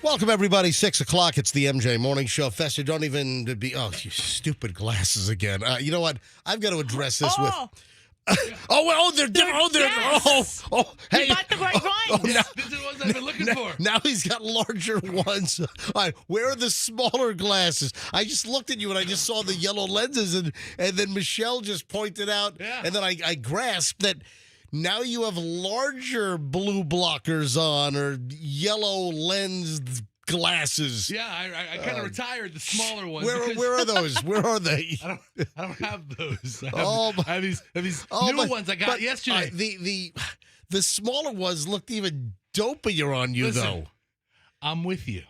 Welcome, everybody. 6 o'clock. It's the MJ Morning Show. Fester, don't even be... Oh, you stupid glasses again. You know what? I've got to address this with... they're different. Yes. Hey. You got the right ones. These are the ones I've been looking for. Now he's got larger ones. All right, where are the smaller glasses? I just looked at you and I just saw the yellow lenses, and then Michelle just pointed out, and then I grasped that now you have larger blue blockers on or yellow lensed glasses. Yeah, I kind of retired the smaller ones. Where are those? Where are they? I don't have those. I have these new ones I got yesterday. The smaller ones looked even dopier on you. Listen, though. I'm with you,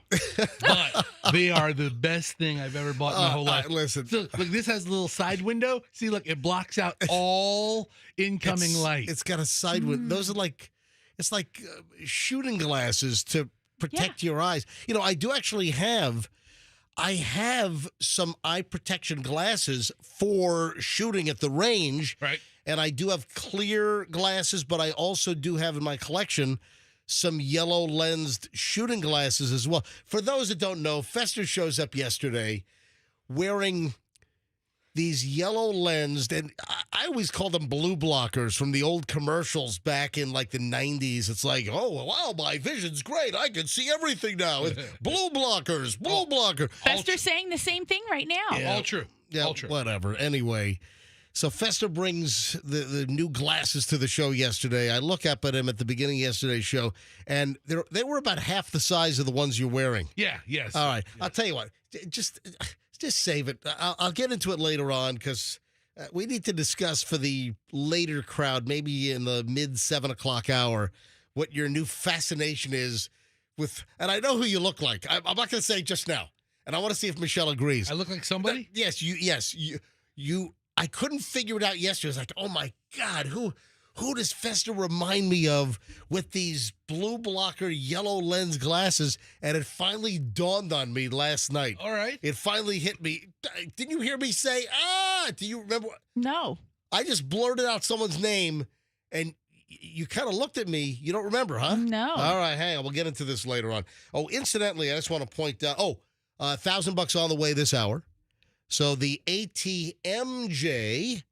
but they are the best thing I've ever bought in my whole life. Listen, so look, this has a little side window. See, look, it blocks out all incoming light. It's got a side window. Those are like, it's like shooting glasses to protect your eyes. You know, I do actually have some eye protection glasses for shooting at the range. Right. And I do have clear glasses, but I also do have in my collection some yellow lensed shooting glasses as well. For those that don't know, Fester shows up yesterday wearing these yellow lensed, and I always call them blue blockers from the old commercials back in like the 90s. It's like, oh, wow, my vision's great. I can see everything now. It's blue blockers, blue blocker. Fester's saying the same thing right now. Yeah, all true. Yeah, all true. Whatever. Anyway, so Fester brings the new glasses to the show yesterday. I look up at him at the beginning of yesterday's show, and they were about half the size of the ones you're wearing. Yeah, yes. All right. Yeah. I'll tell you what. Just save it. I'll get into it later on because we need to discuss for the later crowd, maybe in the mid 7 o'clock hour, what your new fascination is with. And I know who you look like. I'm not going to say just now. And I want to see if Michelle agrees. I look like somebody? Yes. You. I couldn't figure it out yesterday. I was like, oh my God, who does Fester remind me of with these blue blocker yellow lens glasses? And it finally dawned on me last night. All right. It finally hit me. Didn't you hear me say, do you remember? No. I just blurted out someone's name and you kind of looked at me. You don't remember, huh? No. All right, hang on. We'll get into this later on. Oh, incidentally, I just want to point out, $1,000 on the way this hour. So the ATMJ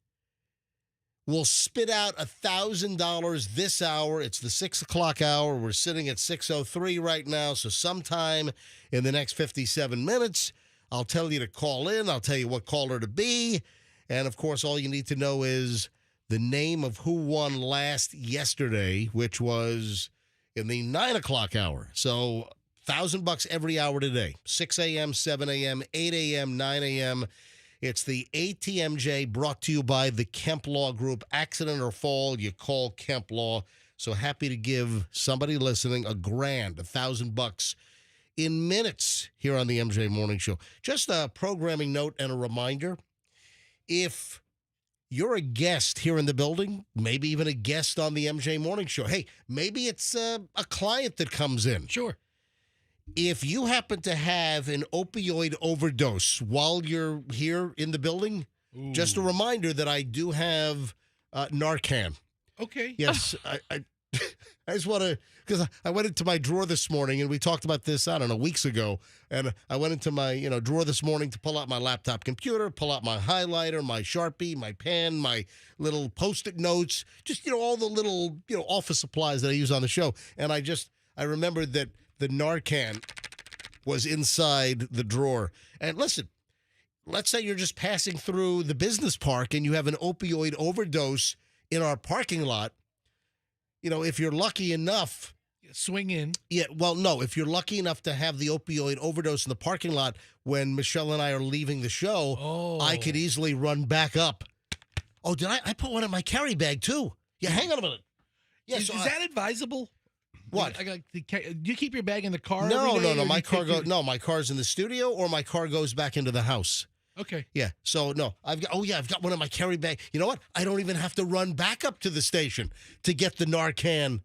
will spit out $1,000 this hour. It's the 6 o'clock hour. We're sitting at 6:03 right now. So sometime in the next 57 minutes, I'll tell you to call in. I'll tell you what caller to be. And, of course, all you need to know is the name of who won last yesterday, which was in the 9 o'clock hour. So $1,000 every hour today, 6 a.m., 7 a.m., 8 a.m., 9 a.m. It's the ATMJ brought to you by the Kemp Law Group. Accident or fall, you call Kemp Law. So happy to give somebody listening $1,000 in minutes here on the MJ Morning Show. Just a programming note and a reminder. If you're a guest here in the building, maybe even a guest on the MJ Morning Show, hey, maybe it's a client that comes in. Sure. If you happen to have an opioid overdose while you're here in the building, just a reminder that I do have Narcan. Okay. Yes, I just want to, because I went into my drawer this morning, and we talked about this, I don't know, weeks ago, and I went into my drawer this morning to pull out my laptop computer, pull out my highlighter, my Sharpie, my pen, my little Post-it notes, just, all the little, office supplies that I use on the show, and I remembered that the Narcan was inside the drawer. And listen, let's say you're just passing through the business park and you have an opioid overdose in our parking lot. If you're lucky enough... Swing in. Yeah, well, no. If you're lucky enough to have the opioid overdose in the parking lot when Michelle and I are leaving the show, I could easily run back up. Oh, did I put one in my carry bag, too? Yeah, hang on a minute. Yeah, Is that advisable? What? Do you keep your bag in the car? No. My car's in the studio, or my car goes back into the house. Okay. Yeah. So no, I've got one in my carry bag. You know what? I don't even have to run back up to the station to get the Narcan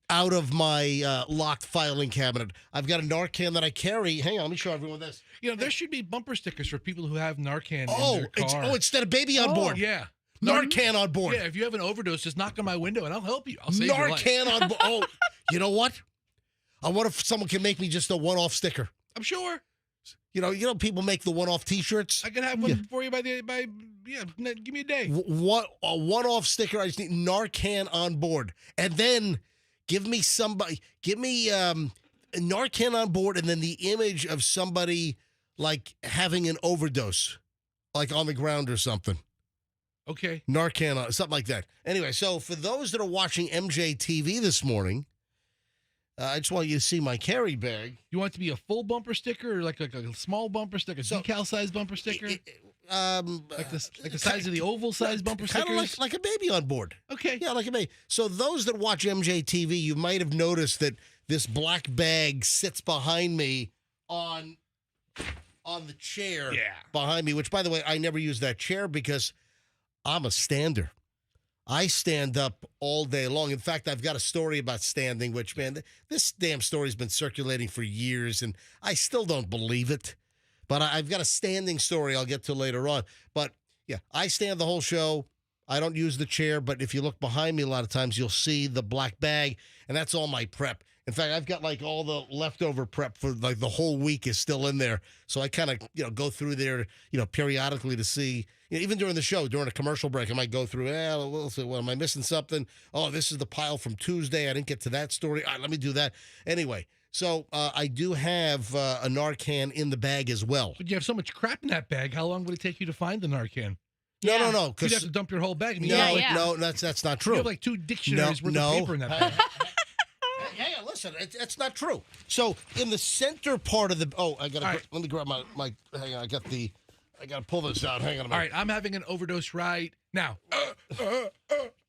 out of my locked filing cabinet. I've got a Narcan that I carry. Hang on, let me show everyone this. There should be bumper stickers for people who have Narcan in their car. Instead of baby on board. Yeah. Narcan on board. Yeah, if you have an overdose, just knock on my window and I'll help you. I'll save your life. Narcan on board. Oh, you know what? I wonder if someone can make me just a one-off sticker. I'm sure You know, people make the one-off T-shirts. I can have one for you by give me a day. A one-off sticker. I just need Narcan on board, and then give me Narcan on board, and then the image of somebody like having an overdose, like on the ground or something. Okay. Narcan on something like that. Anyway, so for those that are watching MJ TV this morning, I just want you to see my carry bag. You want it to be a full bumper sticker or like a small bumper sticker, decal size bumper sticker? Like the size of the oval size bumper stickers? Kind of like a baby on board. Okay. Yeah, like a baby. So those that watch MJ TV, you might have noticed that this black bag sits behind me on the chair behind me, which, by the way, I never use that chair because I'm a stander. I stand up all day long. In fact, I've got a story about standing, which, man, this damn story's been circulating for years, and I still don't believe it. But I've got a standing story I'll get to later on. But, yeah, I stand the whole show. I don't use the chair, but if you look behind me a lot of times, you'll see the black bag, and that's all my prep. In fact, I've got like all the leftover prep for like the whole week is still in there. So I kind of, go through there, periodically to see, even during the show, during a commercial break, I might go through, we'll see, well, am I missing something? Oh, this is the pile from Tuesday. I didn't get to that story. All right, let me do that. Anyway, so I do have a Narcan in the bag as well. But you have so much crap in that bag. How long would it take you to find the Narcan? No. You'd have to dump your whole bag. I mean, No, that's not true. You have like 2 dictionaries worth of paper in that bag. Hey, listen, it's not true. So in the center part of the let me grab my hang on, I got to pull this out. Hang on a minute. All right, I'm having an overdose right now.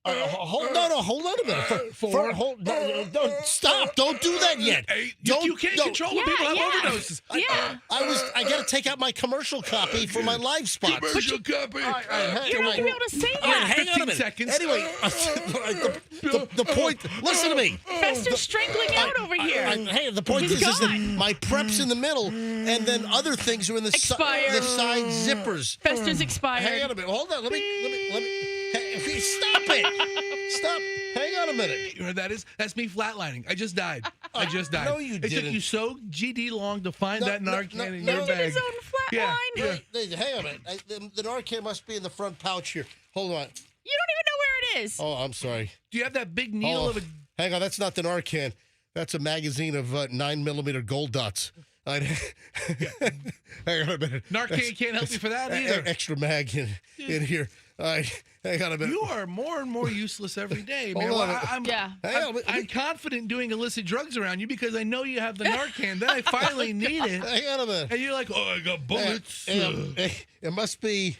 Hold on a minute. Don't stop. Don't do that yet. Hey, you can't control when people have overdoses. I got to take out my commercial copy for my live spot. Commercial copy. You're not going to be able to say that. Hang on a minute. Seconds. Anyway, the point. Listen to me. Fester's strangling out over here. Hey, the point is that my prep's in the middle, and then other things are in the side zippers. Fester's expired. Hang on a minute. Hold on. Let me. Hey, stop it. Stop. Hang on a minute. You know what that is? That's me flatlining. I just died. No, you didn't. It took you so GD long to find that Narcan in your He did bag. his own flatline. Hang on a minute. The Narcan must be in the front pouch here. Hold on. You don't even know where it is. Oh, I'm sorry. Do you have that big needle of a... Hang on. That's not the Narcan. That's a magazine of 9mm gold dots. Hang on a minute. Narcan can't help you for that either. Extra mag in here. All right. Hang on a minute. You are more and more useless every day, man. Hold on. I'm confident doing illicit drugs around you because I know you have the Narcan. Then I finally need it. Hang on a minute. And you're like, oh, I got bullets. It must be,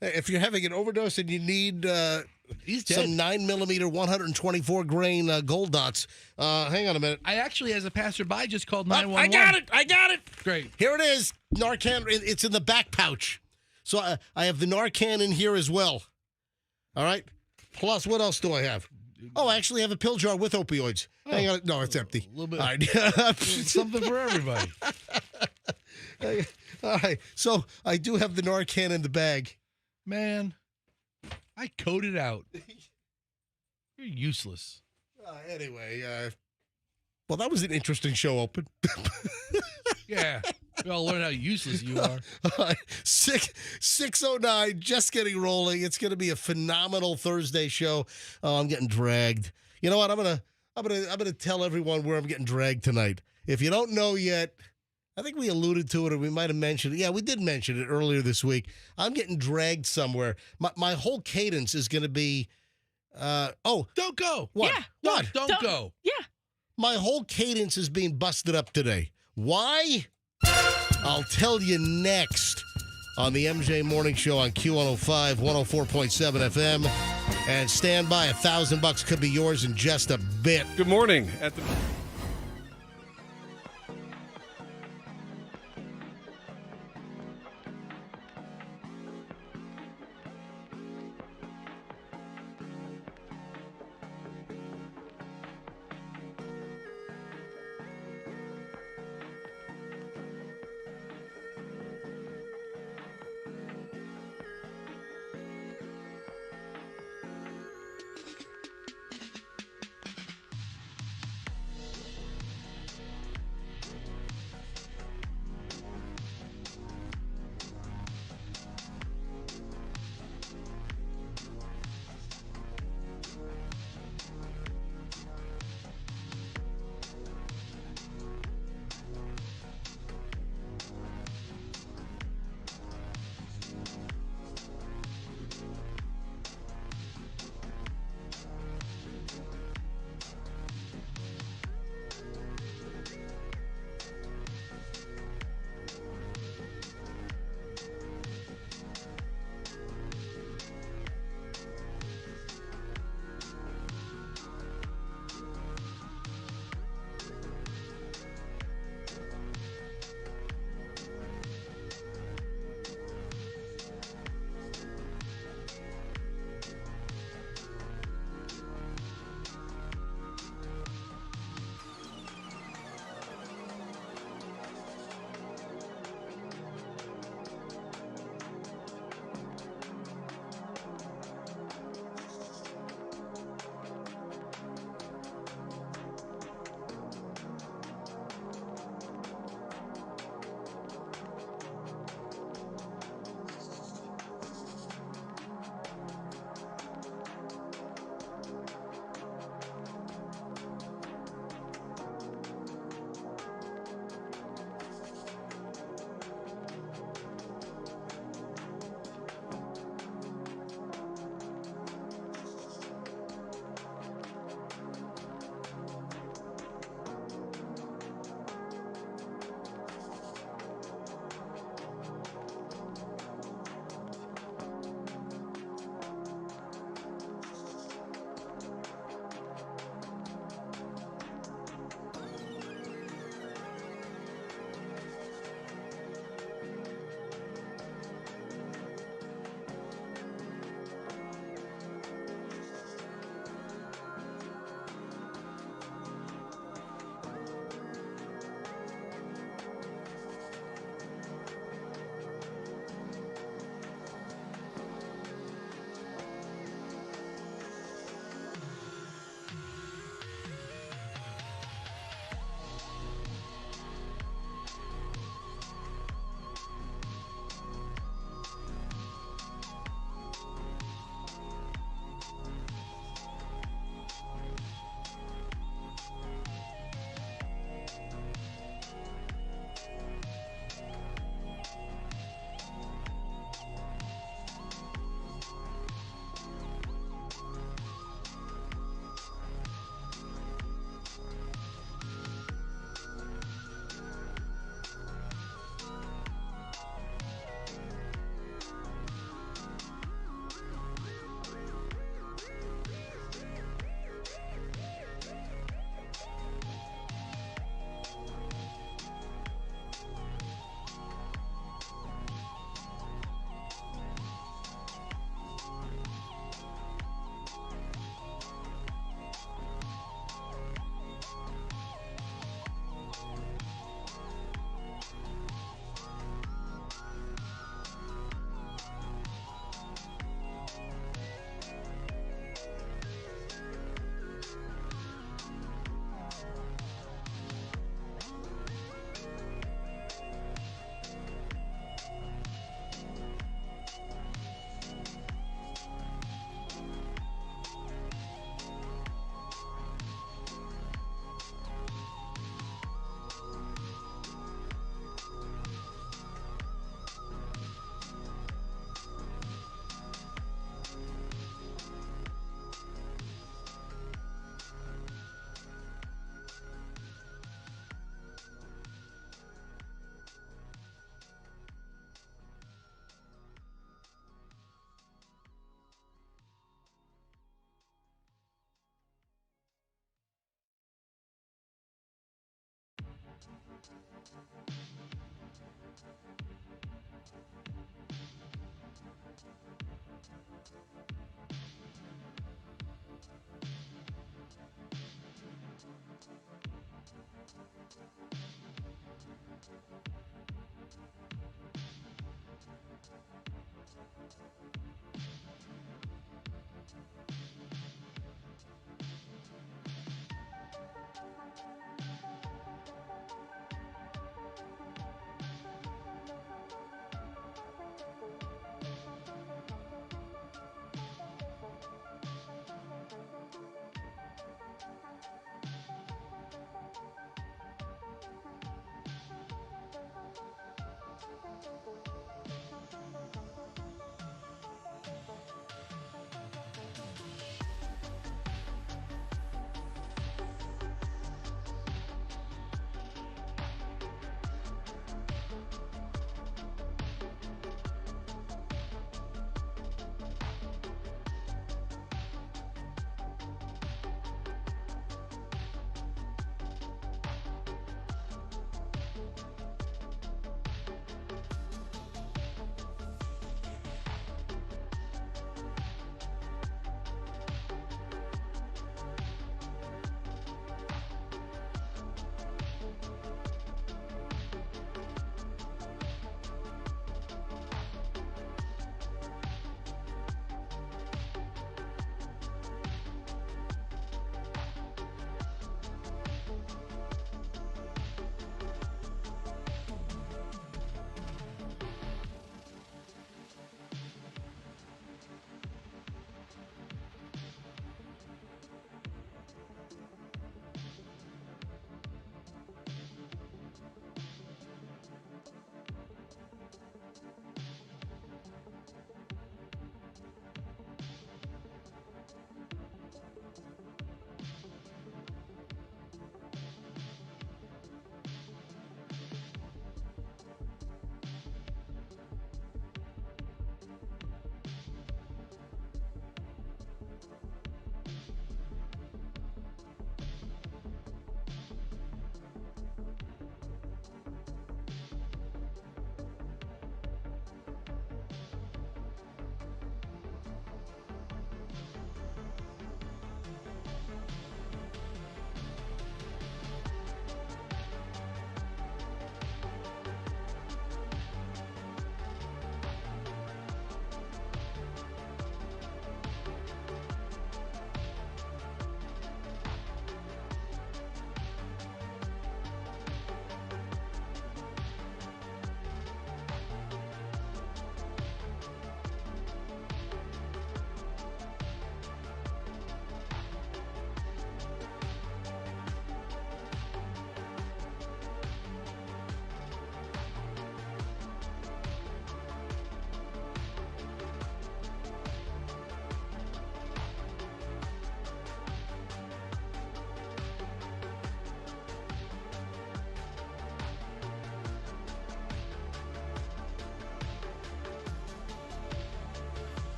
if you're having an overdose and you need some 9mm 124 grain gold dots. Hang on a minute. I actually, as a passerby, just called 911. I got it. Great. Here it is. Narcan. It's in the back pouch. So I have the Narcan in here as well. All right. Plus, what else do I have? Oh, I actually have a pill jar with opioids. Hang on. No, it's empty. A little bit. All right. Something for everybody. All right. So I do have the Narcan in the bag. Man, I coded out. You're useless. Anyway, well, that was an interesting show open. Yeah. We all learn how useless you are. 6:09, just getting rolling. It's going to be a phenomenal Thursday show. Oh, I'm getting dragged. You know what? I'm gonna tell everyone where I'm getting dragged tonight. If you don't know yet, I think we alluded to it, or we might have mentioned it. Yeah, we did mention it earlier this week. I'm getting dragged somewhere. My whole cadence is going to be. Don't go. What? Yeah. What? Don't go. Yeah. My whole cadence is being busted up today. Why? I'll tell you next on the MJ Morning Show on Q105, 104.7 FM. And stand by, $1,000 could be yours in just a bit. Good morning.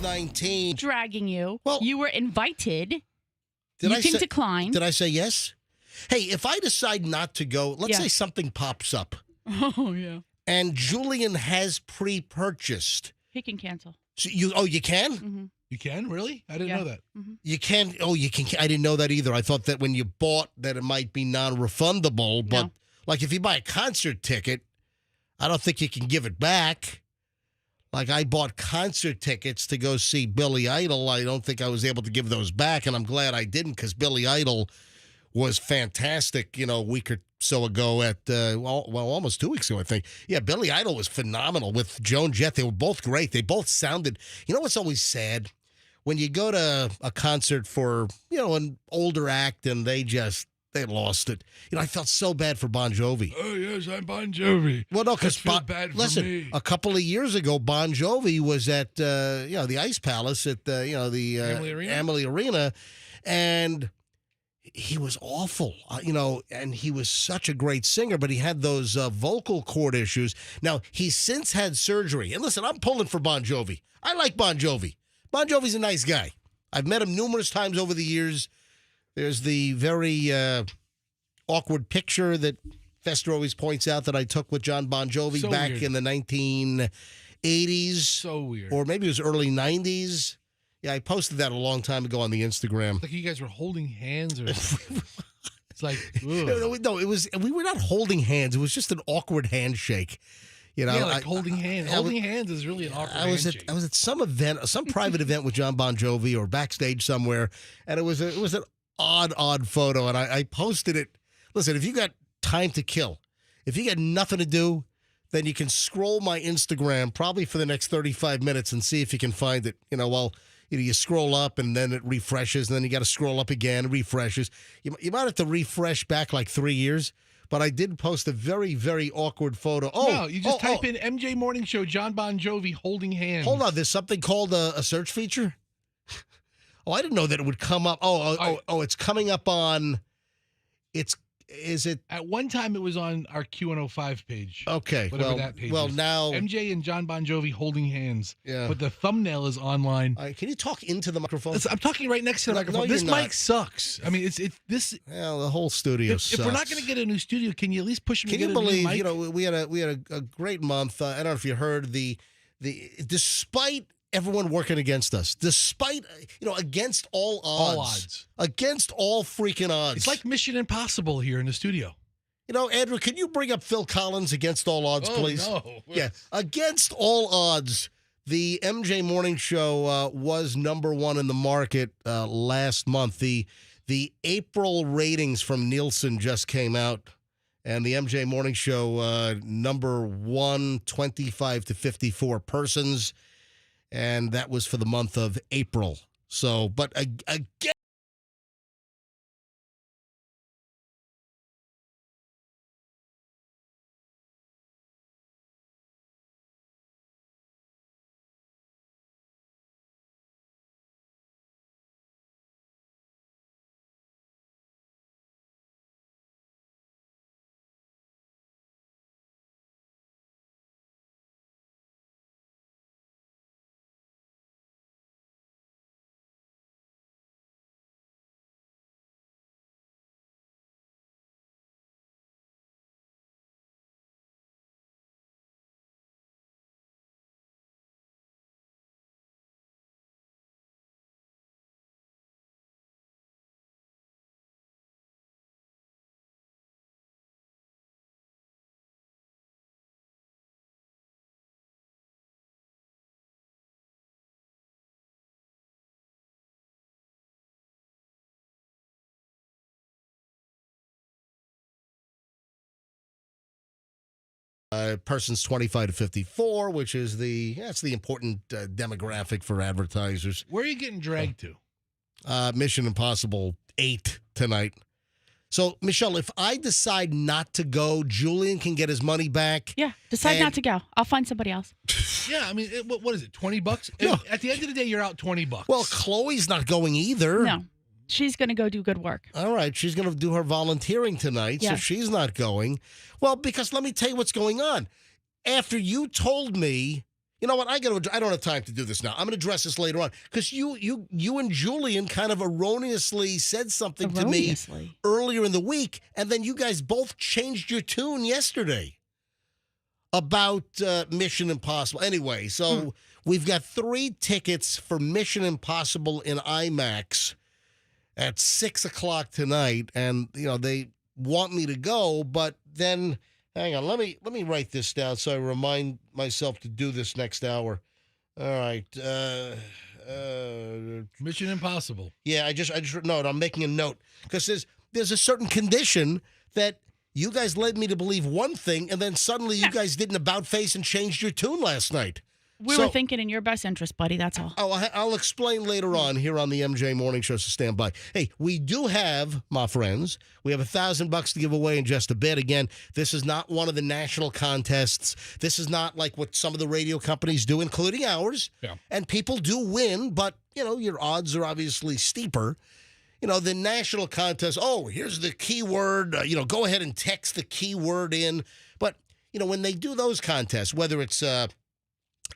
619. Dragging you. Well, you were invited. Did you I can say, decline. Did I say yes? Hey, if I decide not to go, let's say something pops up. Oh, yeah. And Julian has pre-purchased. He can cancel. So you can? Mm-hmm. You can? Really? I didn't know that. Mm-hmm. You can. Oh, you can. I didn't know that either. I thought that when you bought that it might be non-refundable. But like if you buy a concert ticket, I don't think you can give it back. Like, I bought concert tickets to go see Billy Idol. I don't think I was able to give those back, and I'm glad I didn't because Billy Idol was fantastic, a week or so ago at, almost 2 weeks ago, I think. Yeah, Billy Idol was phenomenal with Joan Jett. They were both great. They both sounded, what's always sad? When you go to a concert for, an older act and they lost it. I felt so bad for Bon Jovi. Oh, yes, I'm Bon Jovi. Well, no, because listen, me. A couple of years ago, Bon Jovi was at the Ice Palace at the Amalie Arena, and he was awful, and he was such a great singer, but he had those vocal cord issues. Now, he's since had surgery, and listen, I'm pulling for Bon Jovi. I like Bon Jovi. Bon Jovi's a nice guy. I've met him numerous times over the years. There's the very awkward picture that Fester always points out that I took with John Bon Jovi back in the 1980s. So weird. Or maybe it was early 90s. Yeah, I posted that a long time ago on the Instagram. Like you guys were holding hands or something. It's like, no, it was. We were not holding hands. It was just an awkward handshake. Holding hands. Holding hands is really an awkward handshake. I was at some event, some private event with John Bon Jovi or backstage somewhere, and it was an odd photo, and I posted it. Listen, if you got time to kill, if you got nothing to do, then you can scroll my Instagram probably for the next 35 minutes and see if you can find it. You scroll up and then it refreshes, and then you got to scroll up again, refreshes. You might have to refresh back like 3 years, but I did post a very, very awkward photo. No, you just type in MJ Morning Show, John Bon Jovi holding hands. Hold on, there's something called a search feature? Oh, I didn't know that it would come up. It's coming up on. Is it? At one time, it was on our Q105 page. Okay, whatever that page is. Now MJ and John Bon Jovi holding hands. Yeah, but the thumbnail is online. Can you talk into the microphone? I'm talking right next to the microphone. This mic sucks. I mean, it's this. Well, the whole studio sucks. If we're not going to get a new studio, can you at least push me? Can you believe? We had a great month. I don't know if you heard the despite everyone working against us, despite, against all odds. Against all freaking odds. It's like Mission Impossible here in the studio. Andrew, can you bring up Phil Collins, Against All Odds, please? No. Yeah, Against All Odds. The MJ Morning Show was number one in the market last month. The April ratings from Nielsen just came out, and the MJ Morning Show number one, 25 to 54 persons. And that was for the month of April. So, but again. Persons 25 to 54, which is that's the important demographic for advertisers. Where are you getting dragged to? Mission Impossible 8 tonight. So, Michelle, if I decide not to go, Julian can get his money back. Yeah, decide not to go. I'll find somebody else. Yeah, I mean, what is it, $20? No. At the end of the day, you're out $20. Well, Chloe's not going either. No, she's going to go do good work. All right, she's going to do her volunteering tonight, so she's not going. Well, because let me tell you what's going on. After you told me, you know what, I don't have time to do this now. I'm going to address this later on because you and Julian kind of erroneously said something to me earlier in the week, and then you guys both changed your tune yesterday about Mission Impossible. Anyway, so we've got 3 tickets for Mission Impossible in IMAX at 6 o'clock tonight, and they want me to go, but then Hang on. Let me write this down so I remind myself to do this next hour. All right. Mission Impossible. Yeah, I just no, I'm making a note because there's a certain condition that you guys led me to believe one thing, and then suddenly you guys did an about face and changed your tune last night. We were thinking in your best interest, buddy. That's all. Oh, I'll explain later on here on the MJ Morning Show, so stand by. Hey, we do have, my friends, we have $1,000 to give away in just a bit. Again, this is not one of the national contests. This is not like what some of the radio companies do, including ours. Yeah. And people do win, but, your odds are obviously steeper. The national contest, here's the keyword, go ahead and text the keyword in. But, when they do those contests, whether it's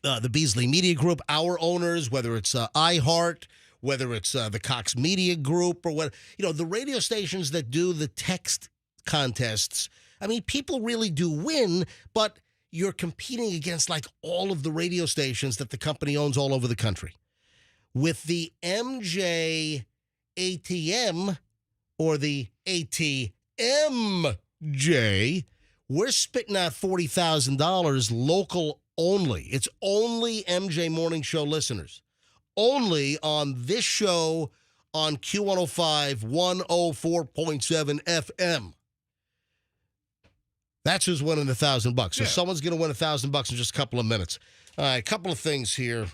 the Beasley Media Group, our owners, whether it's iHeart, whether it's the Cox Media Group, or what, the radio stations that do the text contests, I mean, people really do win, but you're competing against like all of the radio stations that the company owns all over the country. With the MJ ATM or the ATMJ, we're spitting out $40,000 local only. It's only MJ Morning Show listeners. Only on this show on Q105 104.7 FM. That's who's winning $1,000. So someone's going to win $1,000 in just a couple of minutes. All right, a couple of things here.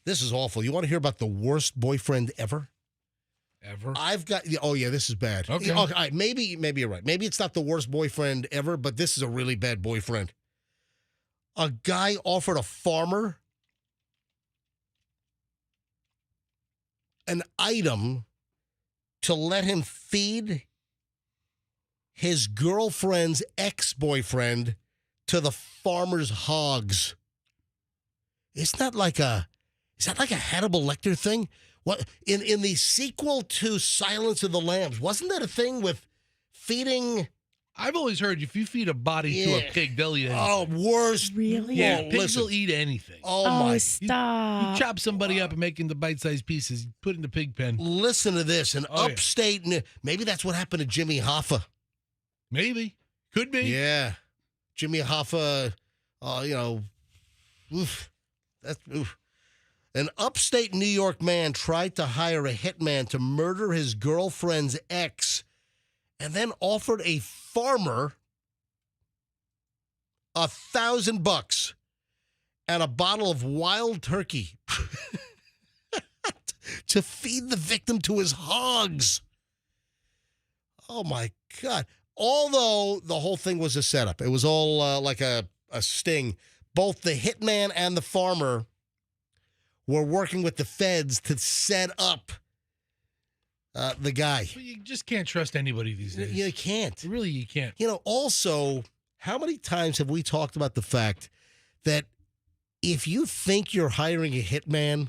This is awful. You want to hear about the worst boyfriend ever? Ever? I've got. Oh yeah, this is bad. Okay. All right, maybe you're right. Maybe it's not the worst boyfriend ever, but this is a really bad boyfriend. A guy offered a farmer an item to let him feed his girlfriend's ex-boyfriend to the farmer's hogs. Is that like a Hannibal Lecter thing? What in the sequel to Silence of the Lambs, wasn't that a thing with feeding? I've always heard if you feed a body to a pig, they'll eat anything. Oh, worst. Really? Yeah, pigs listen. will eat anything. Oh my. Stop. You chop somebody up and make into bite-sized pieces, you put in the pig pen. Listen to this. In upstate, maybe that's what happened to Jimmy Hoffa. Maybe. Could be. Yeah. Jimmy Hoffa, oof. That's oof. An upstate New York man tried to hire a hitman to murder his girlfriend's ex and then offered a farmer $1,000 and a bottle of wild turkey to feed the victim to his hogs. Oh, my God. Although the whole thing was a setup, it was all like a sting. Both the hitman and the farmer were working with the feds to set up the guy. But you just can't trust anybody these days. You can't. Really, you can't. Also, how many times have we talked about the fact that if you think you're hiring a hitman,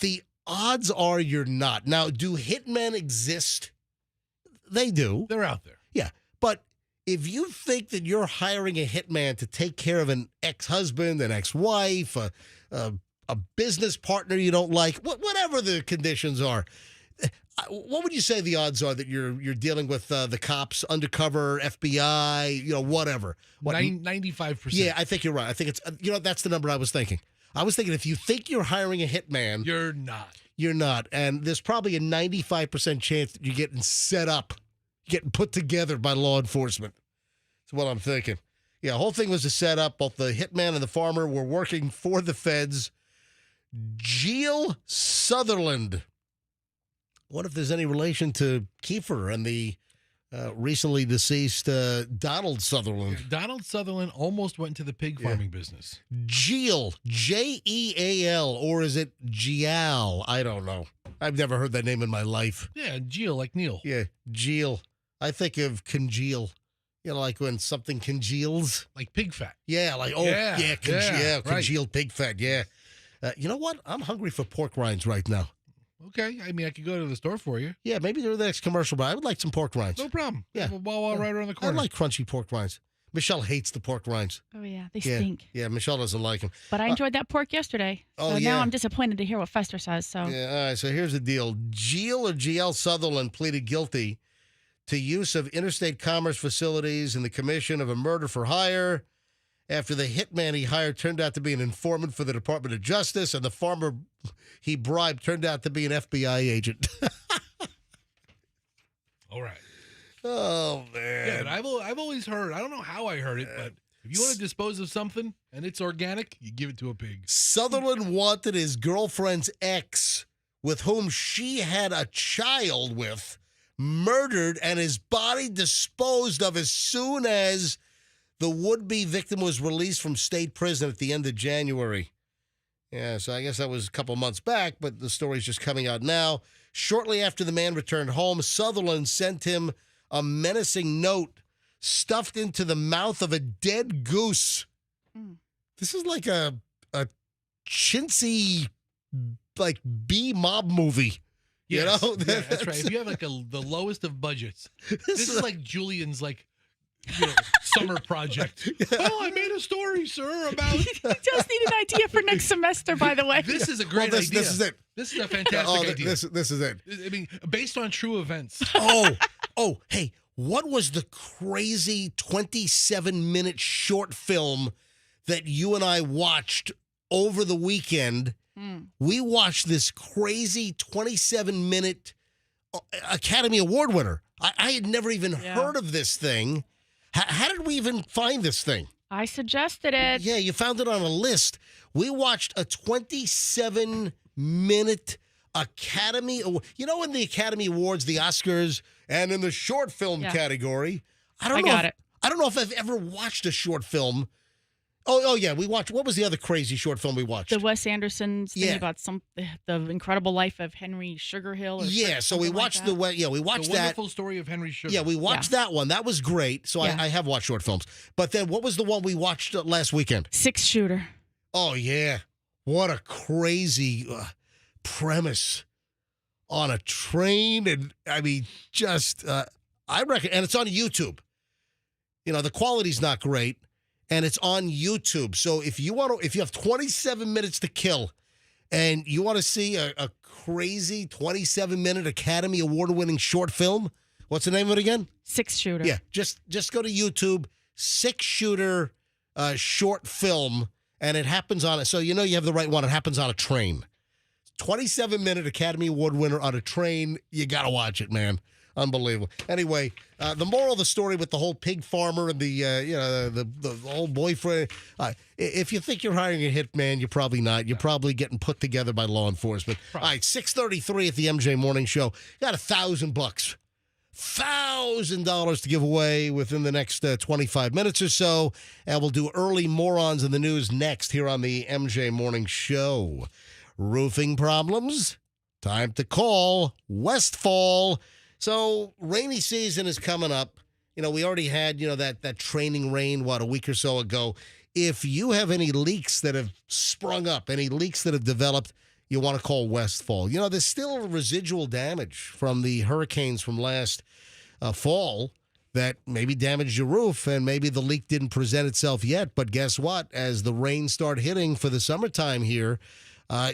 the odds are you're not. Now, do hitmen exist? They do. They're out there. Yeah. But if you think that you're hiring a hitman to take care of an ex-husband, an ex-wife, a business partner you don't like, whatever the conditions are, what would you say the odds are that you're dealing with the cops, undercover, FBI, whatever? 95%. Yeah, I think you're right. I think it's, that's the number I was thinking. I was thinking if you think you're hiring a hitman, you're not. You're not. And there's probably a 95% chance that you're getting set up, getting put together by law enforcement. That's what I'm thinking. Yeah, the whole thing was a setup. Both the hitman and the farmer were working for the feds. Jill Sutherland. What if there's any relation to Kiefer and the recently deceased Donald Sutherland? Donald Sutherland almost went into the pig farming business. Jill, Jeal, or is it Gial? I don't know. I've never heard that name in my life. Yeah, Jill, like Neil. Yeah, Jill. I think of congeal. Like when something congeals. Like pig fat. Yeah, like, congealed pig fat, yeah. You know what? I'm hungry for pork rinds right now. Okay. I mean, I could go to the store for you. Yeah, maybe they're the next commercial, but I would like some pork rinds. No problem. Yeah. Wawa right around the corner. I like crunchy pork rinds. Michelle hates the pork rinds. Oh, yeah. They stink. Yeah, Michelle doesn't like them. But I enjoyed that pork yesterday. So now I'm disappointed to hear what Fester says. So yeah, all right. So here's the deal. Jill or GL Sutherland pleaded guilty to use of interstate commerce facilities in the commission of a murder for hire after the hitman he hired turned out to be an informant for the Department of Justice, and the farmer he bribed turned out to be an FBI agent. All right. Oh, man. Yeah, but I've always heard, I don't know how I heard it, but if you want to dispose of something and it's organic, you give it to a pig. Sutherland wanted his girlfriend's ex, with whom she had a child with, murdered and his body disposed of as soon as the would-be victim was released from state prison at the end of January. Yeah, so I guess that was a couple months back, but the story's just coming out now. Shortly after the man returned home, Sutherland sent him a menacing note stuffed into the mouth of a dead goose. This is like a chintzy, like B-mob movie. Yes. You know? Yeah, that's right. If you have like the lowest of budgets, this is like Julian's summer project. Oh, I made a story, sir, about... You just need an idea for next semester, by the way. This is a great idea. This is it. This is a fantastic idea. This is it. I mean, based on true events. Hey, what was the crazy 27-minute short film that you and I watched over the weekend? We watched this crazy 27-minute Academy Award winner. I had never even heard of this thing. How did we even find this thing? I suggested it. Yeah, you found it on a list. We watched a 27-minute Academy Award. You know, in the Academy Awards, the Oscars, and in the short film category, I don't know if I've ever watched a short film. Oh yeah, we watched. What was the other crazy short film we watched? The Wes Anderson's thing about the incredible life of Henry Sugarhill. So we watched we watched the that. Wonderful Story of Henry Sugar. Yeah, we watched that one. That was great. So I have watched short films. But then, what was the one we watched last weekend? 6-shooter. Oh yeah, what a crazy premise on a train, and I mean, just I reckon, and it's on YouTube. You know, the quality's not great. And it's on YouTube. So if you have 27 minutes to kill and you want to see a crazy 27-minute Academy Award-winning short film, what's the name of it again? 6-shooter. Yeah, just go to YouTube, 6-shooter short film, and it happens on it. So you know you have the right one. It happens on a train. 27-minute Academy Award winner on a train. You got to watch it, man. Unbelievable. Anyway, the moral of the story with the whole pig farmer and the old boyfriend. If you think you're hiring a hitman, you're probably not. You're probably getting put together by law enforcement. Probably. All right, 6:33 at the MJ Morning Show. Got $1,000, $1,000 to give away within the next 25 minutes or so, and we'll do early morons in the news next here on the MJ Morning Show. Roofing problems? Time to call Westfall. So rainy season is coming up. You know, we already had, that training rain, a week or so ago. If you have any leaks that have sprung up, any leaks that have developed, you want to call Westfall. You know, there's still residual damage from the hurricanes from last fall that maybe damaged your roof, and maybe the leak didn't present itself yet. But guess what? As the rain start hitting for the summertime here,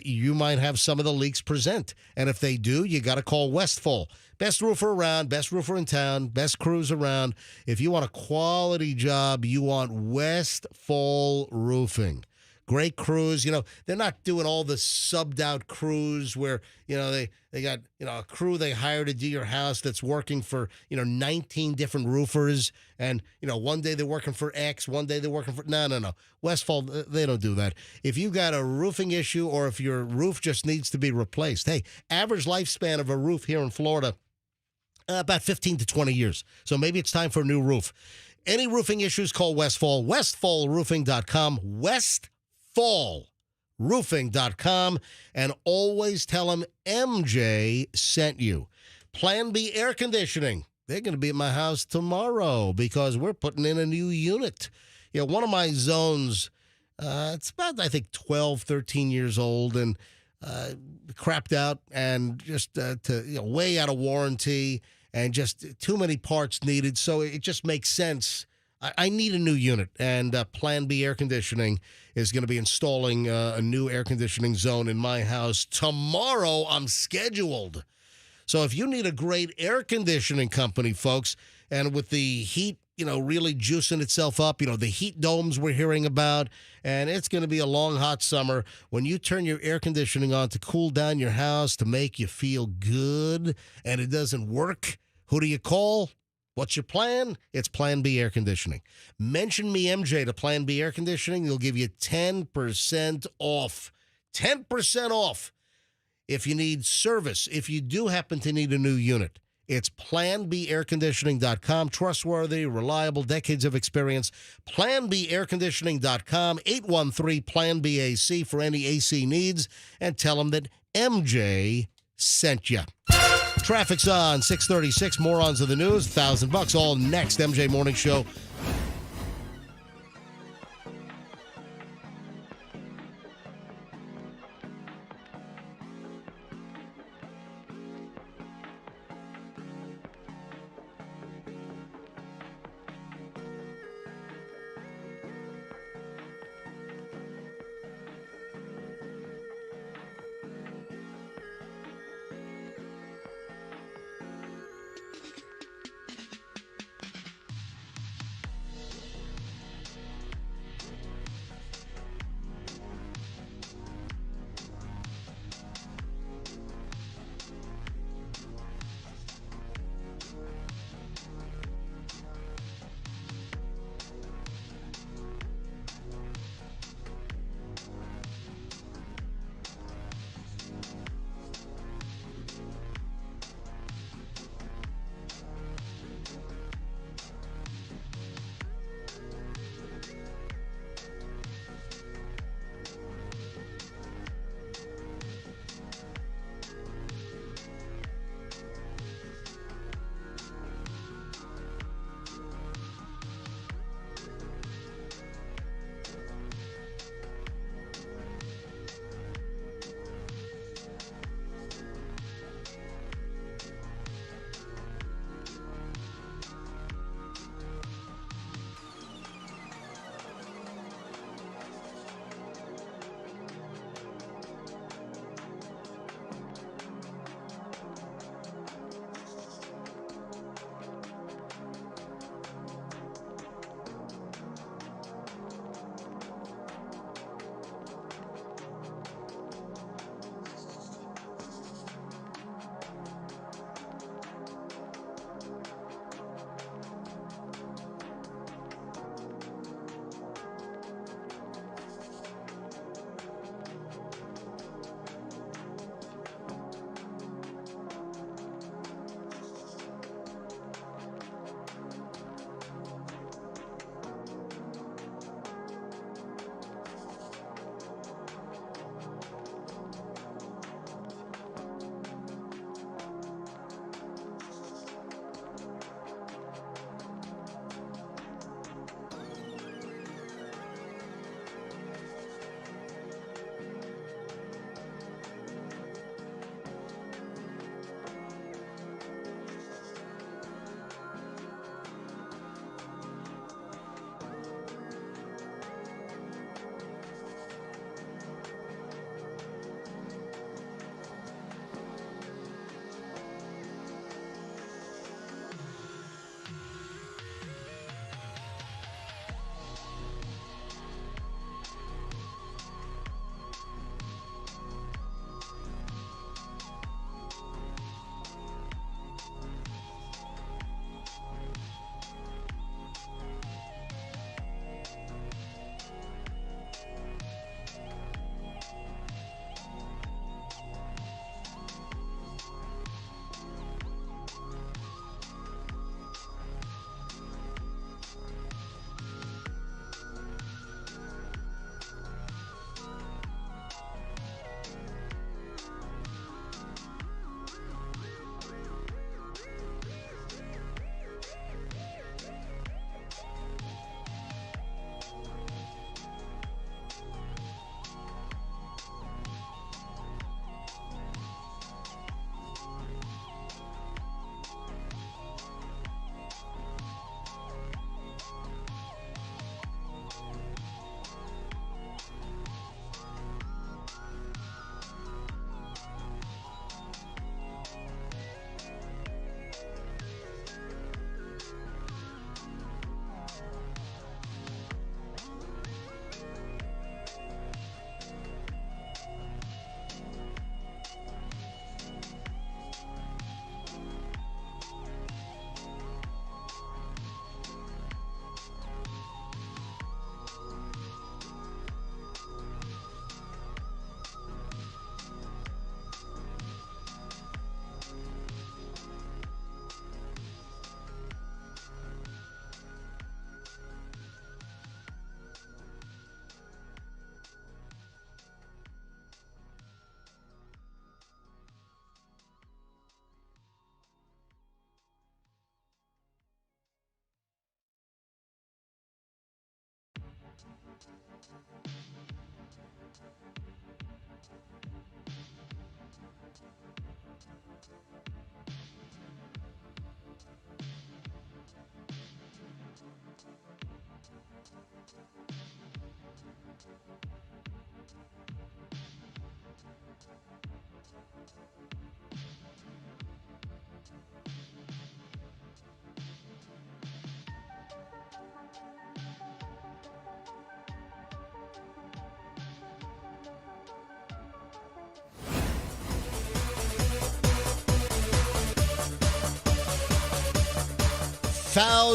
you might have some of the leaks present. And if they do, you got to call Westfall. Best roofer around, best roofer in town, best crews around. If you want a quality job, you want Westfall Roofing. Great crews. You know, they're not doing all the subbed out crews where, they got, a crew they hire to do your house that's working for, 19 different roofers. And, one day they're working for X, one day they're working for, no. Westfall, they don't do that. If you got a roofing issue or if your roof just needs to be replaced, hey, average lifespan of a roof here in Florida, about 15 to 20 years. So maybe it's time for a new roof. Any roofing issues, call Westfall. WestfallRoofing.com. WestfallRoofing.com. And always tell them MJ sent you. Plan B Air Conditioning. They're going to be at my house tomorrow because we're putting in a new unit. One of my zones, it's about, I think, 12, 13 years old and crapped out and just way out of warranty and just too many parts needed. So it just makes sense. I need a new unit, and Plan B Air Conditioning is going to be installing a new air conditioning zone in my house tomorrow. I'm scheduled. So if you need a great air conditioning company, folks, and with the heat, really juicing itself up, the heat domes we're hearing about, and it's going to be a long, hot summer. When you turn your air conditioning on to cool down your house, to make you feel good, and it doesn't work, who do you call? What's your plan? It's Plan B Air Conditioning. Mention me, MJ, to Plan B Air Conditioning. They'll give you 10% off. 10% off if you need service, if you do happen to need a new unit. It's planbairconditioning.com. Trustworthy, reliable, decades of experience. Planbairconditioning.com. 813-PLAN-BAC for any AC needs. And tell them that MJ sent you. Traffic's on 636. Morons of the news. $1,000 all next. MJ Morning Show.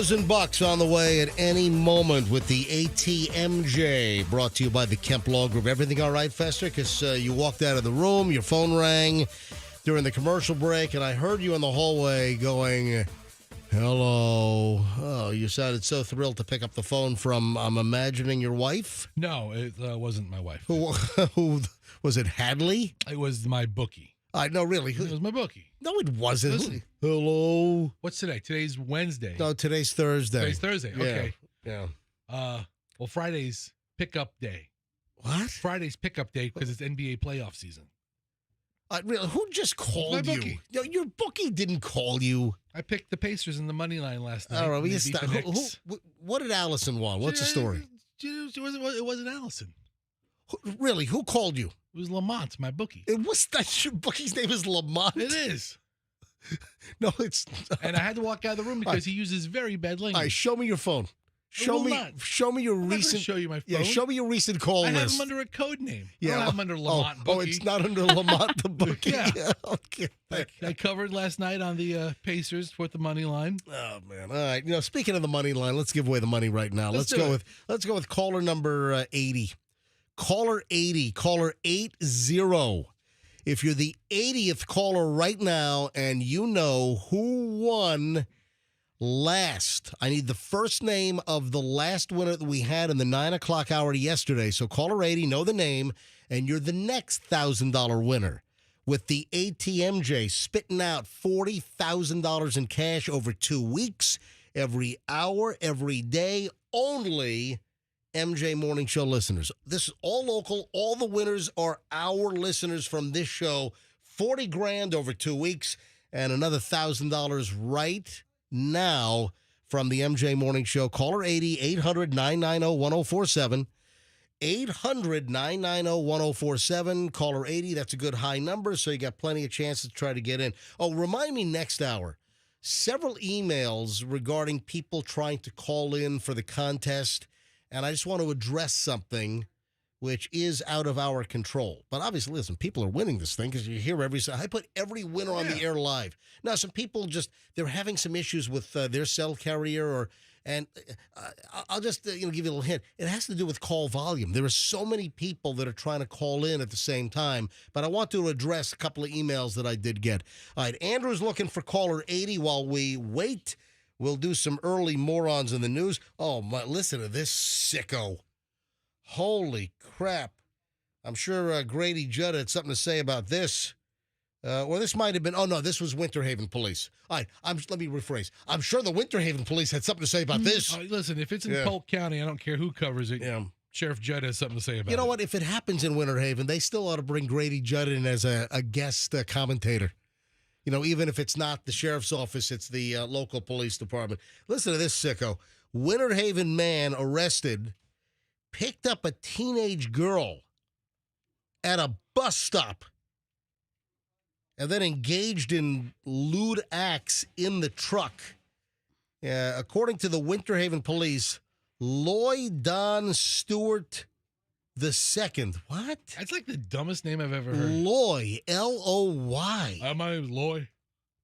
$1,000 on the way at any moment with the ATMJ, brought to you by the Kemp Law Group. Everything all right, Fester? Because you walked out of the room, your phone rang during the commercial break, and I heard you in the hallway going, hello. Oh, you sounded so thrilled to pick up the phone from, I'm imagining, your wife? No, it wasn't my wife. Who was it, Hadley? It was my bookie. No, really. It was my bookie. No, it wasn't. Listen. Hello. What's today? Today's Wednesday. No, today's Thursday. Today's Thursday. Okay. Yeah. Well, Friday's pickup day. What? Friday's pickup day because it's NBA playoff season. Really, who just called My you? bookie. No, your bookie didn't call you. I picked the Pacers in the money line last night. All right, and we they just beat the Knicks. what did Allison want? What's the story? It wasn't Allison. Really, who called you? It was Lamont, my bookie. It was that your bookie's name is Lamont? It is. No, it's. And I had to walk out of the room because he uses very bad language. All right, show me your phone. Show me your I'm not recent. gonna show you my phone. Yeah, show me your recent call I list. have him under a code name. Yeah, I don't have him under Lamont Bookie. Oh, it's not under Lamont the bookie. Yeah. Okay. I covered last night on the Pacers with the money line. Oh man! All right. Speaking of the money line, let's give away the money right now. Let's go with caller number 80. Caller 80. Caller 80. If you're the 80th caller right now and you know who won last, I need the first name of the last winner that we had in the 9 o'clock hour yesterday. So caller 80, know the name, and you're the next $1,000 winner with the ATMJ spitting out $40,000 in cash over 2 weeks, every hour, every day, only MJ Morning Show listeners. This is all local. All the winners are our listeners from this show. 40 grand over 2 weeks and another $1,000 right now from the MJ Morning Show. Caller 80, 800-990-1047. 800-990-1047. Caller 80, that's a good high number, so you got plenty of chances to try to get in. Oh, remind me next hour. Several emails regarding people trying to call in for the contest. And I just want to address something which is out of our control. But obviously, listen, people are winning this thing because you hear I put every winner on the air live. Now, some people they're having some issues with their cell carrier I'll just give you a little hint. It has to do with call volume. There are so many people that are trying to call in at the same time, but I want to address a couple of emails that I did get. All right, Andrew's looking for caller 80 while we wait. We'll do some early morons in the news. Oh, listen to this sicko. Holy crap. I'm sure Grady Judd had something to say about this. Or this might have been, this was Winter Haven Police. All right, let me rephrase. I'm sure the Winter Haven Police had something to say about this. Listen, if it's in Polk County, I don't care who covers it. Yeah. Sheriff Judd has something to say about it. You know what? If it happens in Winter Haven, they still ought to bring Grady Judd in as a guest commentator. Even if it's not the sheriff's office, it's the local police department. Listen to this sicko. Winter Haven man arrested, picked up a teenage girl at a bus stop, and then engaged in lewd acts in the truck. According to the Winter Haven police, Lloyd Don Stewart II. What? That's like the dumbest name I've ever heard. Loy, L-O-Y. My name's Loy.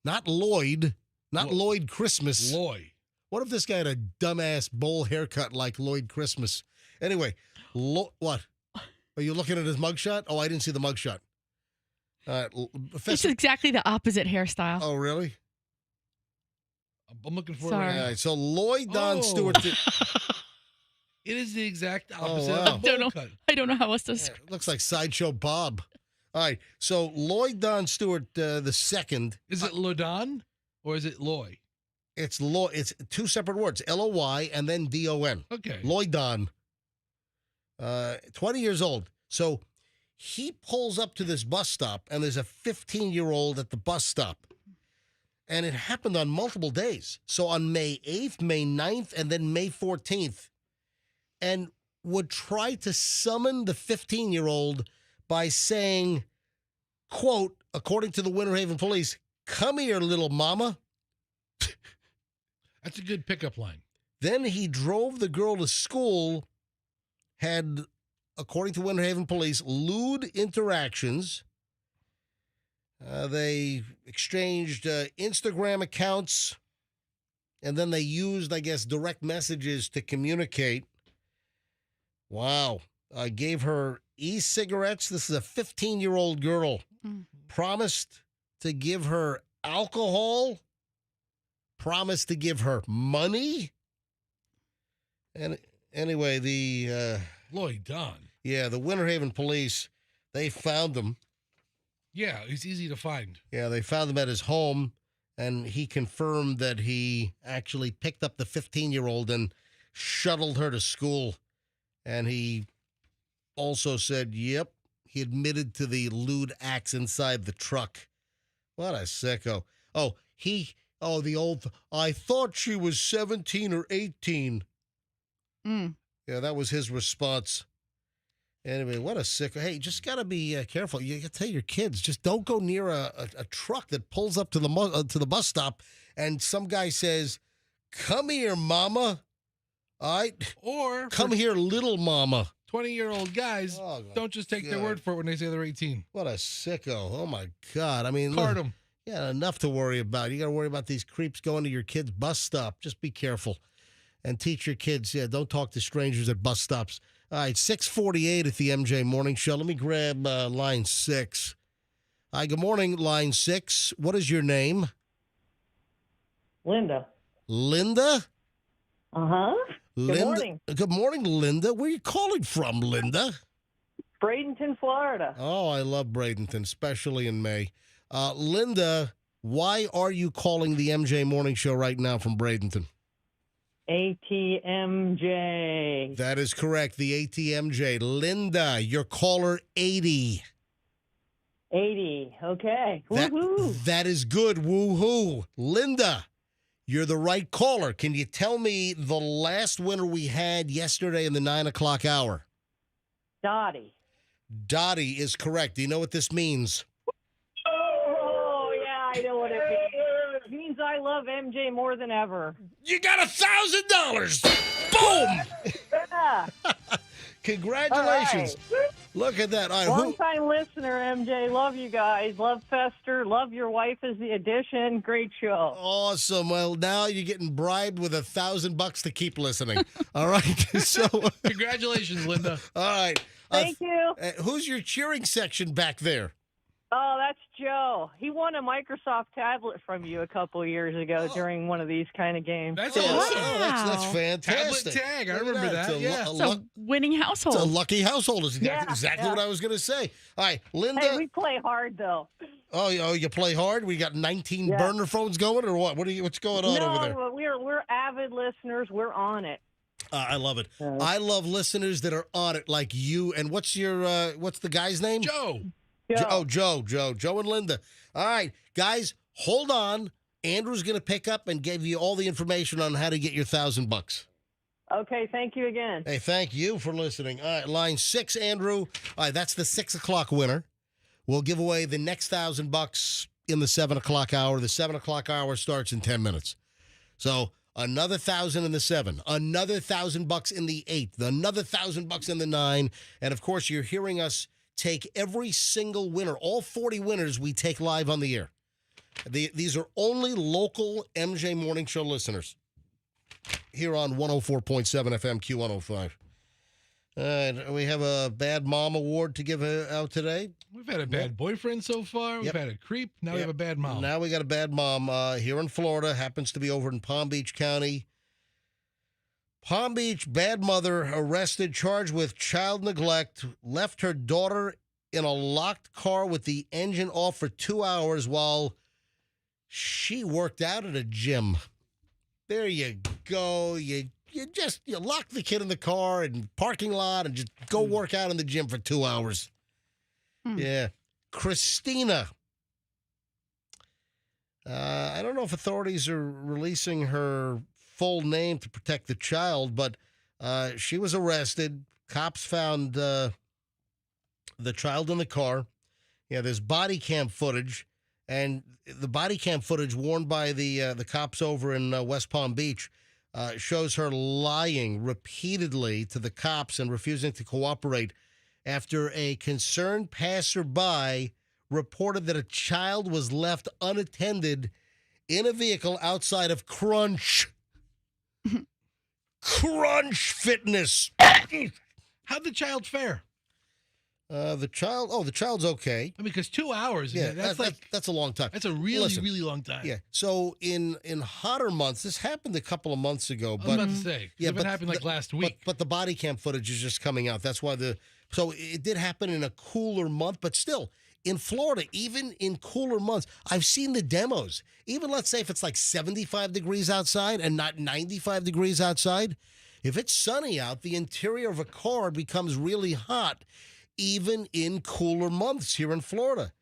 Not Lloyd. Not Lloyd Christmas. Loy. What if this guy had a dumbass bowl haircut like Lloyd Christmas? Anyway, what? Are you looking at his mugshot? Oh, I didn't see the mugshot. It's exactly the opposite hairstyle. Oh, really? I'm looking for Sorry. it right now. All right, so Lloyd Don Stewart. It is the exact opposite wow. of the bowl cut. I don't know how else to Yeah, looks like Sideshow Bob. All right, so Lloyd Don Stewart II. Is it Lodon or is it Loy? It's Lloyd. It's two separate words, L-O-Y and then D-O-N. Okay. Lloyd Don. 20 years old. So he pulls up to this bus stop, and there's a 15-year-old at the bus stop. And it happened on multiple days. So on May 8th, May 9th, and then May 14th. And would try to summon the 15-year-old by saying, quote, according to the Winter Haven police, "Come here, little mama." That's a good pickup line. Then he drove the girl to school, had, according to Winter Haven police, lewd interactions. They exchanged Instagram accounts, and then they used, I guess, direct messages to communicate. Wow. Gave her e-cigarettes. This is a 15-year-old girl. Promised to give her alcohol. Promised to give her money. And anyway, the Lloyd Don. Yeah, the Winter Haven police, they found him. Yeah, he's easy to find. Yeah, they found him at his home, and he confirmed that he actually picked up the 15-year-old and shuttled her to school. And he also said, yep, he admitted to the lewd acts inside the truck. What a sicko. I thought she was 17 or 18. Yeah, that was his response. Anyway, what a sicko. Hey, just got to be careful. You got to tell your kids, just don't go near a truck that pulls up to the bus stop and some guy says, "Come here, mama." All right? Or "Come here, little mama." 20-year-old guys, don't just take their word for it when they say they're 18. What a sicko. Oh, my God. I mean, Card them. Yeah, enough to worry about. You got to worry about these creeps going to your kid's bus stop. Just be careful. And teach your kids, don't talk to strangers at bus stops. All right, 6:48 at the MJ Morning Show. Let me grab line 6. Hi, good morning, line 6. What is your name? Linda. Linda? Uh-huh. Good morning. Good morning, Linda. Where are you calling from, Linda? Bradenton, Florida. Oh, I love Bradenton, especially in May. Linda, why are you calling the MJ Morning Show right now from Bradenton? ATMJ. That is correct, the ATMJ. Linda, your caller 80. 80. Okay. Woo-hoo. That is good. Woo-hoo. Linda, you're the right caller. Can you tell me the last winner we had yesterday in the 9 o'clock hour? Dottie. Dottie is correct. Do you know what this means? Oh, yeah, I know what it means. It means I love MJ more than ever. You got $1,000. Boom. Yeah. Congratulations. Right. Look at that. All right, Long-time listener, MJ. Love you guys. Love Fester. Love your wife as the addition. Great show. Awesome. Well, now you're getting bribed with $1,000 to keep listening. All right. So, congratulations, Linda. All right. Thank you. Who's your cheering section back there? Oh, that's Joe. He won a Microsoft tablet from you a couple of years ago during one of these kind of games. That's too. awesome. Oh, that's fantastic. Tablet tag. I remember that. It's a winning household. It's a lucky household. Is exactly yeah. what I was going to say. All right, Linda. Hey, we play hard, though. Oh, you play hard? We got 19 burner phones going, or what? What's going on over there? No, we're avid listeners. We're on it. I love it. I love listeners that are on it like you. And what's the guy's name? Joe. Joe and Linda. All right, guys, hold on. Andrew's going to pick up and give you all the information on how to get your $1,000. Okay, thank you again. Hey, thank you for listening. All right, line 6, Andrew. All right, that's the 6 o'clock winner. We'll give away the next $1,000 in the 7 o'clock hour. The 7 o'clock hour starts in 10 minutes. So another 1,000 in the 7, another $1,000 in the 8, another $1,000 in the 9, and of course, you're hearing us take every single winner, all 40 winners we take live on the air. These are only local MJ Morning Show listeners here on 104.7 FM Q105. We have a Bad Mom Award to give out today. We've had a bad boyfriend so far. We've had a creep. Now we have a bad mom. Now we got a bad mom here in Florida. Happens to be over in Palm Beach County. Palm Beach, bad mother arrested, charged with child neglect, left her daughter in a locked car with the engine off for 2 hours while she worked out at a gym. There you go. You you lock the kid in the car and parking lot and just go work out in the gym for 2 hours. Yeah. Christina. I don't know if authorities are releasing her full name to protect the child, but she was arrested. Cops found the child in the car. Yeah, there's body cam footage, and the body cam footage worn by the cops over in West Palm Beach shows her lying repeatedly to the cops and refusing to cooperate after a concerned passerby reported that a child was left unattended in a vehicle outside of Crunch Fitness. How'd the child fare? The child's okay. I mean, because 2 hours, Yeah, that's a long time. That's a really long time. Yeah. So in hotter months, this happened a couple of months ago. I was But about to say, it happened like last week. But the body cam footage is just coming out. That's why so it did happen in a cooler month, but still. In Florida, even in cooler months, I've seen the demos. Even let's say if it's like 75 degrees outside and not 95 degrees outside, if it's sunny out, the interior of a car becomes really hot, even in cooler months here in Florida.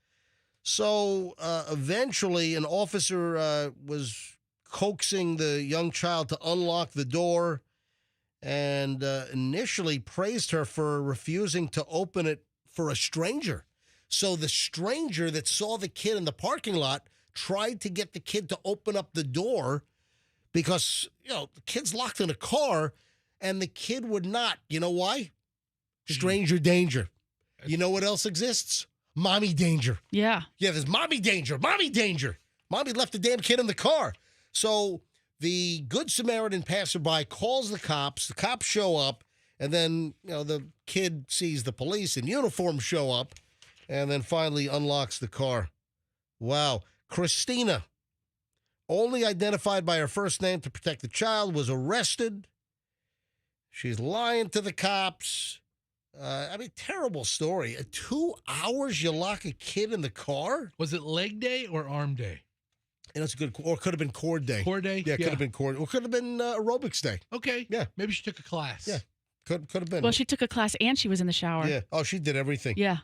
So eventually an officer was coaxing the young child to unlock the door and initially praised her for refusing to open it for a stranger. So the stranger that saw the kid in the parking lot tried to get the kid to open up the door because, the kid's locked in a car and the kid would not. You know why? Stranger danger. You know what else exists? Mommy danger. Yeah. Yeah, there's mommy danger. Mommy danger. Mommy left the damn kid in the car. So the Good Samaritan passerby calls the cops show up, and then, the kid sees the police in uniform show up. And then finally unlocks the car. Wow. Christina, only identified by her first name to protect the child, was arrested. She's lying to the cops. Terrible story. 2 hours you lock a kid in the car? Was it leg day or arm day? And that's good. Or it could have been core day. Core day? Yeah, it could have been core. Or could have been aerobics day. Okay. Yeah. Maybe she took a class. Yeah. Could have been. Well, she took a class and she was in the shower. Yeah. Oh, she did everything. Yeah.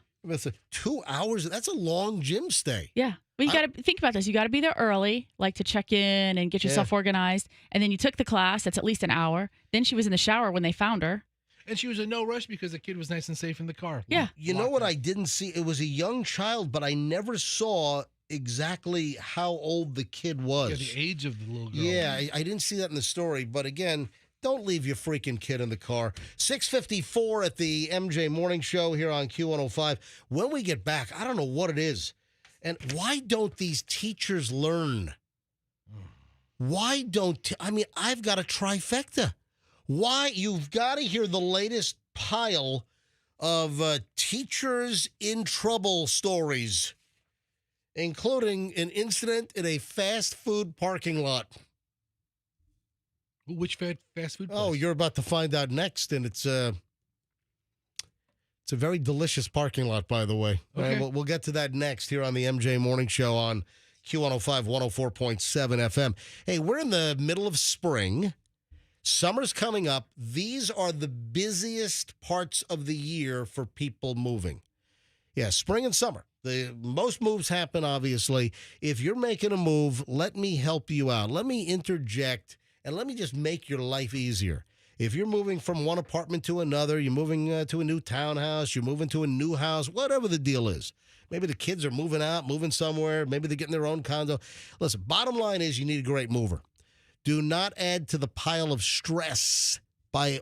2 hours. That's a long gym stay. Yeah. Well, you got to think about this. You got to be there early, like to check in and get yourself organized. And then you took the class. That's at least an hour. Then she was in the shower when they found her. And she was in no rush because the kid was nice and safe in the car. Yeah. You know what I didn't see? It was a young child, but I never saw exactly how old the kid was. Yeah, the age of the little girl. Yeah, I didn't see that in the story. But again, don't leave your freaking kid in the car. 6:54 at the MJ Morning Show here on Q105. When we get back, I don't know what it is. And why don't these teachers learn? Why don't... I've got a trifecta. Why? You've got to hear the latest pile of teachers in trouble stories, including an incident in a fast food parking lot. Which fast food place? Oh, you're about to find out next, and it's a very delicious parking lot, by the way. Okay. We'll get to that next here on the MJ Morning Show on Q105, 104.7 FM. Hey, we're in the middle of spring. Summer's coming up. These are the busiest parts of the year for people moving. Yeah, spring and summer. The most moves happen, obviously. If you're making a move, let me help you out. Let me interject, and let me just make your life easier. If you're moving from one apartment to another, you're moving to a new townhouse, you're moving to a new house, whatever the deal is. Maybe the kids are moving out, moving somewhere. Maybe they're getting their own condo. Listen, bottom line is you need a great mover. Do not add to the pile of stress by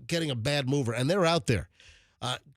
getting a bad mover. And they're out there.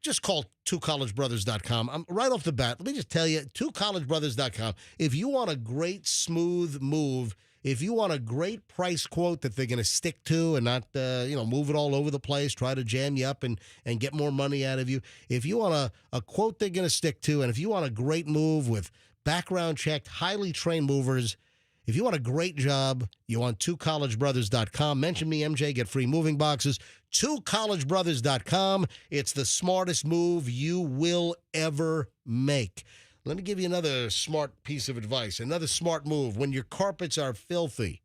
Just call twocollegebrothers.com. I'm right off the bat. Let me just tell you, twocollegebrothers.com. If you want a great, smooth move, if you want a great price quote that they're going to stick to and not, move it all over the place, try to jam you up and get more money out of you. If you want a quote they're going to stick to, and if you want a great move with background checked, highly trained movers, if you want a great job, you want twocollegebrothers.com. Mention me, MJ, get free moving boxes. Twocollegebrothers.com. It's the smartest move you will ever make. Let me give you another smart piece of advice, another smart move. When your carpets are filthy,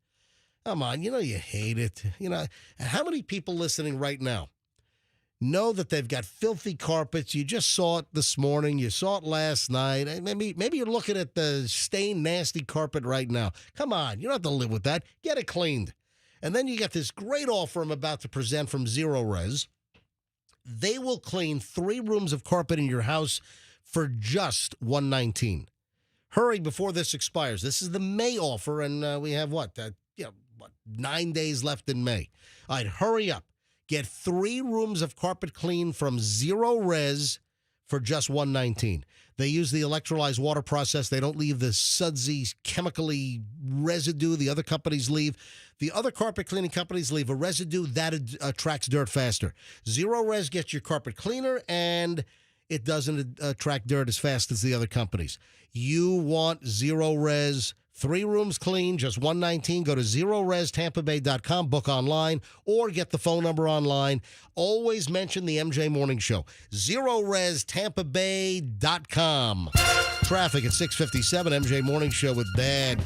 Come on, you know you hate it. You know, how many people listening right now know that they've got filthy carpets? You just saw it this morning. You saw it last night. Maybe you're looking at the stained, nasty carpet right now. Come on, you don't have to live with that. Get it cleaned. And then you got this great offer I'm about to present from Zero Res. They will clean 3 rooms of carpet in your house for just $119. Hurry before this expires. This is the May offer, and we have 9 days left in May. All right, hurry up. Get 3 rooms of carpet clean from Zero Res for just $119. They use the electrolyzed water process. They don't leave the sudsy, chemically residue the other companies leave. The other carpet cleaning companies leave a residue that attracts dirt faster. Zero Res gets your carpet cleaner, and it doesn't attract dirt as fast as the other companies. You want Zero Res. 3 rooms clean, just $119. Go to ZeroResTampaBay.com, book online, or get the phone number online. Always mention the MJ Morning Show. ZeroResTampaBay.com. Traffic at 6:57. MJ Morning Show with bad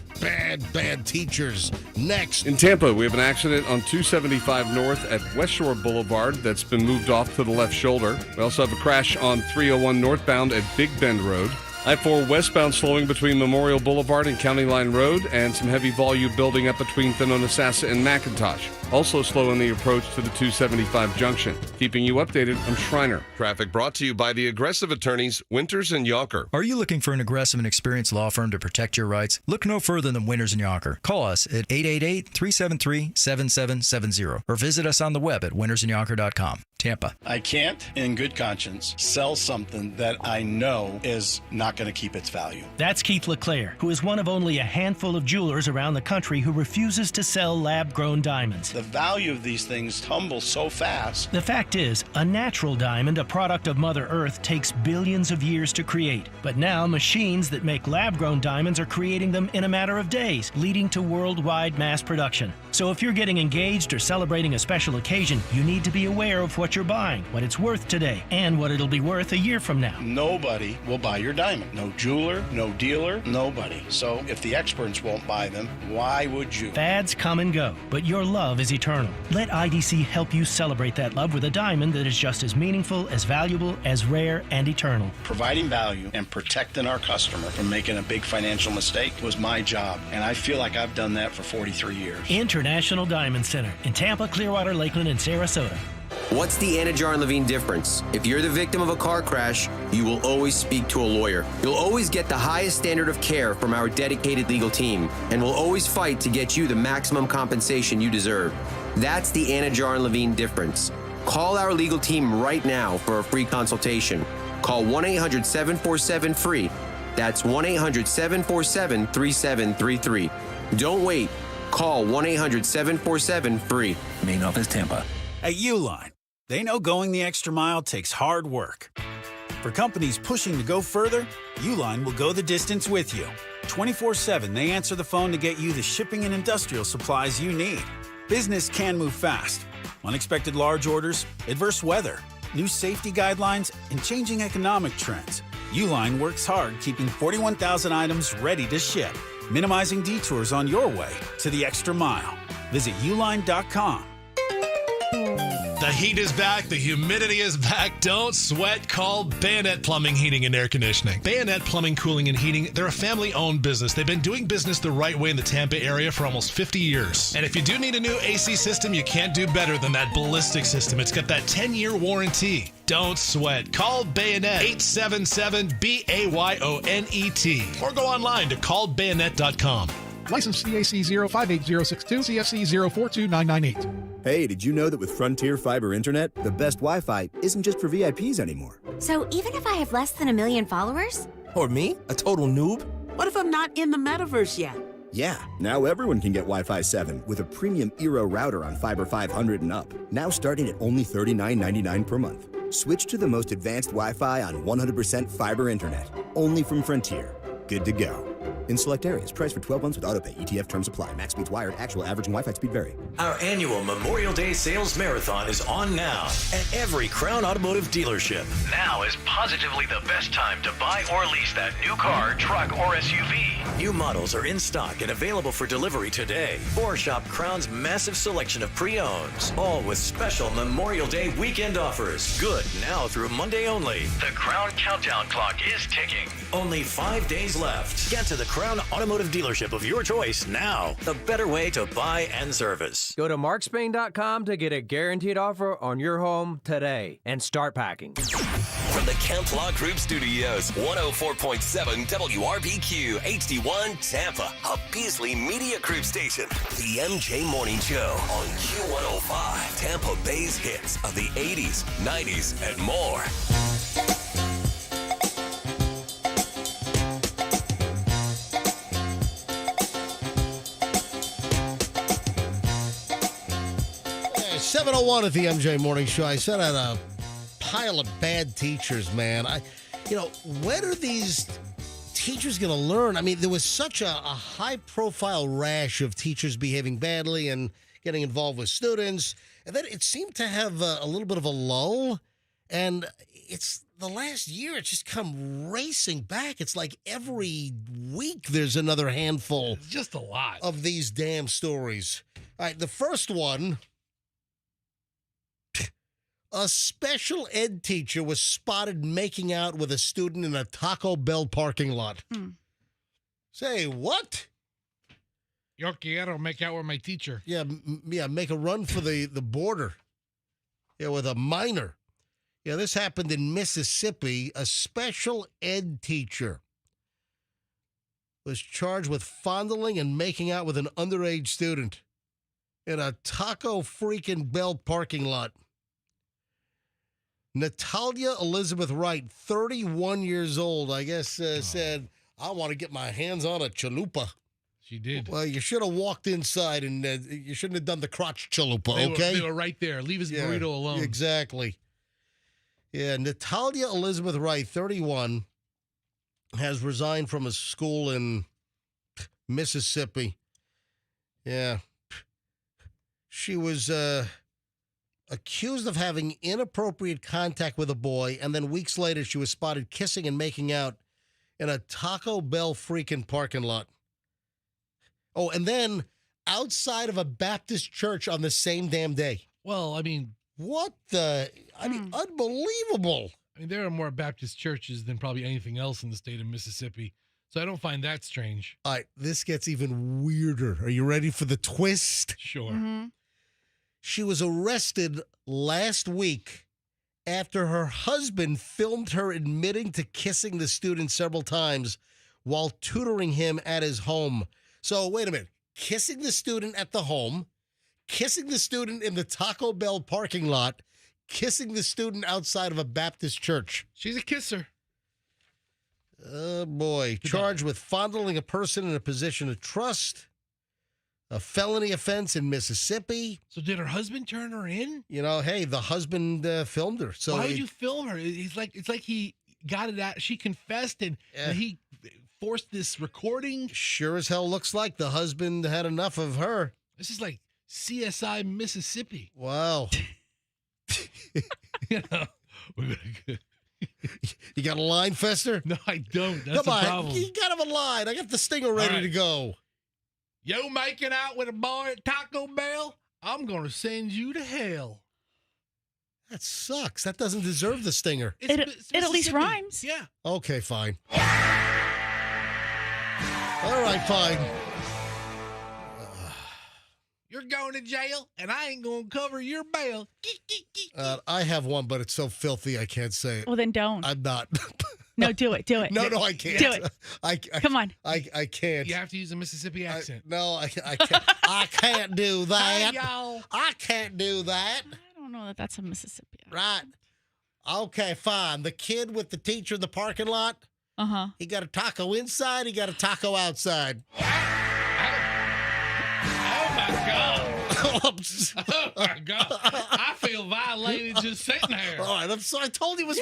teachers. Next. In Tampa, we have an accident on 275 North at West Shore Boulevard that's been moved off to the left shoulder. We also have a crash on 301 northbound at Big Bend Road. I-4 westbound slowing between Memorial Boulevard and County Line Road, and some heavy volume building up between Thenonasassa and McIntosh. Also slow in the approach to the 275 junction. Keeping you updated, I'm Schreiner. Traffic brought to you by the aggressive attorneys Winters and Yonker. Are you looking for an aggressive and experienced law firm to protect your rights? Look no further than Winters and Yonker. Call us at 888-373-7770 or visit us on the web at wintersandyonker.com. Tampa. I can't, in good conscience, sell something that I know is not going to keep its value. That's Keith LeClaire, who is one of only a handful of jewelers around the country who refuses to sell lab-grown diamonds. The value of these things tumbles so fast. The fact is, a natural diamond, a product of Mother Earth, takes billions of years to create. But now, machines that make lab-grown diamonds are creating them in a matter of days, leading to worldwide mass production. So if you're getting engaged or celebrating a special occasion, you need to be aware of what you're buying, what it's worth today, and what it'll be worth a year from now. Nobody will buy your diamond. No jeweler, no dealer, nobody. So if the experts won't buy them, why would you? Fads come and go, but your love is eternal. Let IDC help you celebrate that love with a diamond that is just as meaningful, as valuable, as rare, and eternal. Providing value and protecting our customer from making a big financial mistake was my job, and I feel like I've done that for 43 years. International Diamond Center in Tampa, Clearwater, Lakeland, and Sarasota. What's the Anajar and Levine difference? If you're the victim of a car crash, you will always speak to a lawyer. You'll always get the highest standard of care from our dedicated legal team, and we'll always fight to get you the maximum compensation you deserve. That's the Anajar and Levine difference. Call our legal team right now for a free consultation. Call 1-800-747-FREE. That's 1-800-747-3733. Don't wait. Call 1-800-747-FREE. Main office, Tampa. At Uline, they know going the extra mile takes hard work. For companies pushing to go further, Uline will go the distance with you. 24/7, they answer the phone to get you the shipping and industrial supplies you need. Business can move fast. Unexpected large orders, adverse weather, new safety guidelines, and changing economic trends. Uline works hard keeping 41,000 items ready to ship, minimizing detours on your way to the extra mile. Visit uline.com. The heat is back. The humidity is back. Don't sweat. Call Bayonet Plumbing, Heating, and Air Conditioning. Bayonet Plumbing, Cooling, and Heating, they're a family-owned business. They've been doing business the right way in the Tampa area for almost 50 years. And if you do need a new AC system, you can't do better than that ballistic system. It's got that 10-year warranty. Don't sweat. Call Bayonet, 877-BAYONET. Or go online to callbayonet.com. License CAC 058062, CFC 042998. Hey, did you know that with Frontier Fiber Internet, the best Wi-Fi isn't just for VIPs anymore? So even if I have less than 1 million followers? Or me, a total noob? What if I'm not in the metaverse yet? Yeah, now everyone can get Wi-Fi 7 with a premium Eero router on Fiber 500 and up. Now starting at only $39.99 per month. Switch to the most advanced Wi-Fi on 100% fiber internet. Only from Frontier. Good to go. In select areas, price for 12 months with autopay. ETF terms apply. Max speeds wired. Actual average and Wi-Fi speed vary. Our annual Memorial Day sales marathon is on now at every Crown Automotive dealership. Now is positively the best time to buy or lease that new car, truck, or SUV. New models are in stock and available for delivery today. Or shop Crown's massive selection of pre-owns, all with special Memorial Day weekend offers. Good now through Monday only. The Crown countdown clock is ticking. Only 5 days left. Get to the Crown Automotive dealership of your choice now. The better way to buy and service. Go to markspain.com to get a guaranteed offer on your home today and start packing. From the Kemp Law Group Studios, 104.7 WRBQ HD1 Tampa, a Beasley Media Group station. The MJ Morning Show on Q105, Tampa Bay's hits of the 80s, 90s, and more. Hey, 7:01 at the MJ Morning Show. I said I had a pile of bad teachers, man. When are these teachers going to learn? I mean, there was such a high-profile rash of teachers behaving badly and getting involved with students, and then it seemed to have a little bit of a lull, and it's the last year it's just come racing back. It's like every week there's another handful. It's just a lot of these damn stories. All right, the first one. A special ed teacher was spotted making out with a student in a Taco Bell parking lot. Say, what? Yo quiero make out with my teacher. Yeah, make a run for the border. Yeah, with a minor. Yeah, this happened in Mississippi. A special ed teacher was charged with fondling and making out with an underage student in a Taco freaking Bell parking lot. Natalia Elizabeth Wright, 31 years old, I guess, said, I want to get my hands on a chalupa. She did. Well, you should have walked inside and you shouldn't have done the crotch chalupa, okay? They were right there. Leave his burrito alone. Exactly. Yeah, Natalia Elizabeth Wright, 31, has resigned from a school in Mississippi. Yeah. She was accused of having inappropriate contact with a boy, and then weeks later she was spotted kissing and making out in a Taco Bell freaking parking lot. Oh, and then outside of a Baptist church on the same damn day. Well, I mean... What the... I mean, unbelievable. I mean, there are more Baptist churches than probably anything else in the state of Mississippi, so I don't find that strange. All right, this gets even weirder. Are you ready for the twist? Sure. Mm-hmm. She was arrested last week after her husband filmed her admitting to kissing the student several times while tutoring him at his home. So, wait a minute. Kissing the student at the home, kissing the student in the Taco Bell parking lot, kissing the student outside of a Baptist church. She's a kisser. Oh, boy. Charged with fondling a person in a position of trust. A felony offense in Mississippi. So did her husband turn her in? You know, hey, the husband filmed her. So why would you film her? It's like he got it out. She confessed and he forced this recording. Sure as hell looks like the husband had enough of her. This is like CSI Mississippi. Wow. You got a line, Fester? No, I don't. That's Come on, the problem. you got him a line. I got the stinger ready to go. Yo making out with a boy at Taco Bell? I'm going to send you to hell. That sucks. That doesn't deserve the stinger. It at least rhymes. Yeah. Okay, fine. All right, fine. You're going to jail, and I ain't going to cover your bail. I have one, but it's so filthy I can't say it. Well, then don't. I'm not. No, do it. Do it. No, I can't. Do it. Come on. I can't. You have to use a Mississippi accent. I can't. I can't do that. Hey, y'all. I can't do that. I don't know that that's a Mississippi accent. Right. Okay, fine. The kid with the teacher in the parking lot. Uh-huh. He got a taco inside. He got a taco outside. Oh, my God. Oh, my God. I feel violated just sitting here. All right, I'm sorry. I told you it was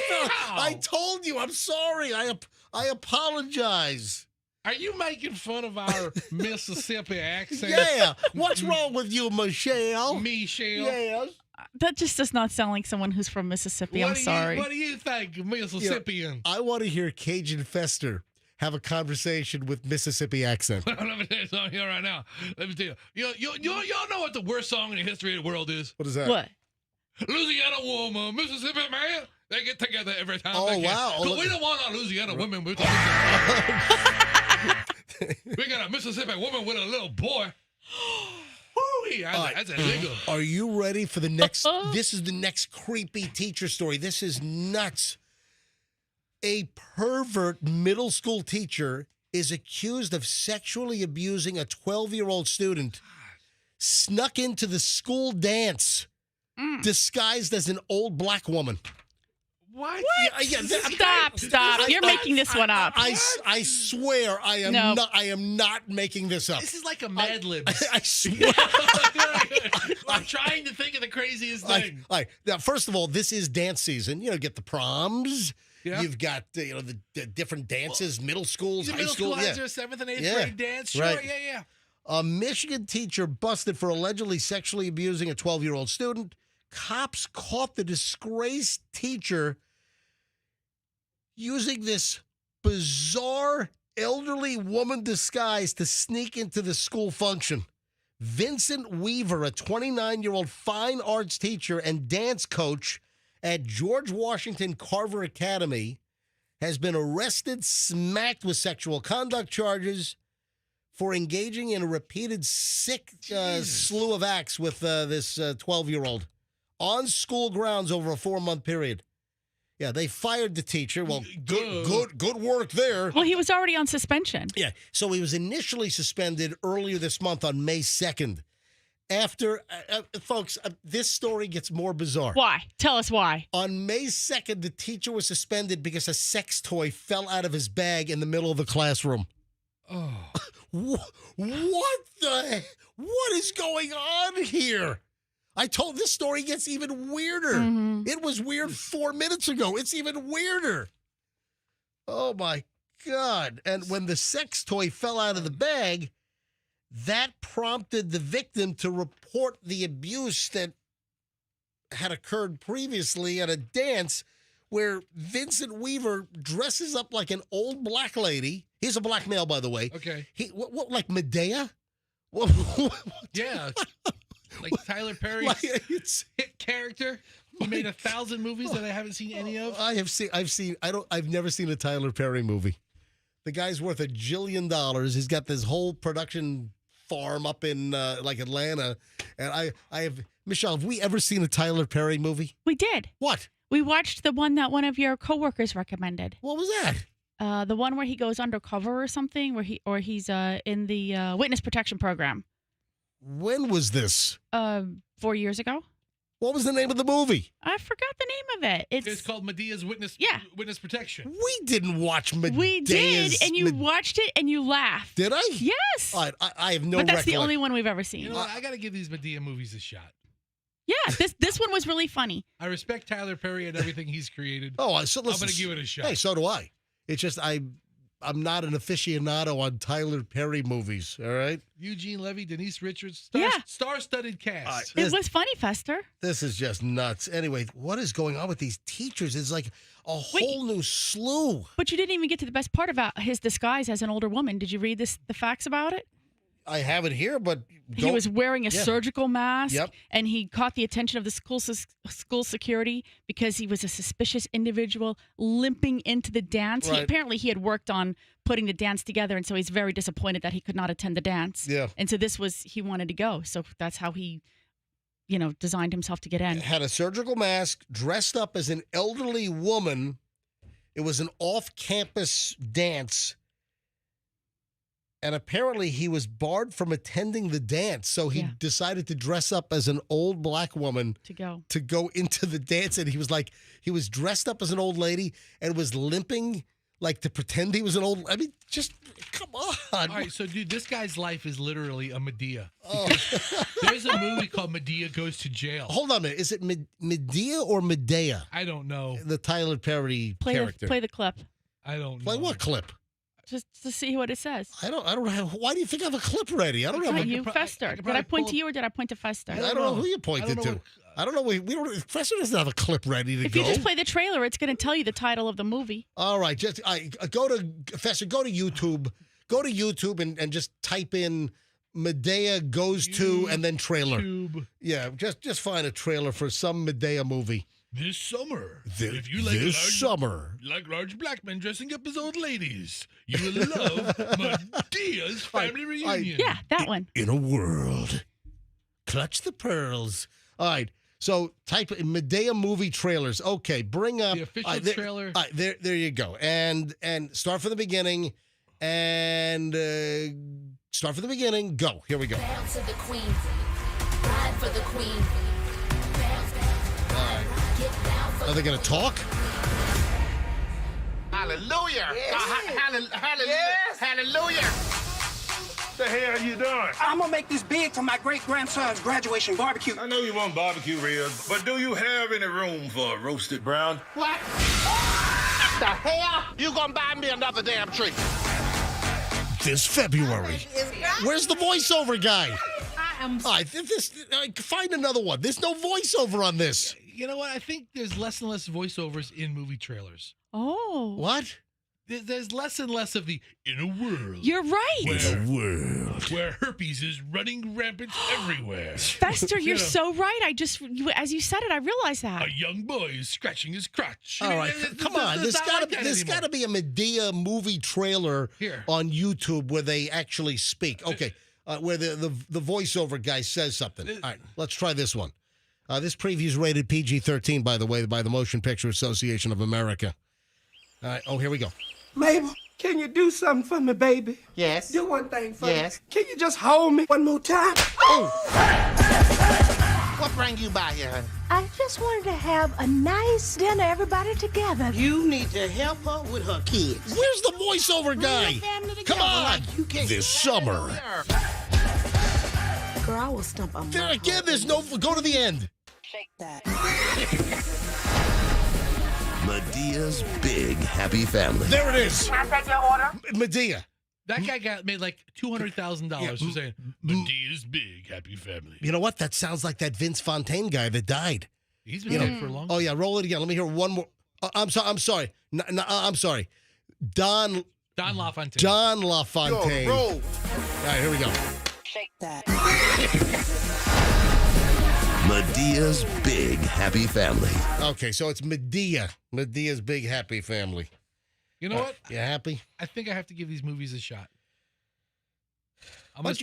I told you. I'm sorry. I apologize. Are you making fun of our Mississippi accent? Yeah. What's wrong with you, Michelle? Michelle? Yes. That just does not sound like someone who's from Mississippi. I'm sorry. What do you think, Mississippian? I want to hear Cajun Fester have a conversation with Mississippi accent. Let me tell you something here right now. Let me tell you. Y'all know what the worst song in the history of the world is? What is that? What? Louisiana woman, Mississippi man. They get together every time. Oh, they can. wow. But we don't want our Louisiana women. We got a Mississippi woman with a little boy. That's a nigga. Are you ready for the next? This is the next creepy teacher story. This is nuts. A pervert middle school teacher is accused of sexually abusing a 12-year-old student, snuck into the school dance, disguised as an old black woman. What? Stop. You're making this one up. I swear I am not making this up. This is like a Mad Libs. I swear. I'm trying to think of the craziest thing. Now, first of all, this is dance season. You know, get the proms. Yeah. You've got the different dances, middle schools, high middle school. school has their 7th and 8th grade dance. Sure, right. yeah. A Michigan teacher busted for allegedly sexually abusing a 12-year-old student. Cops caught the disgraced teacher using this bizarre elderly woman disguise to sneak into the school function. Vincent Weaver, a 29-year-old fine arts teacher and dance coach at George Washington Carver Academy, has been arrested, smacked with sexual conduct charges for engaging in a repeated sick slew of acts with this 12-year-old on school grounds over a 4-month period. Yeah, they fired the teacher. Well, good work there. Well, he was already on suspension. Yeah, so he was initially suspended earlier this month on May 2nd. After, folks, this story gets more bizarre. Why? Tell us why. On May 2nd, the teacher was suspended because a sex toy fell out of his bag in the middle of the classroom. Oh. What is going on here? I told this story gets even weirder. Mm-hmm. It was weird 4 minutes ago. It's even weirder. Oh, my God. And when the sex toy fell out of the bag, that prompted the victim to report the abuse that had occurred previously at a dance where Vincent Weaver dresses up like an old black lady. He's a black male, by the way. Okay. What like Medea? Yeah. Like Tyler Perry's hit character. He made 1,000 movies that I haven't seen any of. I've never seen a Tyler Perry movie. The guy's worth $1 jillion. He's got this whole production farm up in like Atlanta. And I have, Michelle, have we ever seen a Tyler Perry movie? We did. What? We watched the one that one of your coworkers recommended. What was that? The one where he goes undercover or something, where he's in the witness protection program. When was this? 4 years ago. What was the name of the movie? I forgot the name of it. It's called Medea's Witness Protection. We didn't watch Medea's. We did, and you watched it and you laughed. Did I? Yes. I have no But that's recollection. the only one we've ever seen. You know what? I got to give these Medea movies a shot. Yeah, this one was really funny. I respect Tyler Perry and everything he's created. So listen, I'm going to give it a shot. Hey, so do I. It's just I'm not an aficionado on Tyler Perry movies, all right? Eugene Levy, Denise Richards, Yeah. star-studded cast. It was funny, Fester. This is just nuts. Anyway, what is going on with these teachers? It's like a whole new slew. But you didn't even get to the best part about his disguise as an older woman. Did you read the facts about it? I have it here, but he was wearing a surgical mask, Yep. and he caught the attention of the school security because he was a suspicious individual limping into the dance. Right. Apparently, he had worked on putting the dance together, and so he's very disappointed that he could not attend the dance. Yeah. And so he wanted to go. So that's how he, designed himself to get in. Had a surgical mask, dressed up as an elderly woman. It was an off-campus dance. And apparently he was barred from attending the dance. So he decided to dress up as an old black woman to go into the dance. And he was dressed up as an old lady and was limping like to pretend he was an old. I mean, just come on. All right, so dude, this guy's life is literally a Medea. Oh. There's a movie called Medea Goes to Jail. Hold on a minute. Is it Medea or Medea? I don't know. The Tyler Perry character. Play the clip. I don't know. Play what clip? just to see what it says. I don't have. Why do you think I have a clip ready? I don't have. You, Fester. Did I point to you or did I point to Fester? I don't know who you pointed to. I don't know. We don't. Fester doesn't have a clip ready to if go. you just play the trailer, it's going to tell you the title of the movie. All right, just go to Fester. Go to YouTube. Go to YouTube and just type in Medea goes to and then trailer. YouTube. Yeah, just find a trailer for some Medea movie. This summer, if you like large black men dressing up as old ladies, you will love Medea's family reunion. Yeah, that one. In a world, clutch the pearls. All right, so type in Medea movie trailers. Okay, bring up the official trailer. There you go, and start from the beginning, and start from the beginning. Go. Here we go. Down to the queen, ride for the queen. Are they going to talk? Hallelujah! Yes. Hallelujah! Yes. Hallelujah! The hell are you doing? I'm gonna make this big for my great-grandson's graduation barbecue. I know you want barbecue ribs, but do you have any room for a roasted brown? What? The hell? You gonna buy me another damn tree? This February. Where's the voiceover guy? I am. All right, find another one. There's no voiceover on this. You know what? I think there's less and less voiceovers in movie trailers. Oh. What? There's less and less of the in a world. You're right. In a world where herpes is running rampant everywhere. Fester, you're so right. As you said it, I realized that. A young boy is scratching his crotch. All right, come on. There's got to be a Medea movie trailer on YouTube where they actually speak. Okay, where the voiceover guy says something. All right, let's try this one. This preview is rated PG-13, by the way, by the Motion Picture Association of America. All right. Oh, here we go. Mabel, can you do something for me, baby? Yes. Do one thing for me. Can you just hold me one more time? What bring you by here, honey? I just wanted to have a nice dinner, everybody together. You need to help her with her kids. Where's the voiceover guy? Come on. This summer. Girl, I will stump a There again, there's no... Go to the end. Shake that. Medea's Big Happy Family. There it is. Can I take your order? Medea. That guy made like $200,000 for saying Medea's Big Happy Family. You know what? That sounds like that Vince Fontaine guy that died. He's been dead for a long time. Oh, yeah. Roll it again. Let me hear one more. I'm sorry. I'm sorry. Don LaFontaine. Don LaFontaine. Yo, roll. All right, here we go. Shake that. Medea's Big Happy Family. Okay, so it's Medea. Medea's Big Happy Family. You know what? You happy? I think I have to give these movies a shot.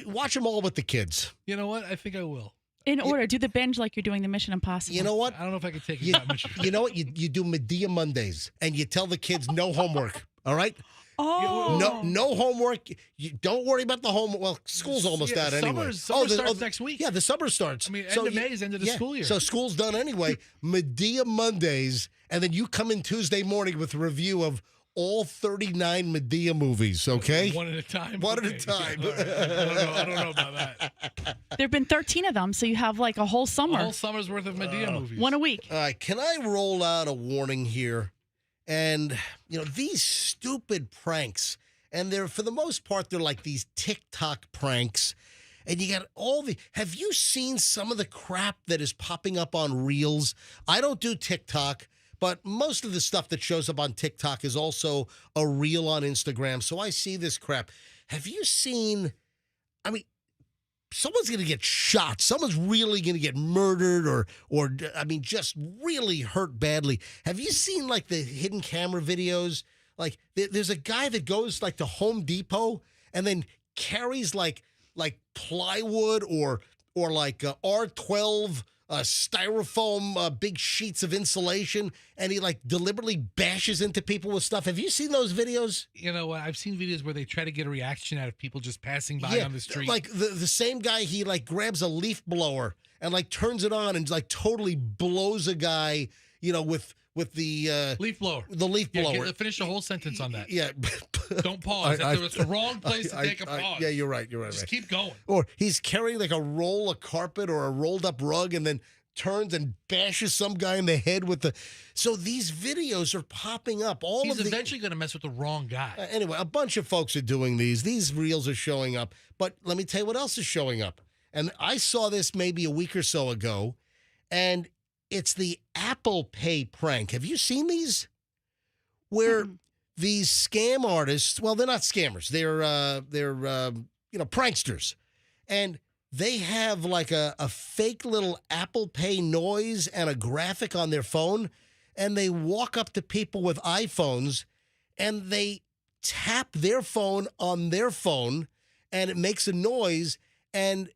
Watch them all with the kids. You know what? I think I will. In order, do the binge like you're doing the Mission Impossible. You know what? I don't know if I could take it that much. You know what? You do Medea Mondays, and you tell the kids no homework, all right? Oh. No homework. You don't worry about the homework. Well, school's almost out anyway. Summer starts next week. Yeah, the summer starts. I mean, end of May is end of the school year. So school's done anyway. Medea Mondays, and then you come in Tuesday morning with a review of all 39 Medea movies, okay? One at a time? One at a time. Yeah, right. I don't know about that. There have been 13 of them, so you have like a whole summer. A whole summer's worth of Medea movies. One a week. All right, can I roll out a warning here? And, these stupid pranks, and they're, for the most part, they're like these TikTok pranks. And you got have you seen some of the crap that is popping up on Reels? I don't do TikTok, but most of the stuff that shows up on TikTok is also a Reel on Instagram. So I see this crap. Have you seen, someone's going to get shot. Someone's really going to get murdered or just really hurt badly. Have you seen like the hidden camera videos? Like there's a guy that goes like to Home Depot and then carries like plywood or like R12 styrofoam big sheets of insulation, and he like deliberately bashes into people with stuff. Have you seen those videos? You know what? I've seen videos where they try to get a reaction out of people just passing by on the street. Like the same guy, he like grabs a leaf blower and like turns it on and like totally blows a guy, with the leaf blower. The leaf blower. Finish the whole sentence on that. Yeah. Don't pause. It's the wrong place to take a pause. Yeah, you're right. Just keep going. Or he's carrying like a roll of carpet or a rolled up rug and then turns and bashes some guy in the head with the. So these videos are popping up. He's eventually going to mess with the wrong guy. Anyway, a bunch of folks are doing these. These reels are showing up. But let me tell you what else is showing up. And I saw this maybe a week or so ago, and it's the Apple Pay prank. Have you seen these? Where these scam artists, well, they're not scammers. They're pranksters. And they have like a fake little Apple Pay noise and a graphic on their phone, and they walk up to people with iPhones, and they tap their phone on their phone, and it makes a noise, and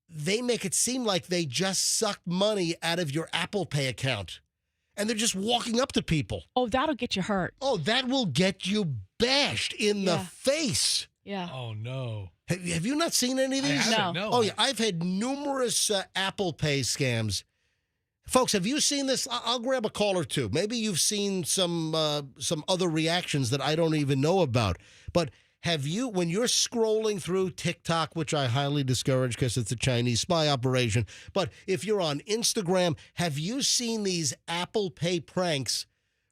they make it seem like they just sucked money out of your Apple Pay account. And they're just walking up to people. Oh, that'll get you hurt. Oh, that will get you bashed in the face. Yeah. Oh, no. Have you not seen any of these? I haven't, no. Oh, yeah. I've had numerous Apple Pay scams. Folks, have you seen this? I'll grab a call or two. Maybe you've seen some other reactions that I don't even know about. But have you, when you're scrolling through TikTok, which I highly discourage because it's a Chinese spy operation, but if you're on Instagram, have you seen these Apple Pay pranks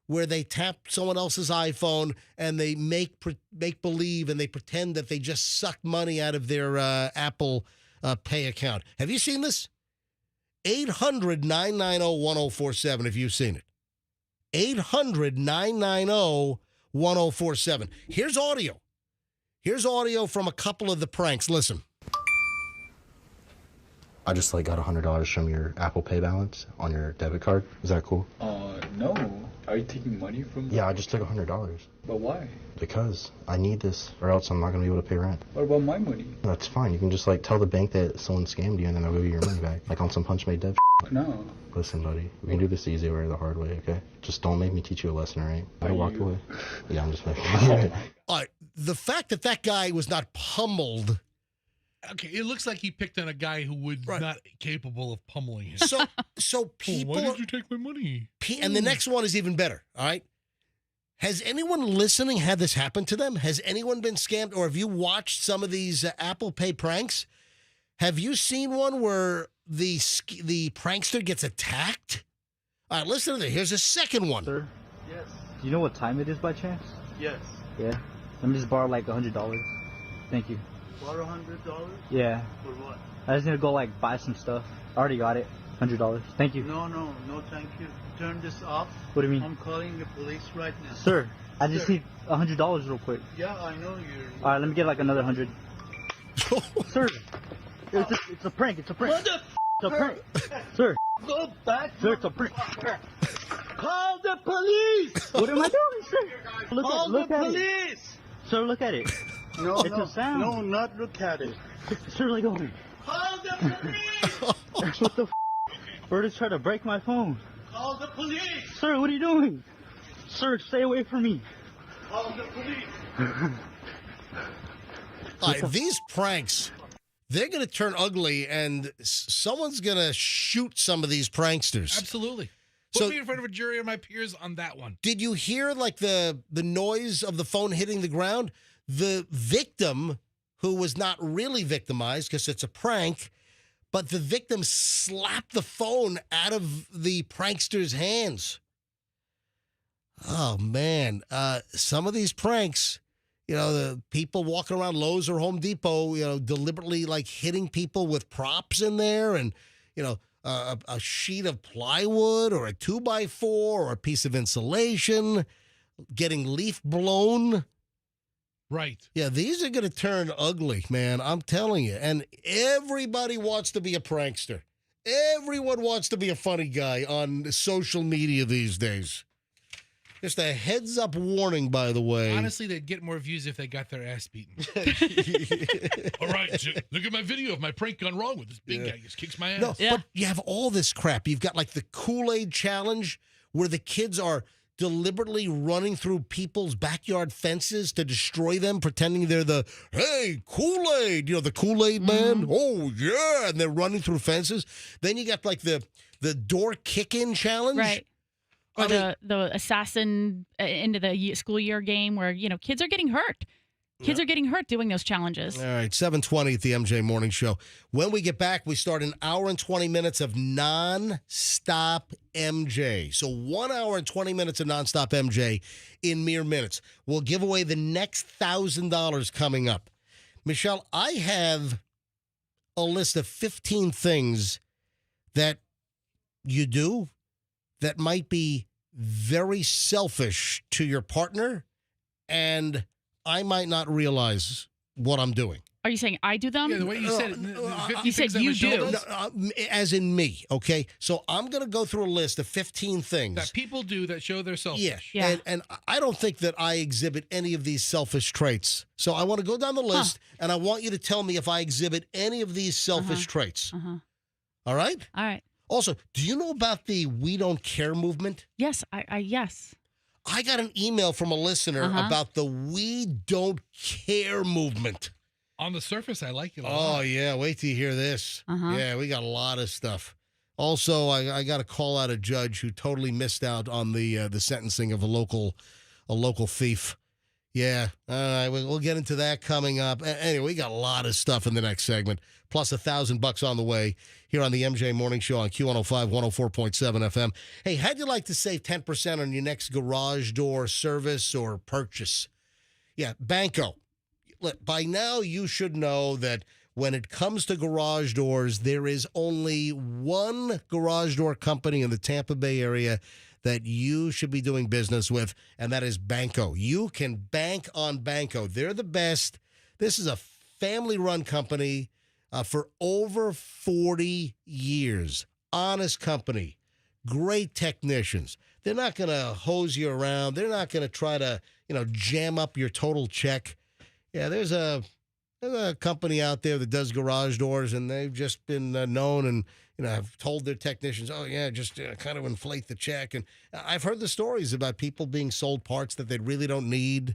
where they tap someone else's iPhone and they make believe and they pretend that they just suck money out of their Apple Pay account? Have you seen this? 800-990-1047 if you've seen it. 800-990-1047. Here's audio. Here's audio from a couple of the pranks. Listen. I just got $100 from your Apple Pay balance on your debit card. Is that cool? No. Are you taking money from? Yeah, I just took $100. But why? Because I need this, or else I'm not going to be able to pay rent. What about my money? That's fine. You can just tell the bank that someone scammed you, and then they'll give you your money back, on some Punch Made Dev. No. Listen, buddy, we can do this the easy way or the hard way, okay? Just don't make me teach you a lesson, all right? I walk away. Yeah, I'm just fucking. All right, the fact that guy was not pummeled. Okay, it looks like he picked on a guy who would not capable of pummeling him. So people. Why did you take my money? And the next one is even better. All right. Has anyone listening had this happen to them? Has anyone been scammed, or have you watched some of these Apple Pay pranks? Have you seen one where the prankster gets attacked? All right, listen to this. Here's a second one. Sir? Yes. Do you know what time it is by chance? Yes. Yeah. Let me just borrow $100. Thank you. Borrow $100? Yeah. For what? I just need to go buy some stuff. I already got it. $100. Thank you. No, thank you. Turn this off. What do you mean? I'm calling the police right now. Sir, I just need $100 real quick. Yeah, I know you're... All right, let me get another 100. Sir, it's a prank. It's a prank. What the It's a prank. Sir. Go back. Sir, it's a prank. Call the police. What am I doing, sir? Call the police. Sir, look at it. No, it's a sound. No, not look at it. Sir, let go of me. Call the police. What the Bird is trying to break my phone. Call the police. Sir, what are you doing? Sir, stay away from me. Call the police. All right, these pranks, they're going to turn ugly, and someone's going to shoot some of these pranksters. Absolutely. Put me in front of a jury or my peers on that one. Did you hear the noise of the phone hitting the ground? The victim, who was not really victimized because it's a prank, but the victim slapped the phone out of the prankster's hands. Oh, man. Some of these pranks, the people walking around Lowe's or Home Depot, deliberately hitting people with props in there and, a sheet of plywood or a 2x4 or a piece of insulation, getting leaf blown. Right. Yeah, these are going to turn ugly, man. I'm telling you. And everybody wants to be a prankster. Everyone wants to be a funny guy on social media these days. Just a heads-up warning, by the way. Honestly, they'd get more views if they got their ass beaten. All right, look at my video of my prank gone wrong with this big guy. Just kicks my ass. No, but you have all this crap. You've got the Kool-Aid challenge where the kids are deliberately running through people's backyard fences to destroy them, pretending they're hey, Kool-Aid, the Kool-Aid man. Oh, yeah. And they're running through fences. Then you got the door kick-in challenge. Right. Or the assassin into the school year game where, kids are getting hurt. Kids are getting hurt doing those challenges. All right, 7:20 at the MJ Morning Show. When we get back, we start an hour and 20 minutes of non-stop MJ. So 1 hour and 20 minutes of non-stop MJ in mere minutes. We'll give away the next $1,000 coming up. Michelle, I have a list of 15 things that you do that might be very selfish to your partner, and I might not realize what I'm doing. Are you saying I do them? Yeah, the way you said it. You said you do. As in me, okay? So I'm going to go through a list of 15 things that people do that show they're selfish. Yeah. And I don't think that I exhibit any of these selfish traits. So I want to go down the list, and I want you to tell me if I exhibit any of these selfish traits. All right? All right. Also, do you know about the We Don't Care movement? Yes, yes. I got an email from a listener about the We Don't Care movement. On the surface, I like it a Oh, lot. yeah. Wait till you hear this. Yeah, we got a lot of stuff. Also, I got to call out a judge who totally missed out on the sentencing of a local thief. Yeah. All right. We'll get into that coming up. Anyway, we got a lot of stuff in the next segment, plus $1,000 on the way here on the MJ Morning Show on Q105, 104.7 FM. Hey, how'd you like to save 10% on your next garage door service or purchase? Yeah, Banco. By now, you should know that when it comes to garage doors, there is only one garage door company in the Tampa Bay area that you should be doing business with, and that is Banco. You can bank on Banco. They're the best. This is a family-run company for over 40 years. Honest company. Great technicians. They're not going to hose you around. They're not going to try to, jam up your total check. Yeah, there's a company out there that does garage doors, and they've just been known and, have told their technicians, oh, yeah, just kind of inflate the check. And I've heard the stories about people being sold parts that they really don't need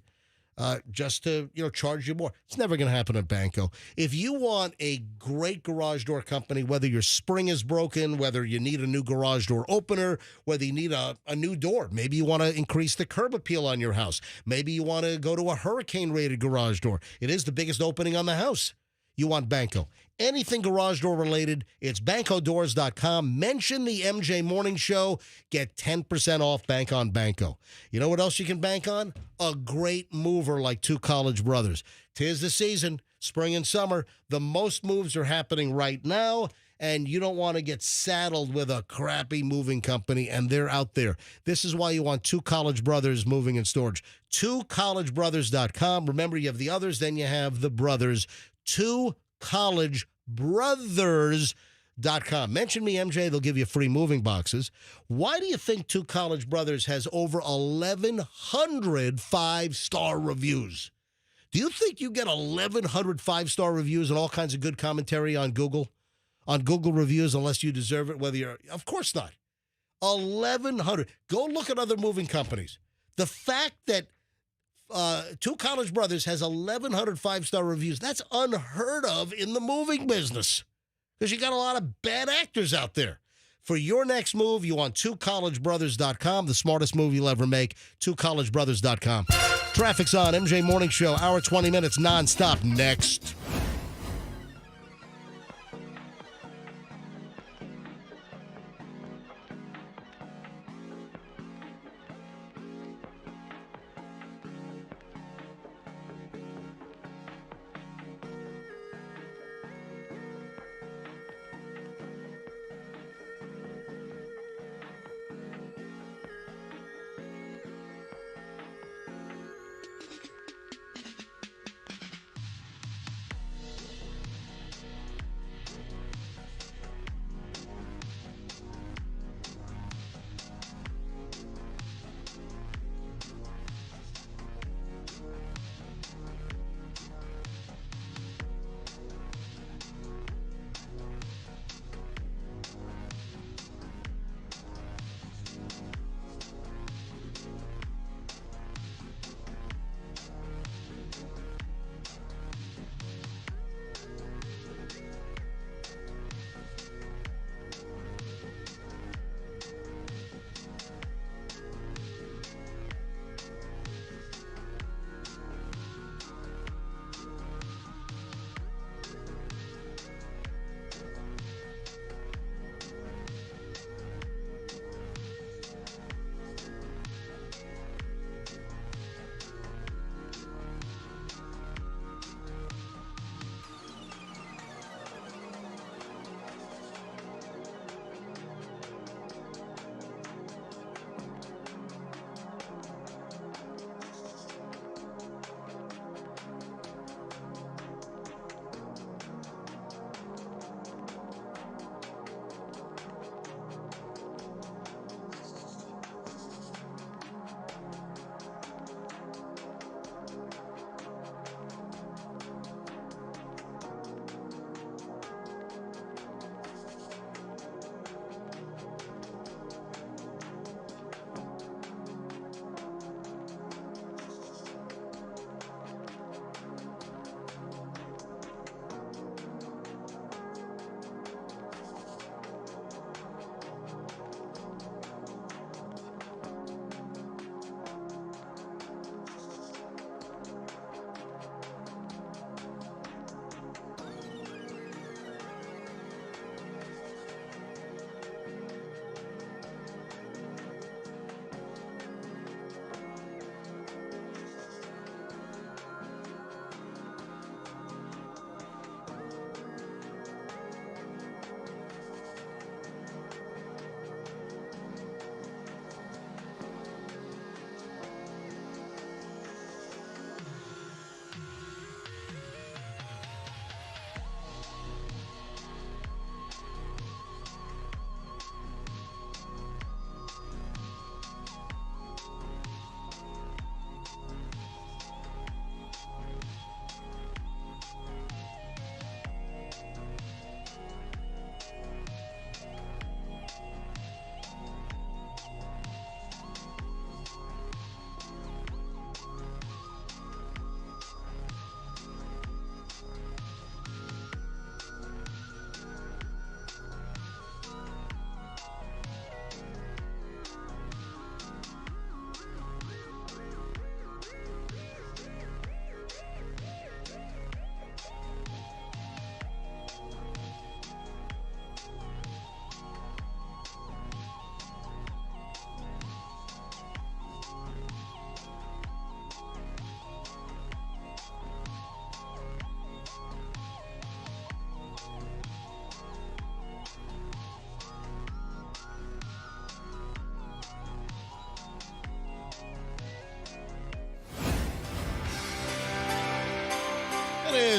just to, charge you more. It's never going to happen at Banco. If you want a great garage door company, whether your spring is broken, whether you need a new garage door opener, whether you need a new door, maybe you want to increase the curb appeal on your house. Maybe you want to go to a hurricane-rated garage door. It is the biggest opening on the house. You want Banco. Anything garage door related, it's bancodoors.com. Mention the MJ Morning Show. Get 10% off Bank on Banco. You know what else you can bank on? A great mover like Two College Brothers. 'Tis the season, spring and summer. The most moves are happening right now, and you don't want to get saddled with a crappy moving company, and they're out there. This is why you want Two College Brothers Moving and Storage. TwoCollegeBrothers.com. Remember, you have the others, then you have the brothers. TwoCollegeBrothers.com. Mention me, MJ. They'll give you free moving boxes. Why do you think Two College Brothers has over 1,100 five-star reviews? Do you think you get 1,100 five-star reviews and all kinds of good commentary on Google? On Google reviews, unless you deserve it, whether you're... Of course not. 1,100. Go look at other moving companies. The fact that Two College Brothers has 1,100 five-star reviews, that's unheard of in the moving business because you got a lot of bad actors out there. For your next move, you want TwoCollegeBrothers.com, the smartest move you'll ever make, TwoCollegeBrothers.com. Traffic's on, MJ Morning Show, hour 20 minutes nonstop next.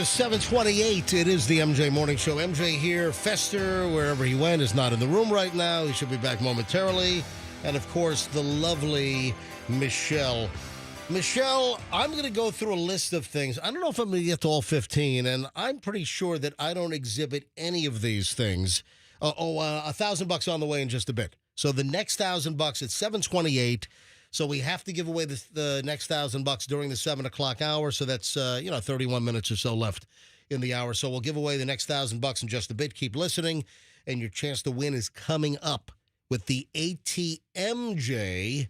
is 7:28. It is the MJ Morning Show. MJ here. Fester, wherever he went, is not in the room right now. He should be back momentarily. And, of course, the lovely Michelle. Michelle, I'm going to go through a list of things. I don't know if I'm going to get to all 15, and I'm pretty sure that I don't exhibit any of these things. $1,000 on the way in just a bit. So the next $1,000 at 7:28. So we have to give away the next $1,000 during the 7 o'clock hour. So that's 31 minutes or so left in the hour. So we'll give away the next $1,000 in just a bit. Keep listening, and your chance to win is coming up with the ATMJ,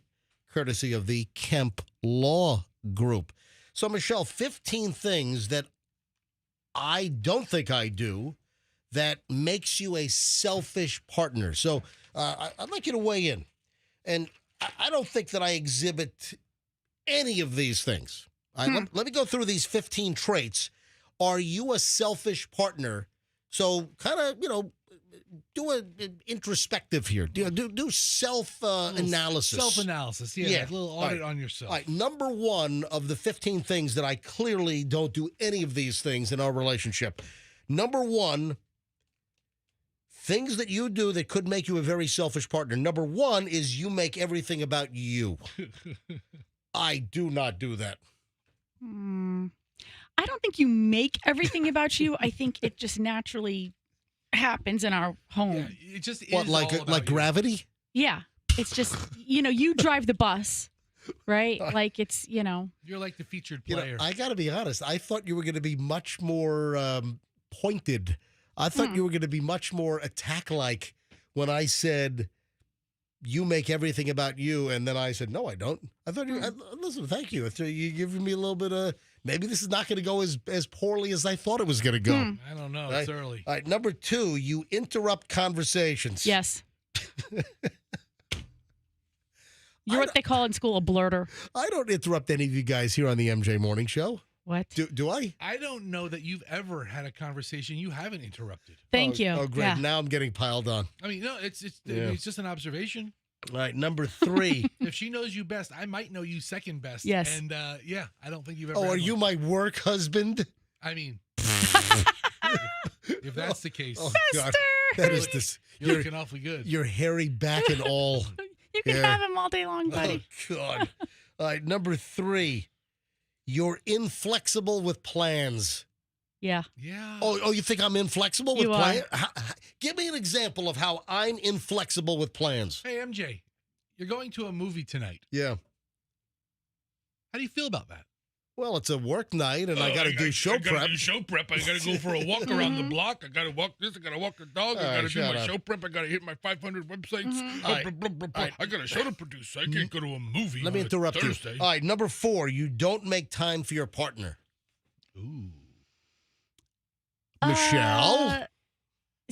courtesy of the Kemp Law Group. So Michelle, 15 things that I don't think I do that makes you a selfish partner. So I'd like you to weigh in. And I don't think that I exhibit any of these things. Let me go through these 15 traits. Are you a selfish partner? So kind of, do an introspective here. Do self-analysis. Self-analysis, yeah. Like a little audit on yourself. All right, number one of the 15 things that I clearly don't do any of these things in our relationship. Number one, things that you do that could make you a very selfish partner. Number one is you make everything about you. I do not do that. I don't think you make everything about you. I think it just naturally happens in our home. Yeah, it just is What, like all about you. gravity? Yeah. It's just, you drive the bus, right? Like it's, You're like the featured player. I got to be honest. I thought you were going to be much more pointed. I thought you were going to be much more attack-like when I said, you make everything about you, and then I said, no, I don't. I thought listen, thank you. You're giving me a little bit of, maybe this is not going to go as poorly as I thought it was going to go. I don't know. It's early. All right, number two, you interrupt conversations. Yes. You're what they call in school a blurter. I don't interrupt any of you guys here on the MJ Morning Show. What? Do I? I don't know that you've ever had a conversation you haven't interrupted. Thank you. Oh, great. Yeah. Now I'm getting piled on. I mean, no, it's just an observation. All right, number three. If she knows you best, I might know you second best. Yes. And I don't think you've ever. Oh, had are one. you my work husband? I mean, if that's the case, God, that is this. You're looking awfully good. Your hairy back and all. You can have him all day long, buddy. Oh, God. All right, number three. You're inflexible with plans. Yeah. Yeah. Oh, you think I'm inflexible with You are. plans? Give me an example of how I'm inflexible with plans. Hey, MJ, you're going to a movie tonight. Yeah. How do you feel about that? Well, it's a work night, and I got to do show prep. I got to do show prep. I got to go for a walk around the block. I got to walk this. I got to walk the dog. I got to do my show prep. I got to hit my 500 websites. I got a show to produce. I can't go to a movie. Let me interrupt Thursday. you. All right, number four, you don't make time for your partner. Ooh. Michelle?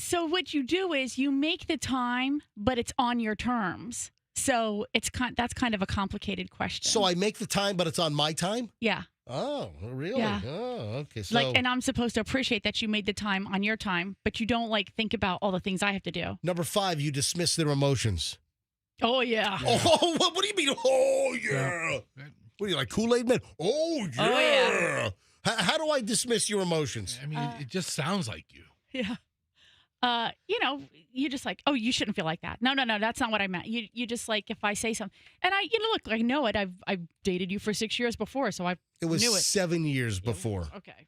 So what you do is you make the time, but it's on your terms. So that's kind of a complicated question. So I make the time, but it's on my time? Yeah. Oh, really? Yeah. Oh, okay. So, and I'm supposed to appreciate that you made the time on your time, but you don't think about all the things I have to do. number five, you dismiss their emotions. Oh, yeah. Oh, what do you mean? Oh, yeah. What are you, like Kool-Aid Man? Oh, yeah. Oh, yeah. How do I dismiss your emotions? I mean, it just sounds like you. Yeah. You just oh, you shouldn't feel like that. No, that's not what I meant. You just if I say something, and look, I know it. I've dated you for 6 years before, so I It was knew it. 7 years before. Okay.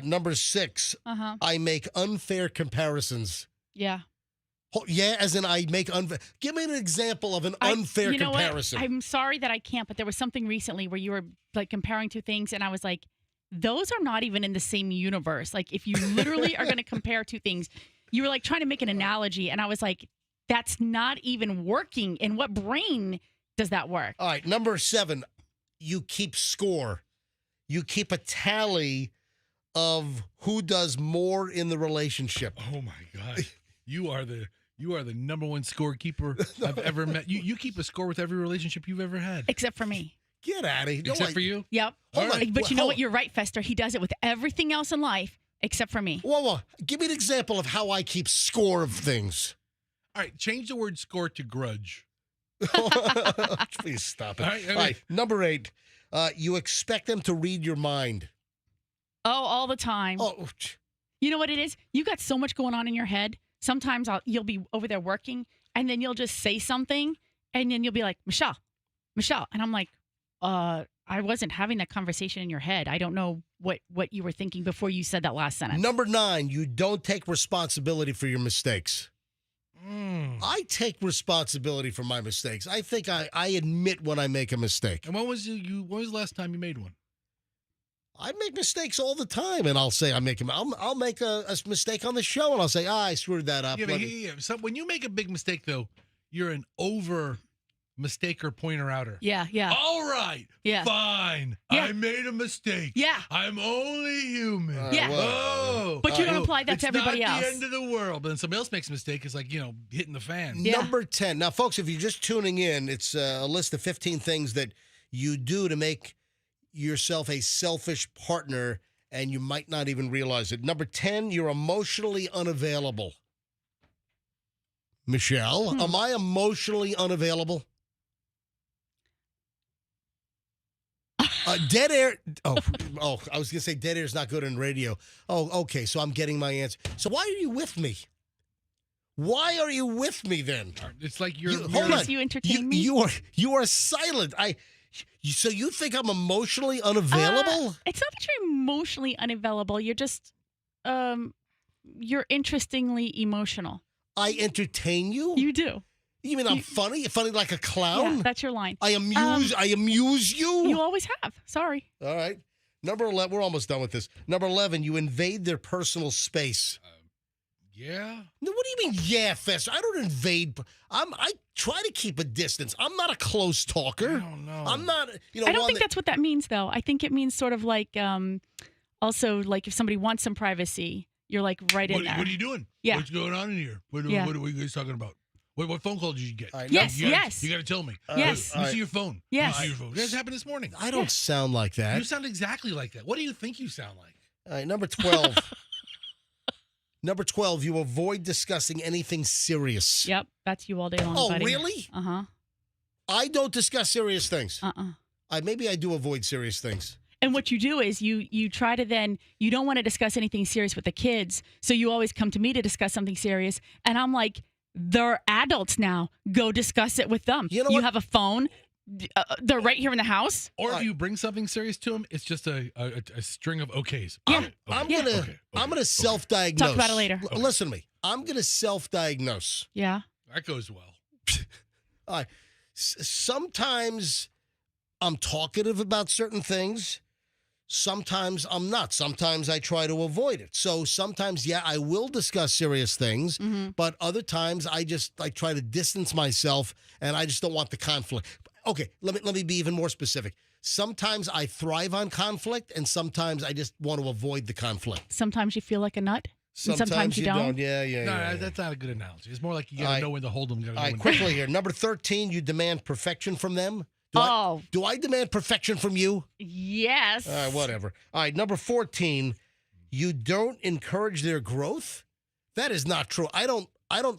Number six, I make unfair comparisons. Yeah. Oh, yeah, as in I make unfair. Give me an example of an unfair you know comparison. What? I'm sorry that I can't, but there was something recently where you were comparing two things, and I was like, those are not even in the same universe. If you literally are going to compare two things, you were trying to make an analogy, and I was like, that's not even working. In what brain does that work? All right, number seven, you keep score. You keep a tally of who does more in the relationship. Oh my God, you are the number one scorekeeper I've ever met. You keep a score with every relationship you've ever had, except for me. Get out of here. Except for you? Yep. But you know what? You're right, Fester. He does it with everything else in life except for me. Whoa. Give me an example of how I keep score of things. All right, change the word score to grudge. Please stop it. All right, number eight, you expect them to read your mind. Oh, all the time. Oh, you know what it is? You got so much going on in your head. Sometimes you'll be over there working, and then you'll just say something, and then you'll be like, Michelle. And I'm like, I wasn't having that conversation in your head. I don't know what you were thinking before you said that last sentence. Number 9, you don't take responsibility for your mistakes. I take responsibility for my mistakes. I think I admit when I make a mistake. And when was the last time you made one? I make mistakes all the time, and I'll say I'll make a mistake on the show, and I'll say, I screwed that up. Yeah. So when you make a big mistake, though, you're an over mistaker, pointer, outer. Yeah. All right. Yeah. Fine. Yeah. I made a mistake. Yeah. I'm only human. Yeah. Oh. But you don't apply that to everybody else. else. It's not the end of the world. But then somebody else makes a mistake. It's like, hitting the fan. Yeah. Number 10. Now, folks, if you're just tuning in, it's a list of 15 things that you do to make yourself a selfish partner, and you might not even realize it. Number 10, you're emotionally unavailable. Michelle, am I emotionally unavailable? Dead air. Oh, I was going to say dead air is not good in radio. Oh, okay. So I'm getting my answer. So why are you with me? Why are you with me then? It's like you're. Hold on. You entertain me? You are silent. So you think I'm emotionally unavailable? It's not that you're emotionally unavailable. You're just, you're interestingly emotional. I entertain you? You do. You mean I'm funny? Funny like a clown? Yeah, that's your line. I amuse you? You always have. Sorry. All right. Number 11, we're almost done with this. Number 11, you invade their personal space. Yeah. No, what do you mean, yeah, Fester? I don't invade. I try to keep a distance. I'm not a close talker. I don't know. I'm not, I don't think that's what that means, though. I think it means sort of like, also, like if somebody wants some privacy, you're like right in there. What are you doing? Yeah. What's going on in here? What are you guys talking about? What phone call did you get? Right, yes. You got to tell me. Yes. Let me see your phone. Yes. Let me see your phone. This happened this morning. I don't sound like that. You sound exactly like that. What do you think you sound like? All right, number 12. Number 12, you avoid discussing anything serious. Yep, that's you all day long, buddy. Oh, really? Uh-huh. I don't discuss serious things. Uh-uh. Maybe I do avoid serious things. And what you do is you try to then, you don't want to discuss anything serious with the kids, so you always come to me to discuss something serious. And I'm like, they're adults now. Go discuss it with them. You know you have a phone. They're right here in the house. Or if you bring something serious to them, it's just a string of okays. Yeah. I'm gonna self-diagnose. Talk about it later. Listen to me. I'm gonna self-diagnose. Yeah. That goes well. All right. Sometimes I'm talkative about certain things. Sometimes I'm not. Sometimes I try to avoid it. So sometimes, I will discuss serious things, but other times I try to distance myself, and I just don't want the conflict. Okay, let me be even more specific. Sometimes I thrive on conflict, and sometimes I just want to avoid the conflict. Sometimes you feel like a nut, and sometimes you don't. Yeah. That's not a good analogy. It's more like you got to know when to hold them. All right, quickly here. Number 13, you demand perfection from them. Do I demand perfection from you? Yes. All right, whatever. All right, number 14, you don't encourage their growth. That is not true. I don't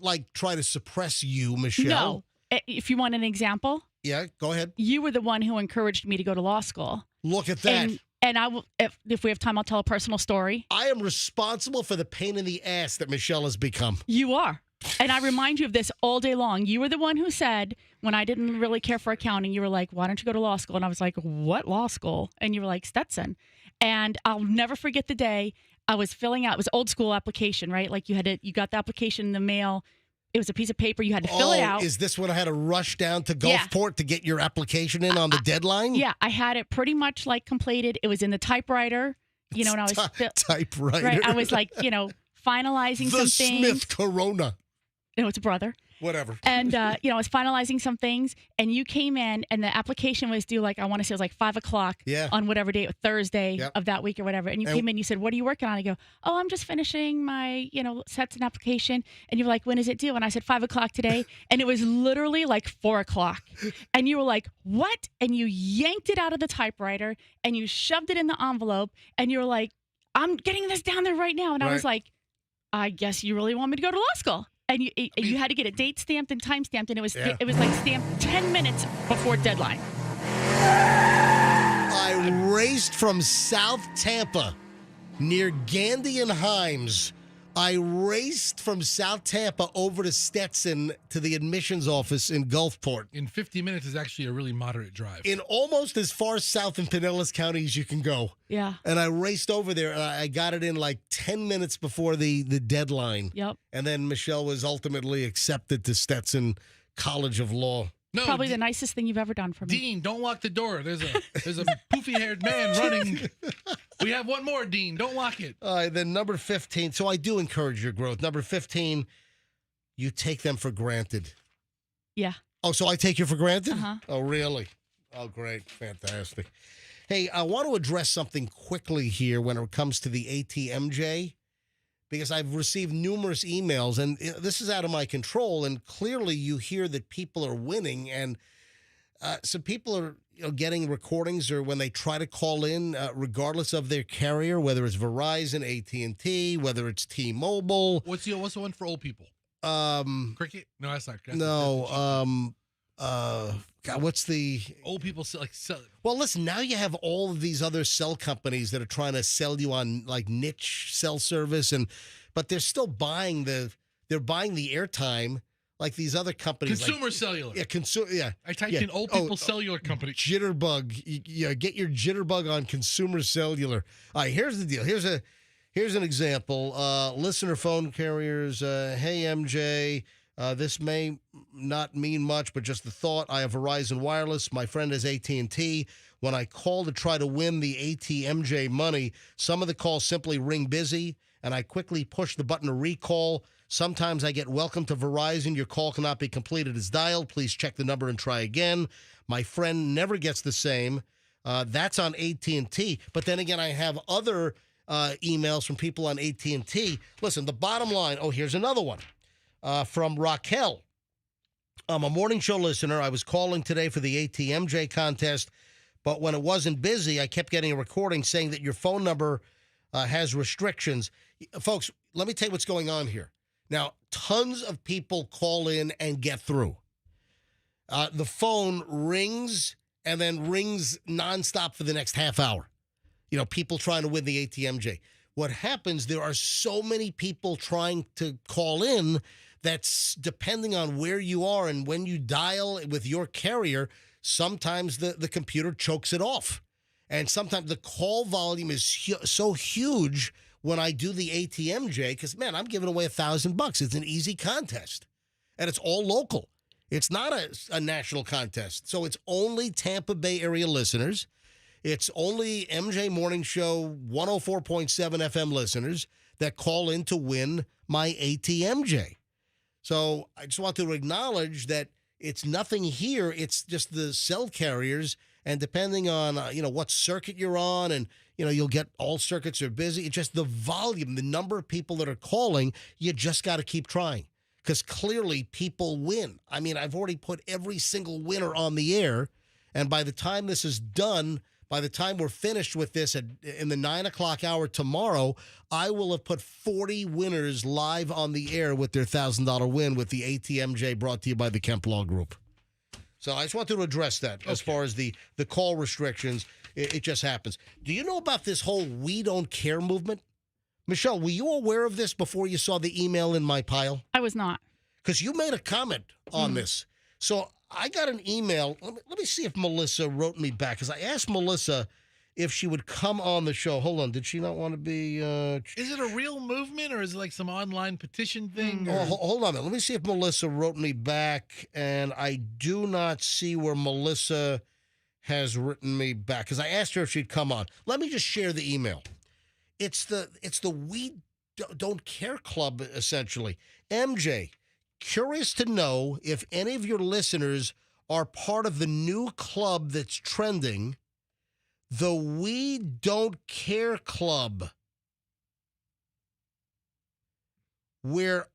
like try to suppress you, Michelle. No. If you want an example. Yeah, go ahead. You were the one who encouraged me to go to law school. Look at that. And I will, if we have time, I'll tell a personal story. I am responsible for the pain in the ass that Michelle has become. You are. And I remind you of this all day long. You were the one who said, when I didn't really care for accounting, you were like, why don't you go to law school? And I was like, what law school? And you were like, Stetson. And I'll never forget the day I was filling out, it was old school application, right? Like you got the application in the mail. It was a piece of paper. You had to fill it out. Is this when I had to rush down to Gulfport to get your application in on the deadline? Yeah, I had it pretty much like completed. It was in the typewriter, and I was typewriter. Right, I was like, finalizing some things. The Smith Corona. It's a brother. Whatever. And, I was finalizing some things, and you came in, and the application was due, I want to say it was 5 o'clock on whatever day, Thursday of that week or whatever. And you came in, you said, what are you working on? I go, I'm just finishing my, sets and application. And you were like, when is it due? And I said, 5 o'clock today. And it was literally 4 o'clock. And you were like, what? And you yanked it out of the typewriter, and you shoved it in the envelope, and you were like, I'm getting this down there right now. And I was like, I guess you really want me to go to law school. And you had to get a date stamped and time stamped, and it was stamped 10 minutes before deadline. I raced from South Tampa near Gandy and Himes. I raced from South Tampa over to Stetson to the admissions office in Gulfport. In 50 minutes is actually a really moderate drive. In almost as far south in Pinellas County as you can go. Yeah. And I raced over there, and I got it in like 10 minutes before the deadline. Yep. And then Michelle was ultimately accepted to Stetson College of Law. No, Probably the nicest thing you've ever done for me. Dean, don't lock the door. There's a poofy-haired man running. We have one more, Dean. Don't lock it. All right, then number 15. So I do encourage your growth. Number 15, you take them for granted. Yeah. Oh, so I take you for granted? Uh-huh. Oh, really? Oh, great. Fantastic. Hey, I want to address something quickly here when it comes to the ATMJ, because I've received numerous emails, and this is out of my control, and clearly you hear that people are winning, and some people are getting recordings or when they try to call in, regardless of their carrier, whether it's Verizon, AT&T, whether it's T-Mobile. What's the one for old people? Cricket? No, that's not. God, what's the old people sell? Well, listen. Now you have all of these other cell companies that are trying to sell you on like niche cell service, but they're still buying the airtime like these other companies. Consumer cellular. Yeah, yeah. I typed in old people cellular company. Jitterbug. Get your Jitterbug on consumer cellular. All right, here's the deal. Here's an example. Listener phone carriers. Hey, MJ. This may not mean much, but just the thought. I have Verizon Wireless. My friend has AT&T. When I call to try to win the ATMJ money, some of the calls simply ring busy, and I quickly push the button to recall. Sometimes I get welcome to Verizon. Your call cannot be completed as dialed. Please check the number and try again. My friend never gets the same. That's on AT&T. But then again, I have other emails from people on AT&T. Listen, the bottom line. Oh, here's another one. From Raquel. I'm a morning show listener. I was calling today for the ATMJ contest, but when it wasn't busy, I kept getting a recording saying that your phone number has restrictions. Folks, let me tell you what's going on here. Now, tons of people call in and get through. The phone rings and then rings nonstop for the next half hour. People trying to win the ATMJ. What happens, there are so many people trying to call in that's depending on where you are and when you dial with your carrier, sometimes the computer chokes it off. And sometimes the call volume is so huge when I do the ATMJ because, man, I'm giving away $1,000. It's an easy contest. And it's all local. It's not a national contest. So it's only Tampa Bay area listeners. It's only MJ Morning Show 104.7 FM listeners that call in to win my ATMJ. So I just want to acknowledge that it's nothing here. It's just the cell carriers, and depending on what circuit you're on, and you'll get all circuits are busy. It's just the volume, the number of people that are calling. You just got to keep trying because clearly people win. I mean, I've already put every single winner on the air, and by the time this is done. By the time we're finished with this in the 9 o'clock hour tomorrow, I will have put 40 winners live on the air with their $1,000 win with the ATMJ brought to you by the Kemp Law Group. So I just wanted to address that as far as the call restrictions. It just happens. Do you know about this whole We Don't Care movement? Michelle, were you aware of this before you saw the email in my pile? I was not. Because you made a comment on this. So I got an email. Let me see if Melissa wrote me back, because I asked Melissa if she would come on the show. Hold on. Did she not want to be... Is it a real movement, or is it like some online petition thing? Oh, hold on. Let me see if Melissa wrote me back, and I do not see where Melissa has written me back, because I asked her if she'd come on. Let me just share the email. It's the We Don't Care Club, essentially. MJ, curious to know if any of your listeners are part of the new club that's trending, the We Don't Care Club, where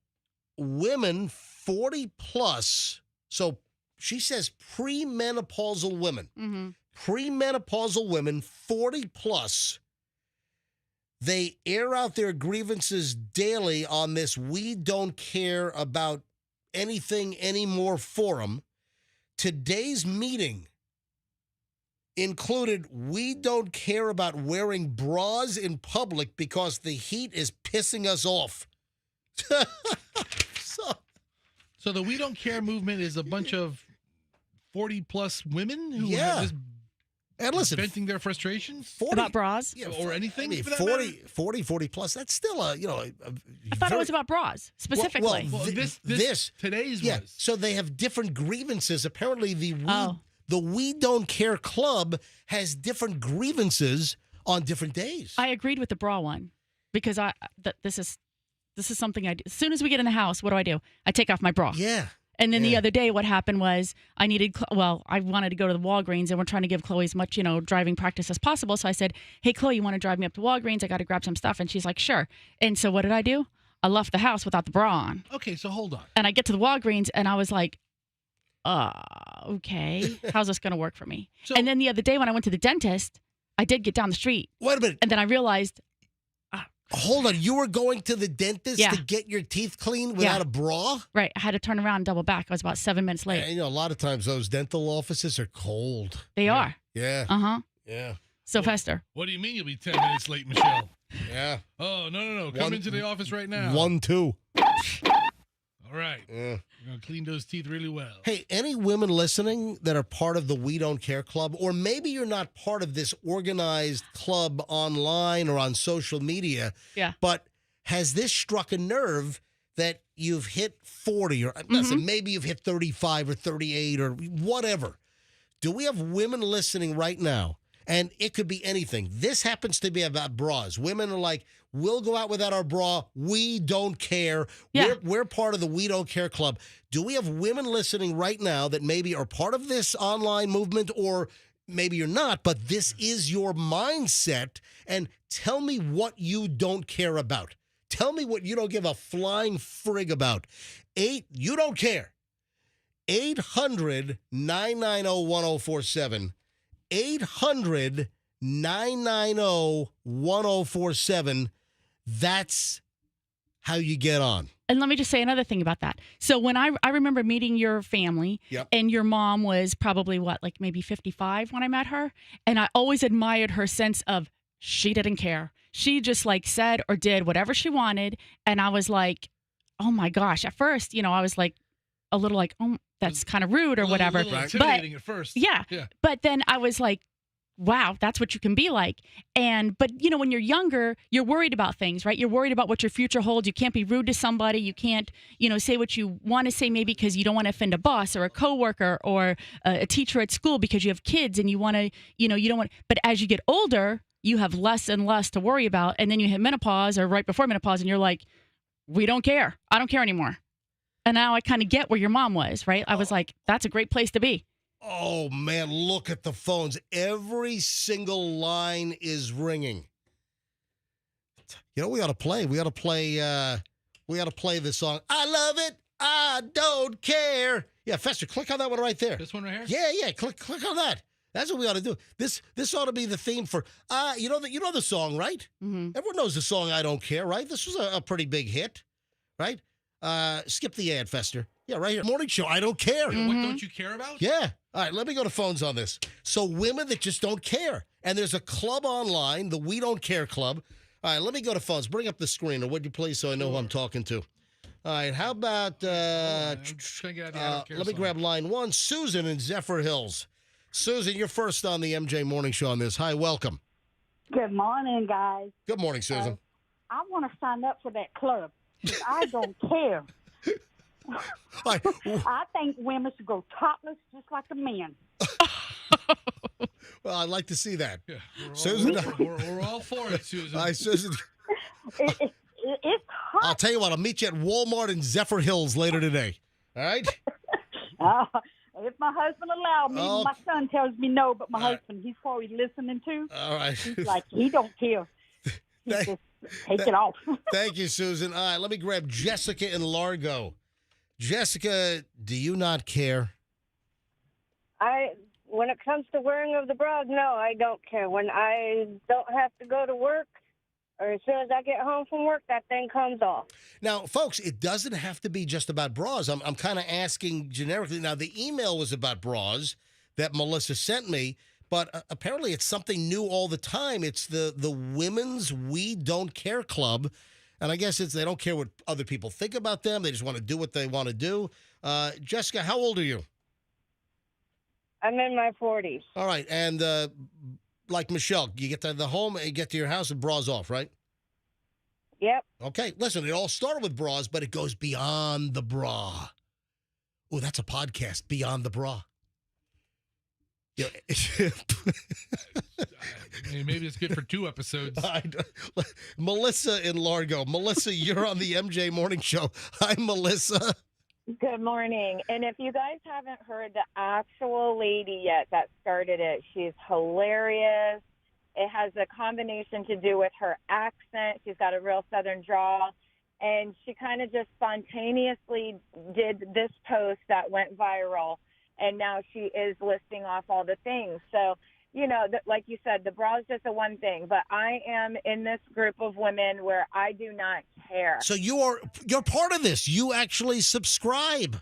women 40 plus, so she says premenopausal women, premenopausal women 40 plus, they air out their grievances daily on this We Don't Care About Anything Anymore forum. Today's meeting included, we don't care about wearing bras in public because the heat is pissing us off. So the We Don't Care movement is a bunch of 40-plus women who Yeah. have this And listen, venting their frustrations 40, About bras? yeah, or anything. I mean, for that 40 plus, that's still a. I thought it was about bras, specifically. Well, today's yeah. was. So they have different grievances. Apparently, the Oh. We Don't Care Club has different grievances on different days. I agreed with the bra one because this is something I do. As soon as we get in the house, what do? I take off my bra. Yeah. And then the other day, what happened was I wanted to go to the Walgreens, and we're trying to give Chloe as much, driving practice as possible. So I said, hey, Chloe, you want to drive me up to Walgreens? I got to grab some stuff. And she's like, sure. And so what did I do? I left the house without the bra on. Okay, so hold on. And I get to the Walgreens, and I was like, okay, how's this going to work for me? And then the other day when I went to the dentist, I did get down the street. Wait a minute. And then I realized. Hold on. You were going to the dentist Yeah. to get your teeth cleaned without a bra? Right. I had to turn around and double back. I was about 7 minutes late. And, a lot of times those dental offices are cold. They are. Yeah. Uh-huh. Yeah. Sylvester. What do you mean you'll be 10 minutes late, Michelle? Yeah. Oh, no. Come into the office right now. 1, 2. All right. Yeah. You're going to clean those teeth really well. Hey, any women listening that are part of the We Don't Care Club, or maybe you're not part of this organized club online or on social media, but has this struck a nerve that you've hit 40 or listen, maybe you've hit 35 or 38 or whatever? Do we have women listening right now? And it could be anything. This happens to be about bras. Women are like, we'll go out without our bra. We don't care. Yeah. We're part of the We Don't Care Club. Do we have women listening right now that maybe are part of this online movement, or maybe you're not, but this is your mindset? And tell me what you don't care about. Tell me what you don't give a flying frig about. You don't care. 800-990-1047. 800-990-1047. That's how you get on. And let me just say another thing about that. So when I remember meeting your family, and your mom was probably maybe 55 when I met her, and I always admired her sense of she didn't care. She just said or did whatever she wanted, and I was like, oh my gosh. At first, I was like a little like, oh, that's kind of rude or whatever. A little intimidating at first. Yeah. But then I was like, wow, that's what you can be like. But when you're younger, you're worried about things, right? You're worried about what your future holds. You can't be rude to somebody. You can't, say what you want to say maybe because you don't want to offend a boss or a coworker or a teacher at school because you have kids and you want to, you don't want. But as you get older, you have less and less to worry about. And then you hit menopause or right before menopause and you're like, we don't care. I don't care anymore. And now I kind of get where your mom was, right? I was like, that's a great place to be. Oh, man, look at the phones. Every single line is ringing. We ought to play. We ought to play the song. I love it. I don't care. Yeah, Fester, click on that one right there. This one right here? Yeah. Click on that. That's what we ought to do. This ought to be the theme for you know the song, right? Mm-hmm. Everyone knows the song I Don't Care, right? This was a pretty big hit, right? Skip the ad, Fester. Yeah, right here. Morning show, I don't care. What don't you care about? Yeah. All right, let me go to phones on this. So women that just don't care. And there's a club online, the We Don't Care Club. All right, let me go to phones. Bring up the screen, would you please, so I know who I'm talking to. All right, how about, let me grab line 1, Susan in Zephyr Hills. Susan, you're first on the MJ Morning Show on this. Hi, welcome. Good morning, guys. Good morning, Susan. I want to sign up for that club. I don't care. I think women should go topless just like the men. Well, I'd like to see that. Yeah, Susan, we're all for it, Susan. Hi, Susan. It's hot. I'll tell you what, I'll meet you at Walmart in Zephyr Hills later today. All right? If my husband allowed me, my son tells me no, but my husband, he's probably listening too. All right. He's like, he don't care. He just take it off. Thank you, Susan. All right, let me grab Jessica in Largo. Jessica, do you not care? When it comes to wearing of the bras, no, I don't care. When I don't have to go to work, or as soon as I get home from work, that thing comes off. Now, folks, it doesn't have to be just about bras. I'm kind of asking generically. Now, the email was about bras that Melissa sent me, But apparently it's something new all the time. It's the Women's We Don't Care Club. And I guess they don't care what other people think about them. They just want to do what they want to do. Jessica, how old are you? I'm in my 40s. All right. And like Michelle, you get to the home and you get to your house and bras off, right? Yep. Okay. Listen, it all started with bras, but it goes beyond the bra. Oh, that's a podcast, Beyond the Bra. Yeah. Maybe it's good for 2 episodes. Melissa in Largo. Melissa, you're on the MJ Morning Show. Hi, Melissa. Good morning. And if you guys haven't heard the actual lady yet that started it, she's hilarious. It has a combination to do with her accent. She's got a real Southern drawl. And she kind of just spontaneously did this post that went viral. And now she is listing off all the things. So, you know, like you said, the bra is just a one thing. But I am in this group of women where I do not care. So you're part of this. You actually subscribe.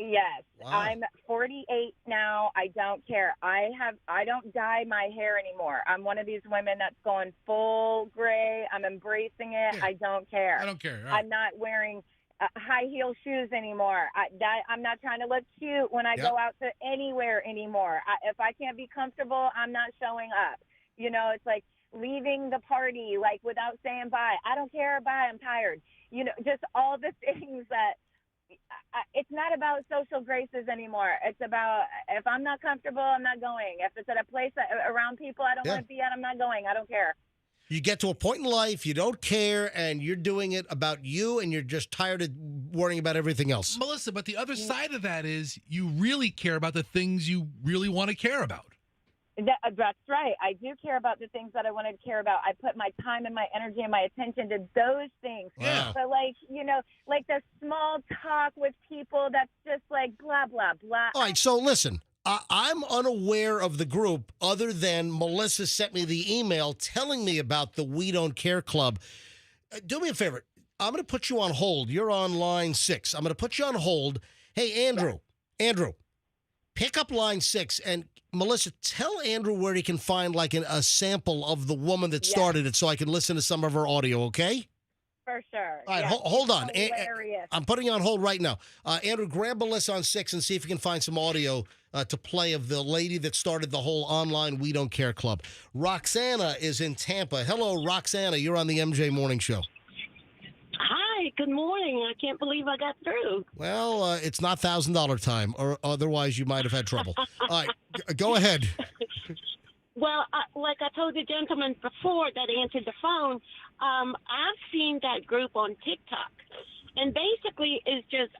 Yes. Wow. I'm 48 now. I don't care. I don't dye my hair anymore. I'm one of these women that's going full gray. I'm embracing it. Yeah. I don't care. I don't care. I'm not wearing high heel shoes anymore. I'm not trying to look cute when I go out to anywhere anymore. If I can't be comfortable, I'm not showing up. You know, it's like leaving the party like without saying bye. I don't care. Bye. I'm tired. You know, just all the things that it's not about social graces anymore. It's about if I'm not comfortable, I'm not going. If it's at a place around people I don't want to be at, I'm not going. I don't care. You get to a point in life, you don't care, and you're doing it about you, and you're just tired of worrying about everything else. Melissa, but the other side of that is you really care about the things you really want to care about. That's right. I do care about the things that I wanted to care about. I put my time and my energy and my attention to those things. Wow. But like, you know, like the small talk with people that's just like blah, blah, blah. All right, so listen. I'm unaware of the group other than Melissa sent me the email telling me about the We Don't Care Club. Do me a favor. I'm going to put you on hold. You're on line 6. I'm going to put you on hold. Hey, Andrew, pick up line 6. And Melissa, tell Andrew where he can find like a sample of the woman that started it so I can listen to some of her audio, okay? For sure. All right, hold on. Hilarious. I'm putting you on hold right now. Andrew, grab Melissa on 6 and see if you can find some audio to play of the lady that started the whole online We Don't Care Club. Roxana is in Tampa. Hello, Roxana. You're on the MJ Morning Show. Hi, good morning. I can't believe I got through. Well, it's not $1,000 time, or otherwise you might have had trouble. All right, go ahead. Well, like I told the gentleman before that answered the phone, I've seen that group on TikTok. And basically it's just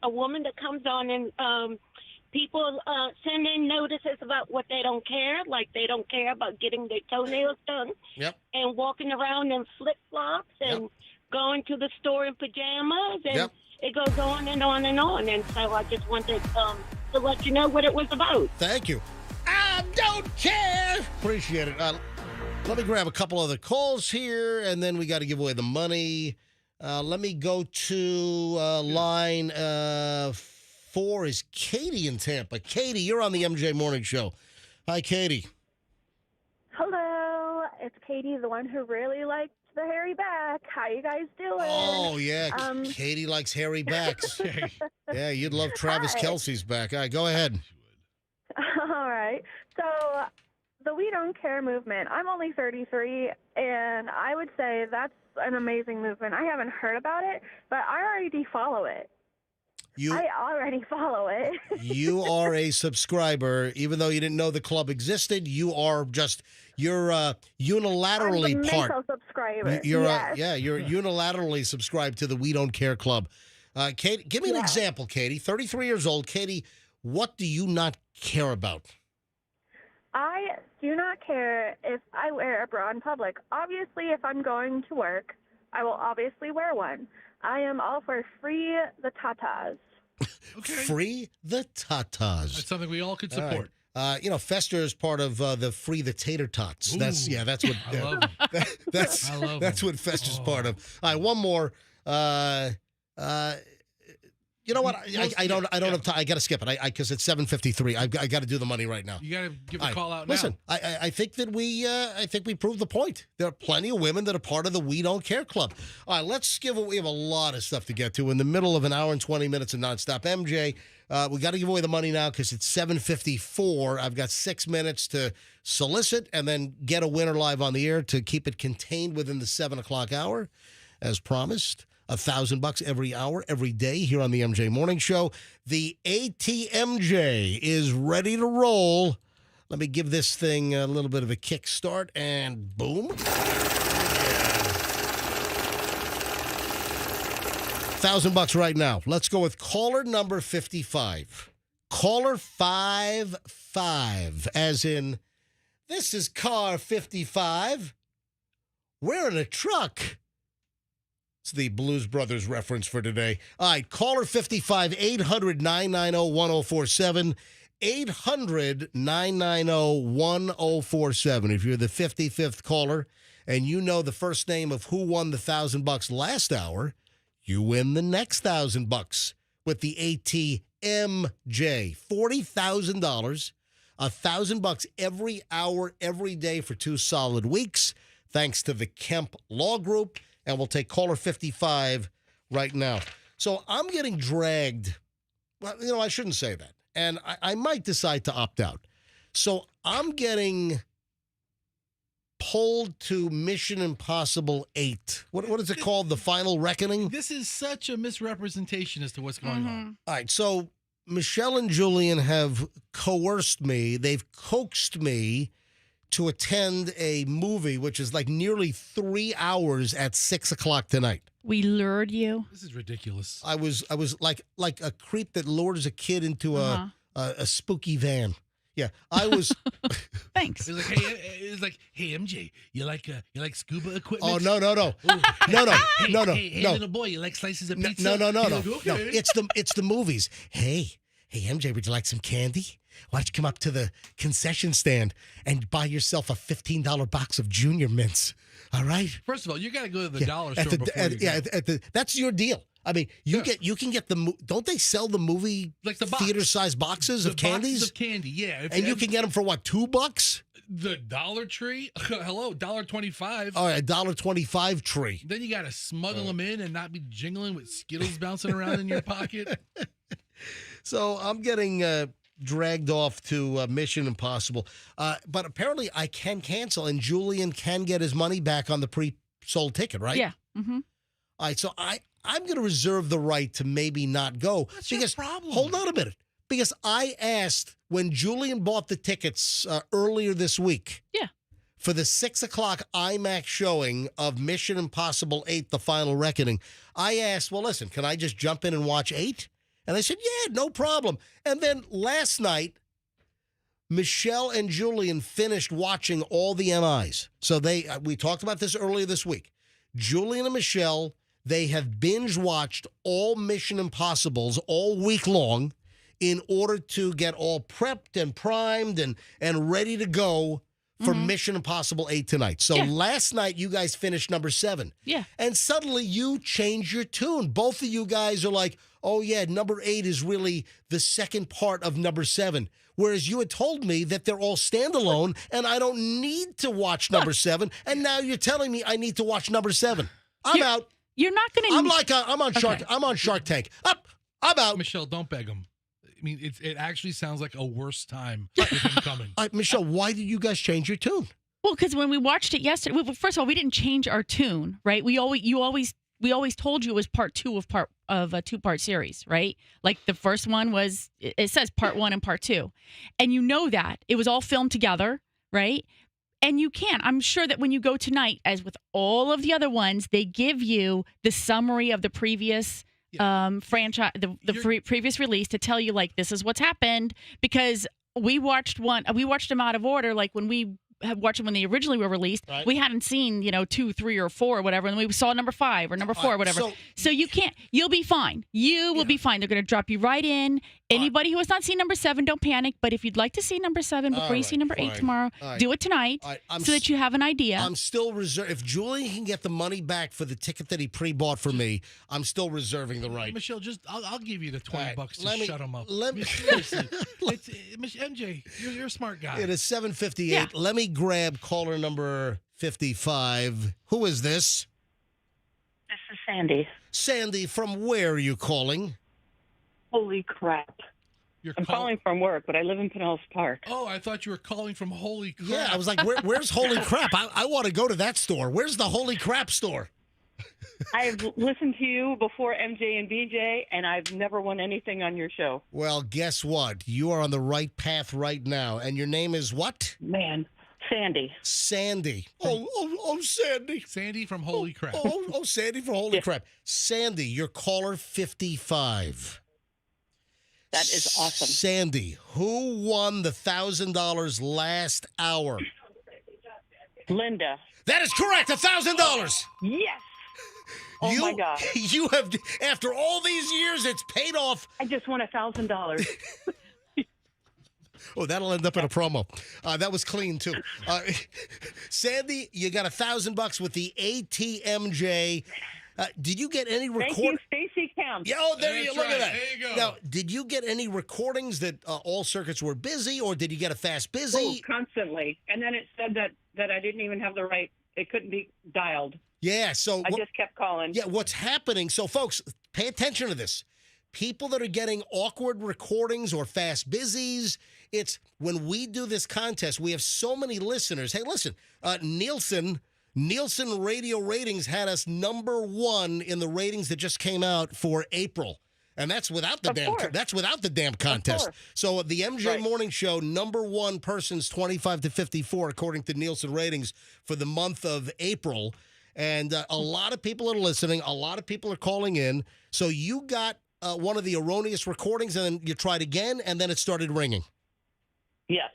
a woman that comes on and people send in notices about what they don't care, like they don't care about getting their toenails done. Yep. And walking around in flip-flops and going to the store in pajamas. And it goes on and on and on. And so I just wanted to let you know what it was about. Thank you. I don't care. Appreciate it. Let me grab a couple other calls here, and then we got to give away the money. Let me go to line 4 is Katie in Tampa. Katie, you're on the MJ Morning Show. Hi, Katie. Hello. It's Katie, the one who really likes the hairy back. How you guys doing? Oh, yeah. Katie likes hairy backs. Yeah, you'd love Travis Kelce's back. All right, go ahead. All right. So the We Don't Care movement, I'm only 33, and I would say that's an amazing movement. I haven't heard about it, but I already follow it. I already follow it. You are a subscriber. Even though you didn't know the club existed, you're unilaterally I'm a part. mental subscriber. You're yes. you're unilaterally subscribed to the We Don't Care Club. Katie, give me an example, Katie. 33 years old. Katie, what do you not care about? I do not care if I wear a bra in public. Obviously, if I'm going to work, I will obviously wear one. I am all for free the tatas. Okay. Free the tatas. That's something we all could All right. support. Fester is part of the Free the Tater Tots. Ooh. That's what I love them. that's I love that's them. what Fester's part of. All right, one more. You know what? I don't have time. I got to skip it. Because it's 7:53. I got to do the money right now. You got to give the call out Listen, now. I think that we proved the point. There are plenty of women that are part of the We Don't Care Club. All right, let's give away. We have a lot of stuff to get to in the middle of an hour and 20 minutes of nonstop. MJ, we got to give away the money now because it's 7:54. I've got 6 minutes to solicit and then get a winner live on the air to keep it contained within the 7 o'clock hour, as promised. $1,000 every hour, every day here on the MJ Morning Show. The ATMJ is ready to roll. Let me give this thing a little bit of a kickstart, and boom. $1,000 right now. Let's go with caller number 55. Caller 55, as in, this is car 55. We're in a truck. It's the Blues Brothers reference for today. All right, caller 55, 800-990-1047. 800-990-1047. If you're the 55th caller and you know the first name of who won the $1,000 last hour, you win the next $1,000 with the ATMJ. $40,000, $1,000 every hour, every day for 2 solid weeks, thanks to the Kemp Law Group. And we'll take caller 55 right now. So I'm getting dragged. Well, I shouldn't say that. And I might decide to opt out. So I'm getting pulled to Mission Impossible 8. What is it called? The Final Reckoning? This is such a misrepresentation as to what's going on. All right. So Michelle and Julian have coerced me. They've coaxed me to attend a movie, which is like nearly 3 hours at 6 o'clock tonight. We lured you. This is ridiculous. I was like a creep that lures a kid into a spooky van. Yeah, I was. Thanks. It was like, hey, MJ, you like scuba equipment? Oh no! No! Hey, little boy, you like slices of pizza? No! Like, Okay. No, it's the movies. Hey, MJ, would you like some candy? Why don't you come up to the concession stand and buy yourself a $15 box of Junior Mints? All right. First of all, you got to go to the dollar store before you go. That's your deal. I mean, you can get don't they sell the movie like the theater-sized boxes of candies? Boxes of candy, yeah. And you can get them for what, $2? The Dollar Tree? Hello, $1.25. All right, $1.25 tree. Then you got to smuggle them in and not be jingling with Skittles bouncing around in your pocket. So I'm getting dragged off to Mission Impossible. But apparently I can cancel, and Julian can get his money back on the pre-sold ticket, right? Yeah. Mm-hmm. All right, so I'm going to reserve the right to maybe not go. What's your problem? Hold on a minute. Because I asked when Julian bought the tickets earlier this week. Yeah. For the 6 o'clock IMAX showing of Mission Impossible 8, The Final Reckoning, I asked, well, listen, can I just jump in and watch 8? And they said, yeah, no problem. And then last night, Michelle and Julian finished watching all the MIs. So we talked about this earlier this week. Julian and Michelle, they have binge watched all Mission Impossibles all week long in order to get all prepped and primed and ready to go for Mission Impossible 8 tonight. So last night, you guys finished number 7. Yeah. And suddenly you change your tune. Both of you guys are like, oh, yeah, number 8 is really the second part of number 7. Whereas you had told me that they're all standalone and I don't need to watch number 7. And now you're telling me I need to watch number 7. I'm out. You're not going to. I'm on Shark. I'm on Shark Tank. I'm out. Michelle, don't beg him. I mean, it actually sounds like a worse time with him coming. Michelle, why did you guys change your tune? Well, because when we watched it yesterday, well, first of all, we didn't change our tune, right? We always told you it was part 2 of a 2-part series, right? Like the first one was, it says part 1 and part 2, and you know that it was all filmed together, right? And you can. I'm sure that when you go tonight, as with all of the other ones, they give you the summary of the previous franchise, the previous release to tell you, like, this is what's happened, because we watched them out of order. Like when we watched them when they originally were released, right. We hadn't seen 2, 3, or 4 or whatever, and we saw number 5 or number 4 or whatever. So you can't. You'll be fine. You will be fine. They're going to drop you right in. Anybody who has not seen number 7, don't panic. But if you'd like to see number 7 before you see number 8 tomorrow, do it tonight so that you have an idea. I'm still reserved. If Julian can get the money back for the ticket that he pre-bought for me, I'm still reserving the right. Michelle, I'll give you the $20 to shut him up. Let me seriously. MJ, you're a smart guy. It is 7:58. Let me grab caller number 55. Who is this? This is Sandy. Sandy, from where are you calling? Holy crap. I'm calling from work, but I live in Pinellas Park. Oh, I thought you were calling from Holy Crap. Yeah, I was like, where's Holy Crap? I want to go to that store. Where's the Holy Crap store? I've listened to you before MJ and BJ, and I've never won anything on your show. Well, guess what? You are on the right path right now. And your name is what? Man, Sandy. Sandy. Oh, Sandy. Sandy from Holy Crap. Oh, Sandy from Holy Crap. Sandy, you're caller 55. That is awesome. Sandy, who won the $1,000 last hour? Linda. That is correct, $1,000. Yes. Oh, my God. You have, after all these years, it's paid off. I just won $1,000. Oh, that'll end up in a promo. That was clean, too. Sandy, you got $1,000 with the ATMJ. Did you get any Thank you, Stacy Kemp. Yeah, oh, there you look at that. There you go. Now, did you get any recordings that all circuits were busy, or did you get a fast busy? Oh, constantly. And then it said that I didn't even have the right, it couldn't be dialed. Yeah, so I just kept calling. Yeah, what's happening? So, folks, pay attention to this. People that are getting awkward recordings or fast busies, it's when we do this contest, we have so many listeners. Hey, listen, Nielsen radio ratings had us #1 in the ratings that just came out for April. And that's without the damn contest. So the MJ Morning Show, #1 persons 25 to 54 according to Nielsen ratings for the month of April. And a lot of people are listening. A lot of people are calling in. So you got one of the erroneous recordings, and then you tried again, and then it started ringing. Yes.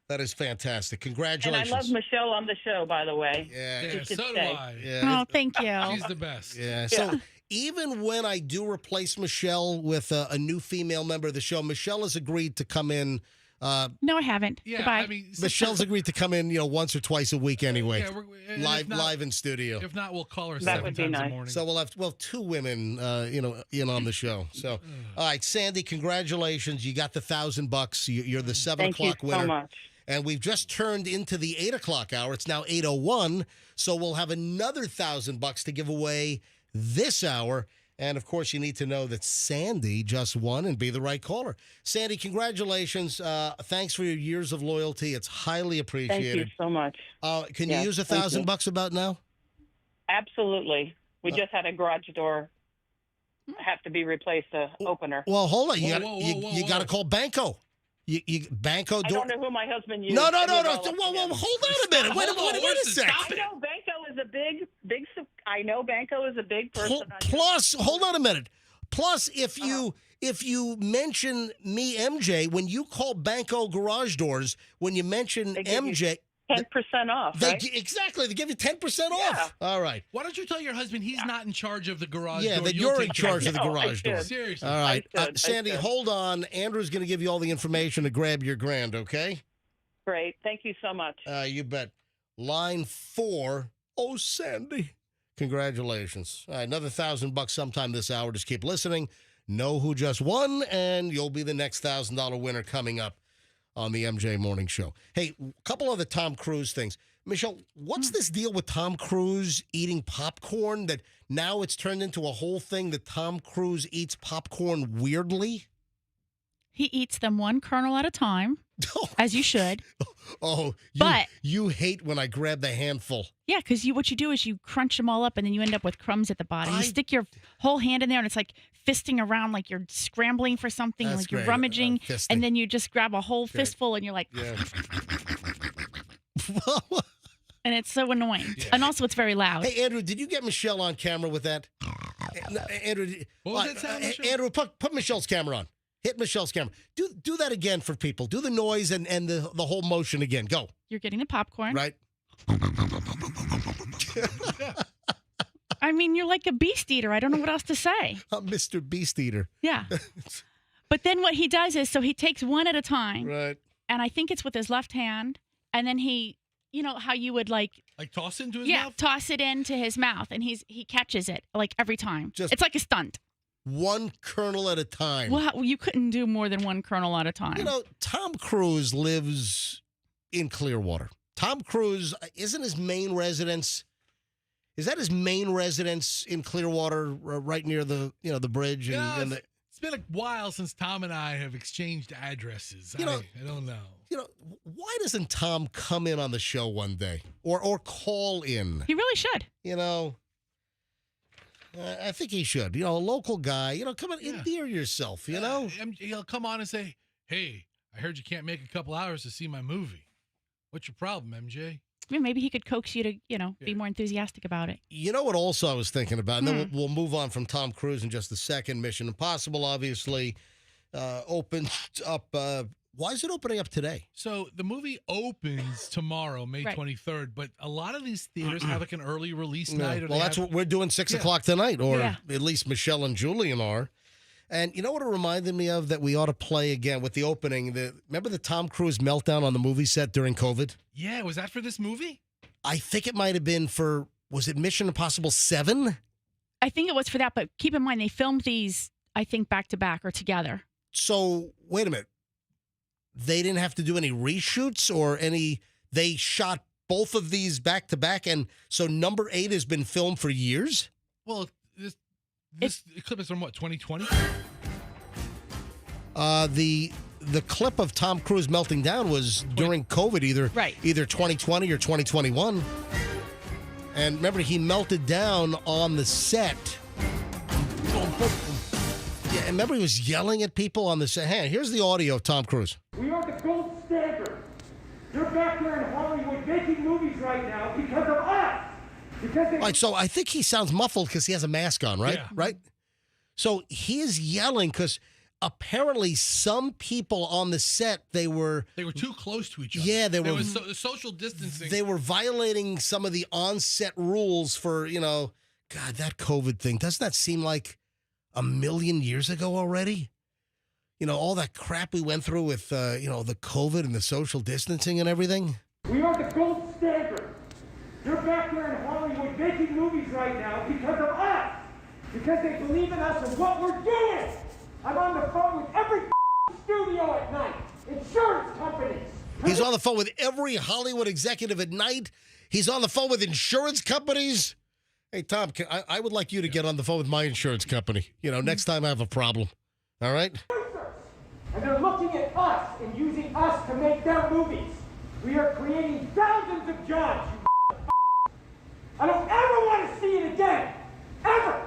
That is fantastic. Congratulations. And I love Michelle on the show, by the way. Yeah, so do I. Yeah. Oh, thank you. She's the best. Yeah. So even when I do replace Michelle with a new female member of the show, Michelle has agreed to come in. No, I haven't. Yeah, Goodbye. I mean, Michelle's agreed to come in, once or twice a week anyway. Yeah, live in studio. If not, we'll call her That 7 would be times nice. a morning. So we'll have 2 women, in on the show. So, all right, Sandy, congratulations! You got the $1,000. You're the 7 o'clock winner. Thank you so much. And we've just turned into the 8 o'clock hour. It's now 8:01. So we'll have another $1,000 to give away this hour. And, of course, you need to know that Sandy just won and be the right caller. Sandy, congratulations. Thanks for your years of loyalty. It's highly appreciated. Thank you so much. Can you use $1,000 about now? Absolutely. We just had a garage door have to be replaced, opener. Well, hold on. Whoa. You got to call Banco. Banco I don't know who my husband used. No. Whoa, hold on a minute. Wait a sec. I know Banco is a big. I know Banco is a big person. Plus, hold on a minute. Plus, if you mention me, MJ, when you call Banco Garage Doors, when you mention MJ. 10% off, right? Exactly. They give you 10% off. All right. Why don't you tell your husband he's not in charge of the garage door? Yeah, that you're in charge of the garage door. Seriously. All right. Sandy, hold on. Andrew's going to give you all the information to grab your grand, okay? Great. Thank you so much. You bet. Line 4. Oh, Sandy. Congratulations. All right, another $1,000 sometime this hour. Just keep listening. Know who just won, and you'll be the next $1,000 winner coming up on the MJ Morning Show. Hey, a couple other Tom Cruise things. Michelle, what's this deal with Tom Cruise eating popcorn that now it's turned into a whole thing that Tom Cruise eats popcorn weirdly? He eats them one kernel at a time, as you should. Oh, you hate when I grab the handful. Yeah, because what you do is you crunch them all up, and then you end up with crumbs at the bottom. You stick your whole hand in there, and it's like fisting around, like you're scrambling for something, That's like you're great. rummaging, Fisting. and then you just grab a whole fistful, and you're like... Yeah. And it's so annoying. Yeah. And also, it's very loud. Hey, Andrew, did you get Michelle on camera with that? Andrew, what was that sound, Michelle? Andrew, put Michelle's camera on. Hit Michelle's camera. Do that again for people. Do the noise and the whole motion again. Go. You're getting the popcorn. Right. I mean, you're like a beast eater. I don't know what else to say. I'm Mr. Beast Eater. Yeah. But then what he does is, so he takes one at a time. Right. And I think it's with his left hand. And then he, you know, how you would like toss it into his yeah, mouth? toss it into his mouth. And he catches it like every time. It's like a stunt. One kernel at a time. Well, you couldn't do more than one kernel at a time. You know, Tom Cruise lives in Clearwater. Tom Cruise, isn't his main residence? Is that his main residence in Clearwater, right near the bridge? It's been a while since Tom and I have exchanged addresses. I don't know. You know, why doesn't Tom come in on the show one day or call in? He really should. You know, I think he should. You know, a local guy. You know, come on, endear yourself. You know, he'll come on and say, "Hey, I heard you can't make a couple hours to see my movie. What's your problem, MJ?" I mean, maybe he could coax you to, be more enthusiastic about it. You know what also I was thinking about, and then we'll move on from Tom Cruise in just a second. Mission Impossible, obviously, opened up. Why is it opening up today? So the movie opens tomorrow, May 23rd, but a lot of these theaters have like an early release night. Well, that's what we're doing 6 o'clock tonight, or at least Michelle and Julian are. And you know what it reminded me of that we ought to play again with the opening? Remember the Tom Cruise meltdown on the movie set during COVID? Yeah, was that for this movie? I think it might have been for, was it Mission Impossible 7? I think it was for that, but keep in mind, they filmed these, I think, back to back or together. So, wait a minute. They didn't have to do any reshoots or they shot both of these back to back, and so number 8 has been filmed for years? Well, this clip is from what, 2020? The clip of Tom Cruise melting down was during COVID, either 2020 or 2021. And remember, he melted down on the set. Yeah, and remember, he was yelling at people on the set. Hey, here's the audio of Tom Cruise. We are the gold standard. You're back there in Hollywood making movies right now because of us. All right, so I think he sounds muffled because he has a mask on, right? Yeah. Right? So he is yelling because apparently some people on the set, they were too close to each other. Yeah, there was social distancing. They were violating some of the on-set rules for, God, that COVID thing. Doesn't that seem like a million years ago already? All that crap we went through with, the COVID and the social distancing and everything. We are the gold standard. You're back there in Hollywood making movies right now because of us. Because they believe in us and what we're doing. I'm on the phone with every studio at night. Insurance companies. He's on the phone with every Hollywood executive at night. He's on the phone with insurance companies. Hey, Tom, I would like you to get on the phone with my insurance company. Next time I have a problem. All right? And they're looking at us and using us to make their movies. We are creating thousands of jobs, you I don't ever want to see it again. Ever.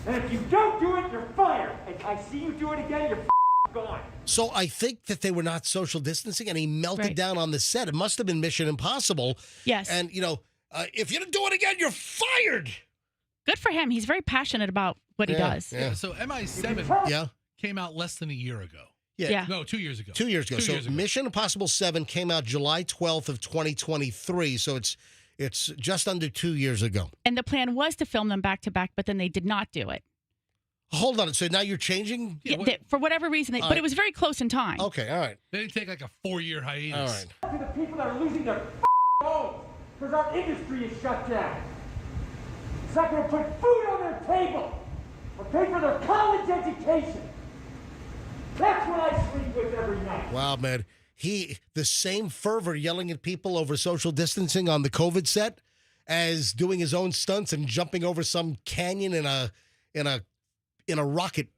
And if you don't do it, you're fired. And I see you do it again, you're gone. So I think that they were not social distancing, and he melted down on the set. It must have been Mission Impossible. Yes. And, if you don't do it again, you're fired. Good for him. He's very passionate about what he does. Yeah. So MI7 came out less than a year ago. Yeah. No, 2 years ago. 2 years ago. So Mission Impossible 7 came out July 12th of 2023. So it's just under 2 years ago. And the plan was to film them back to back, but then they did not do it. Hold on. So now you're changing? Yeah, for whatever reason. But it was very close in time. Okay, all right. They didn't take like a 4-year hiatus. All right. To the people that are losing their homes because our industry is shut down. It's not going to put food on their table or pay for their college education. That's what I sleep with every night. Wow, man. The same fervor yelling at people over social distancing on the COVID set as doing his own stunts and jumping over some canyon in a rocket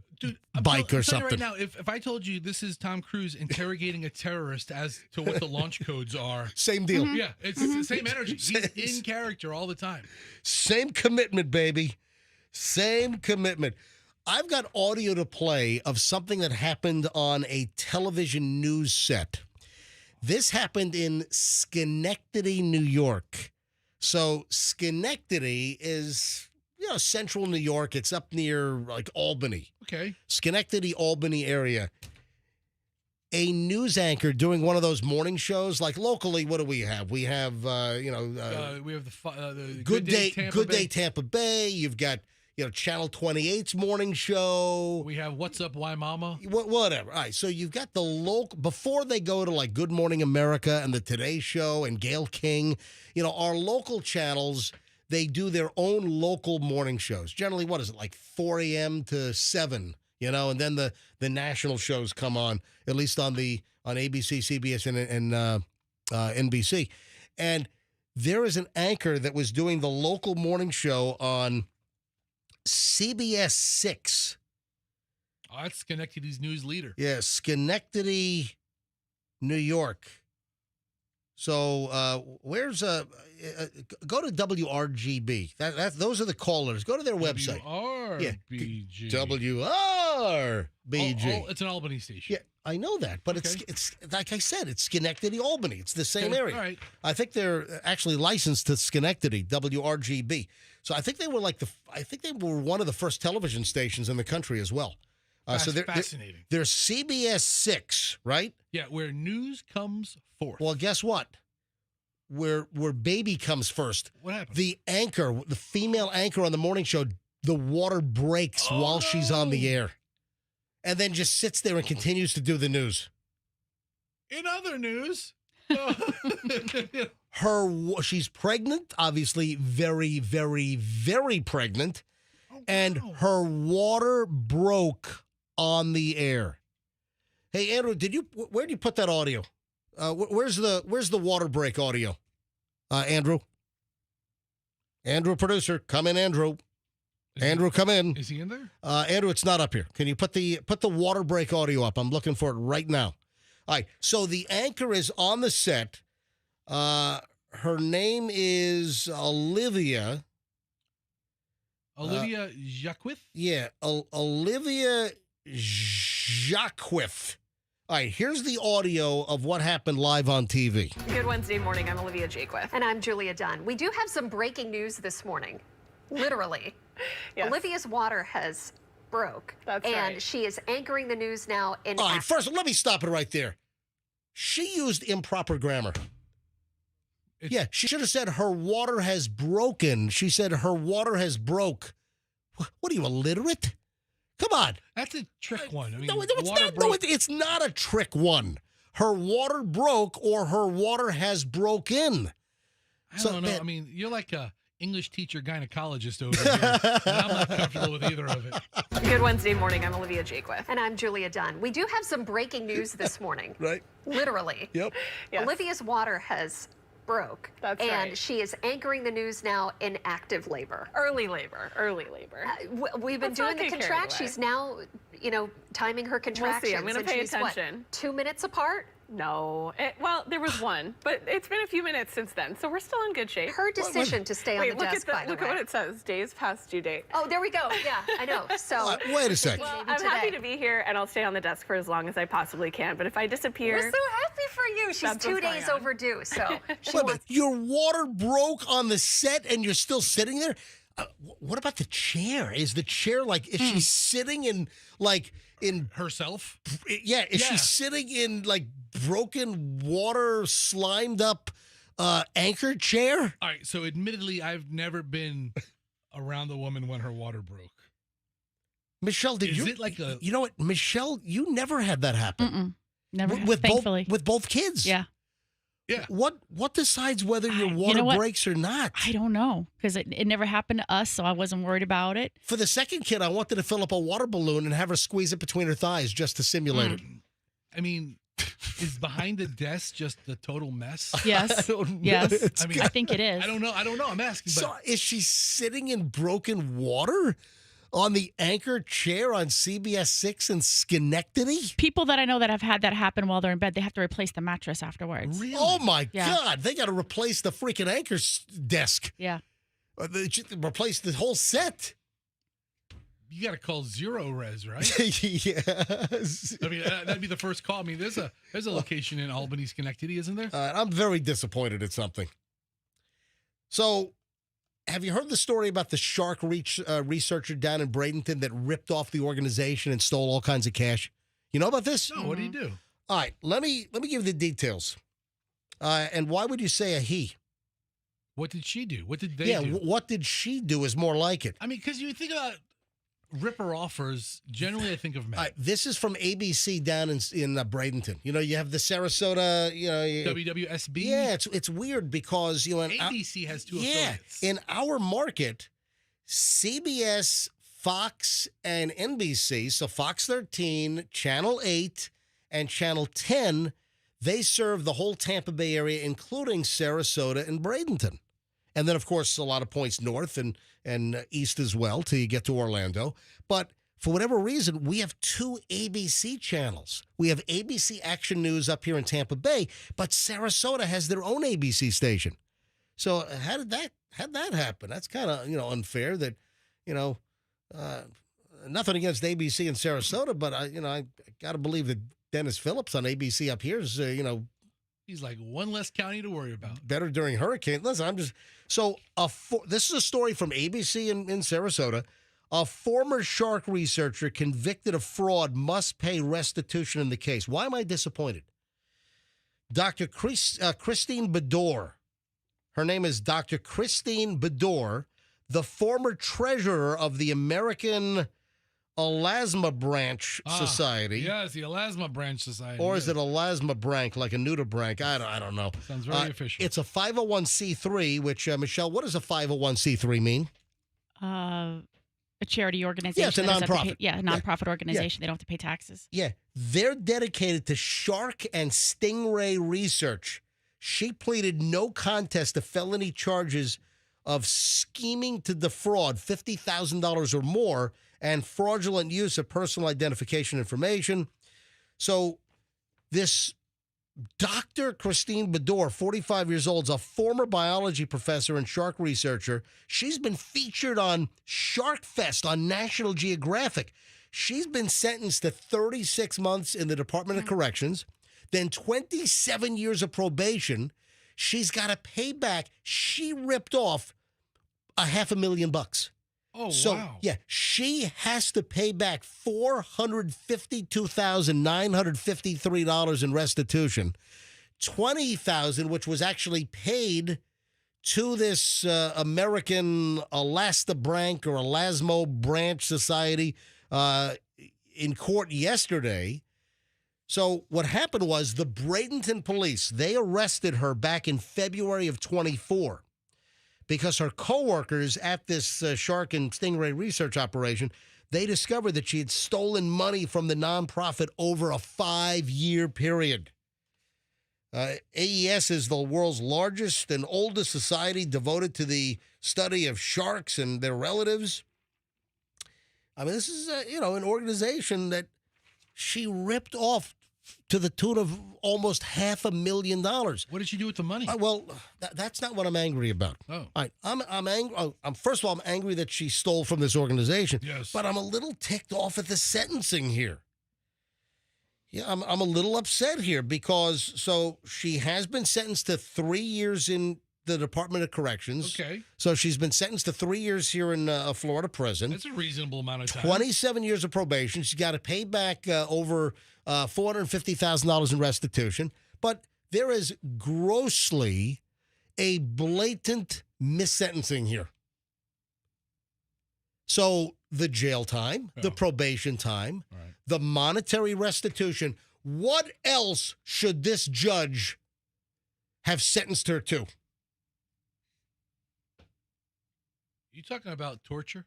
bike or something. Right now, if I told you this is Tom Cruise interrogating a terrorist as to what the launch codes are. Same deal. Yeah, it's the same energy. He's in character all the time. Same commitment, baby. Same commitment. I've got audio to play of something that happened on a television news set. This happened in Schenectady, New York. So Schenectady is, central New York. It's up near like Albany. Okay. Schenectady, Albany area. A news anchor doing one of those morning shows, like locally, what do we have? We have, we have the Good Day Tampa Bay. You've got Channel 28's morning show. We have What's Up, Why Mama? Whatever. All right, so you've got the local, before they go to like Good Morning America and the Today Show and Gayle King, our local channels, they do their own local morning shows. Generally, what is it, like 4 a.m. to 7, and then the national shows come on, at least on ABC, CBS, and NBC. And there is an anchor that was doing the local morning show on CBS 6. Oh, that's Schenectady's news leader. Yeah, Schenectady, New York. So where's go to WRGB. Those are the callers. Go to their website. WRBG. WRBG. It's an Albany station. Yeah, I know that, but it's like I said, it's Schenectady, Albany. It's the same area. All right. I think they're actually licensed to Schenectady, WRGB. So I think they were one of the first television stations in the country as well. So they're fascinating. They're CBS 6, right? Yeah, where news comes forth. Well, guess what? Where baby comes first. What happened? The female anchor on the morning show, the water breaks while she's on the air. And then just sits there and continues to do the news. In other news, she's pregnant, obviously very, very, very pregnant, and her water broke on the air. Hey, Andrew, where did you put that audio? Where's the water break audio? Andrew, producer, come in, Andrew. Andrew, come in. Is he in there? Andrew, it's not up here. Can you put the water break audio up? I'm looking for it right now. All right. So the anchor is on the set. Her name is Olivia. Olivia Jacquith? Yeah, Olivia Jacquith. All right, here's the audio of what happened live on TV. Good Wednesday morning. I'm Olivia Jacquith. And I'm Julia Dunn. We do have some breaking news this morning. Literally. Yes. Olivia's water has broke. That's and right. she is anchoring the news now in... All right, first, let me stop it right there. She used improper grammar. Yeah, she should have said her water has broken. She said her water has broke. What are you, illiterate? Come on. That's a trick one. I mean, No, it's not a trick one. Her water broke or her water has broken. I don't know. I mean, you're like a English teacher gynecologist over here. And I'm not comfortable with either of it. Good Wednesday morning. I'm Olivia Jacquith. And I'm Julia Dunn. We do have some breaking news this morning. Right. Literally. Yep. Yes. Olivia's water has broke. That's and right. she is anchoring the news now in active labor. Early labor. We've been doing the contracts. She's now, timing her contractions. We'll see. I'm going to and pay she's, attention. 2 minutes apart? No. Well, there was one, but it's been a few minutes since then, so we're still in good shape. Her decision to stay on the desk, by the way. Look at what it says. Days past due date. Oh, there we go. Yeah, I know. So wait a second. Well, I'm happy to be here, and I'll stay on the desk for as long as I possibly can. But if I disappear... We're so happy for you. She's That's 2 what's days going on. overdue, so... Your water broke on the set and you're still sitting there? What about the chair? Is the chair is she sitting in herself? Yeah, is she sitting in broken water, slimed up anchor chair? All right, so admittedly, I've never been around a woman when her water broke. Michelle, you know what, Michelle, you never had that happen. Never, thankfully. With both kids. Yeah. Yeah. What decides whether your water breaks or not? I don't know, because it never happened to us, so I wasn't worried about it. For the second kid, I wanted to fill up a water balloon and have her squeeze it between her thighs just to simulate it. I mean, is behind the desk just a total mess? Yes. Yes. I think it is. I don't know. I'm asking. So is she sitting in broken water on the anchor chair on CBS 6 in Schenectady? People that I know that have had that happen while they're in bed, they have to replace the mattress afterwards. Really? Oh, my God. They got to replace the freaking anchor desk. Yeah. Replace the whole set. You got to call Zero Res, right? Yes. I mean, that'd be the first call. I mean, there's a location in Albany, Schenectady, isn't there? I'm very disappointed at something. So, have you heard the story about the shark researcher down in Bradenton that ripped off the organization and stole all kinds of cash? You know about this? No, what did he do? All right, let me give you the details. And why would you say a he? What did she do? What did they Yeah, do? what did she do is more like it. I mean, because you think about ripper offers, generally I think of men. This is from ABC down in Bradenton. You know, you have the Sarasota, WWSB? Yeah, it's weird because, ABC has two affiliates. In our market, CBS, Fox, and NBC, so Fox 13, Channel 8, and Channel 10, they serve the whole Tampa Bay area, including Sarasota and Bradenton. And then, of course, a lot of points north and east as well till you get to Orlando. But for whatever reason, we have two ABC channels. We have ABC Action News up here in Tampa Bay, but Sarasota has their own ABC station. So how did that happen? That's kind of, unfair that, nothing against ABC in Sarasota, but I got to believe that Dennis Phillips on ABC up here is, he's like one less county to worry about. Better during hurricane. Listen, this is a story from ABC in Sarasota. A former shark researcher convicted of fraud must pay restitution in the case. Why am I disappointed? Dr. Christine Bedore. Her name is Dr. Christine Bedore, the former treasurer of the American Elasma Branch Society. Yes, the Elasma Branch Society. Or is it Elasma Branch, like a nudibranch? I don't know. Sounds very official. It's a 501c3, which, Michelle, what does a 501c3 mean? A charity organization. Yeah, it's a nonprofit. A nonprofit organization. They don't have to pay taxes. Yeah, they're dedicated to shark and stingray research. She pleaded no contest to felony charges of scheming to defraud $50,000 or more and fraudulent use of personal identification information. So this Dr. Christine Bedore, 45 years old, is a former biology professor and shark researcher. She's been featured on Shark Fest on National Geographic. She's been sentenced to 36 months in the Department of Corrections, then 27 years of probation. She's got to pay back. She ripped off $500,000. Oh, so, wow. Yeah, she has to pay back $452,953 in restitution. $20,000, which was actually paid to this American Elastabranch or Elasmo Branch Society in court yesterday. So what happened was the Bradenton police, they arrested her back in February of 24. Because her coworkers at this shark and stingray research operation, they discovered that she had stolen money from the nonprofit over a 5-year period. AES is the world's largest and oldest society devoted to the study of sharks and their relatives. I mean, this is, an organization that she ripped off to the tune of almost $500,000. What did she do with the money? That's not what I'm angry about. Oh. All right, I'm angry. First of all, I'm angry that she stole from this organization. Yes. But I'm a little ticked off at the sentencing here. Yeah, I'm a little upset here because she has been sentenced to 3 years in the Department of Corrections. Okay. So she's been sentenced to 3 years here in a Florida prison. That's a reasonable amount of time. 27 years of probation. She's got to pay back over $450,000 in restitution. But there is grossly a blatant missentencing here. So the jail time, the probation time, the monetary restitution. What else should this judge have sentenced her to? You talking about torture?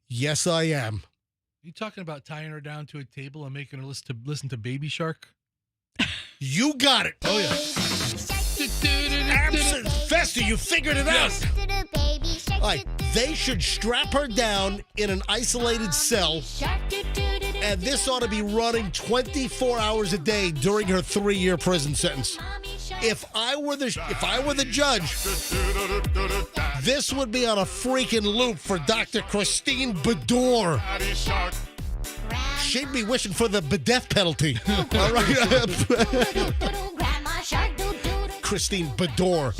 Yes, I am. You talking about tying her down to a table and making her listen to Baby Shark? You got it. Oh, yeah. Absolutely. Fester, you figured it out. All right, they should strap her down in an isolated cell, and this ought to be running 24 hours a day during her 3-year prison sentence. If I were the judge, this would be on a freaking loop for Dr. Christine Bedore. She'd be wishing for the death penalty. All right. Christine Bedore.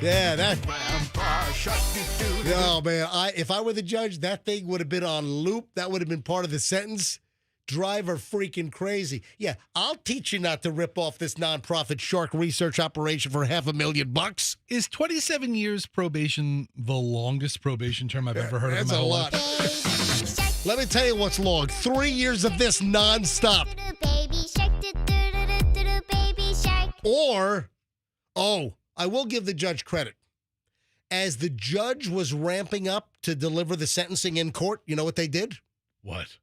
Yeah, that. Oh, man. If I were the judge, that thing would have been on loop. That would have been part of the sentence. drive her freaking crazy. Yeah, I'll teach you not to rip off this nonprofit shark research operation for $500,000. Is 27 years probation the longest probation term I've ever heard of in my That's a whole lot. life? Let me tell you what's long. 3 years of this nonstop. Or, I will give the judge credit. As the judge was ramping up to deliver the sentencing in court, you know what they did? What?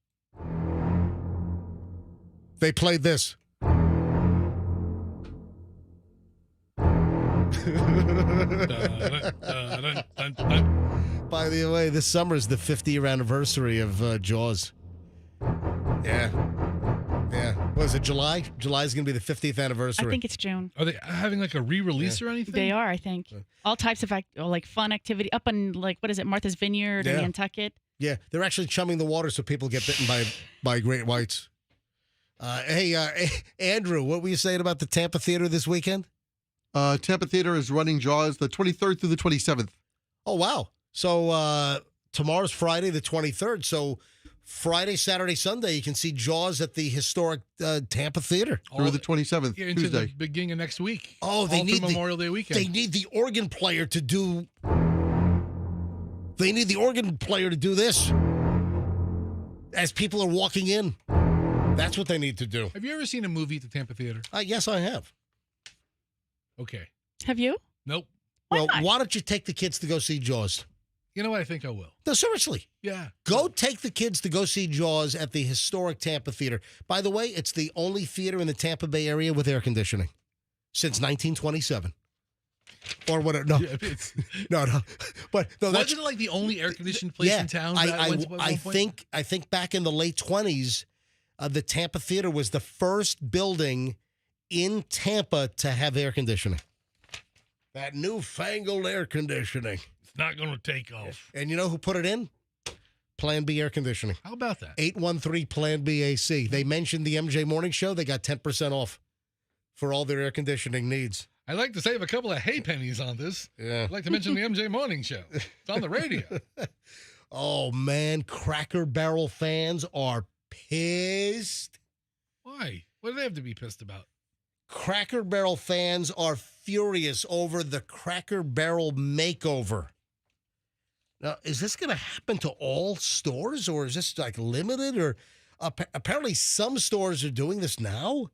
They played this. By the way, this summer is the 50-year anniversary of Jaws. Yeah. What is it, July? July is going to be the 50th anniversary. I think it's June. Are they having like a re-release or anything? They are, I think. All types of like fun activity up on Martha's Vineyard in Nantucket. Yeah, they're actually chumming the water so people get bitten by great whites. Hey, Andrew, what were you saying about the Tampa Theater this weekend? Tampa Theater is running Jaws the 23rd through the 27th. Oh, wow. So tomorrow's Friday the 23rd. So Friday, Saturday, Sunday, you can see Jaws at the historic Tampa Theater. Through the 27th, Yeah, into Tuesday. the beginning of next week. Oh, they All need through Memorial Day weekend. They need the organ player to do. They need the organ player to do this as people are walking in. That's what they need to do. Have you ever seen a movie at the Tampa Theater? Yes, I have. Okay. Have you? Nope. Why don't you take the kids to go see Jaws? You know what? I think I will. No, seriously. Yeah. Go take the kids to go see Jaws at the historic Tampa Theater. By the way, it's the only theater in the Tampa Bay area with air conditioning since 1927. Or whatever. No, no. But no, Wasn't it like the only air-conditioned place in town? I think back in the late 20s, the Tampa Theater was the first building in Tampa to have air conditioning. That newfangled air conditioning. It's not going to take off. And you know who put it in? Plan B Air Conditioning. How about that? 813 Plan B AC. They mentioned the MJ Morning Show. They got 10% off for all their air conditioning needs. I'd like to save a couple of hay pennies on this. Yeah. I'd like to mention the MJ Morning Show. It's on the radio. Oh, man. Cracker Barrel fans are pissed. Why? What do they have to be pissed about? Cracker Barrel fans are furious over the Cracker Barrel makeover. Now, is this going to happen to all stores, or is this like limited? Or apparently some stores are doing this now.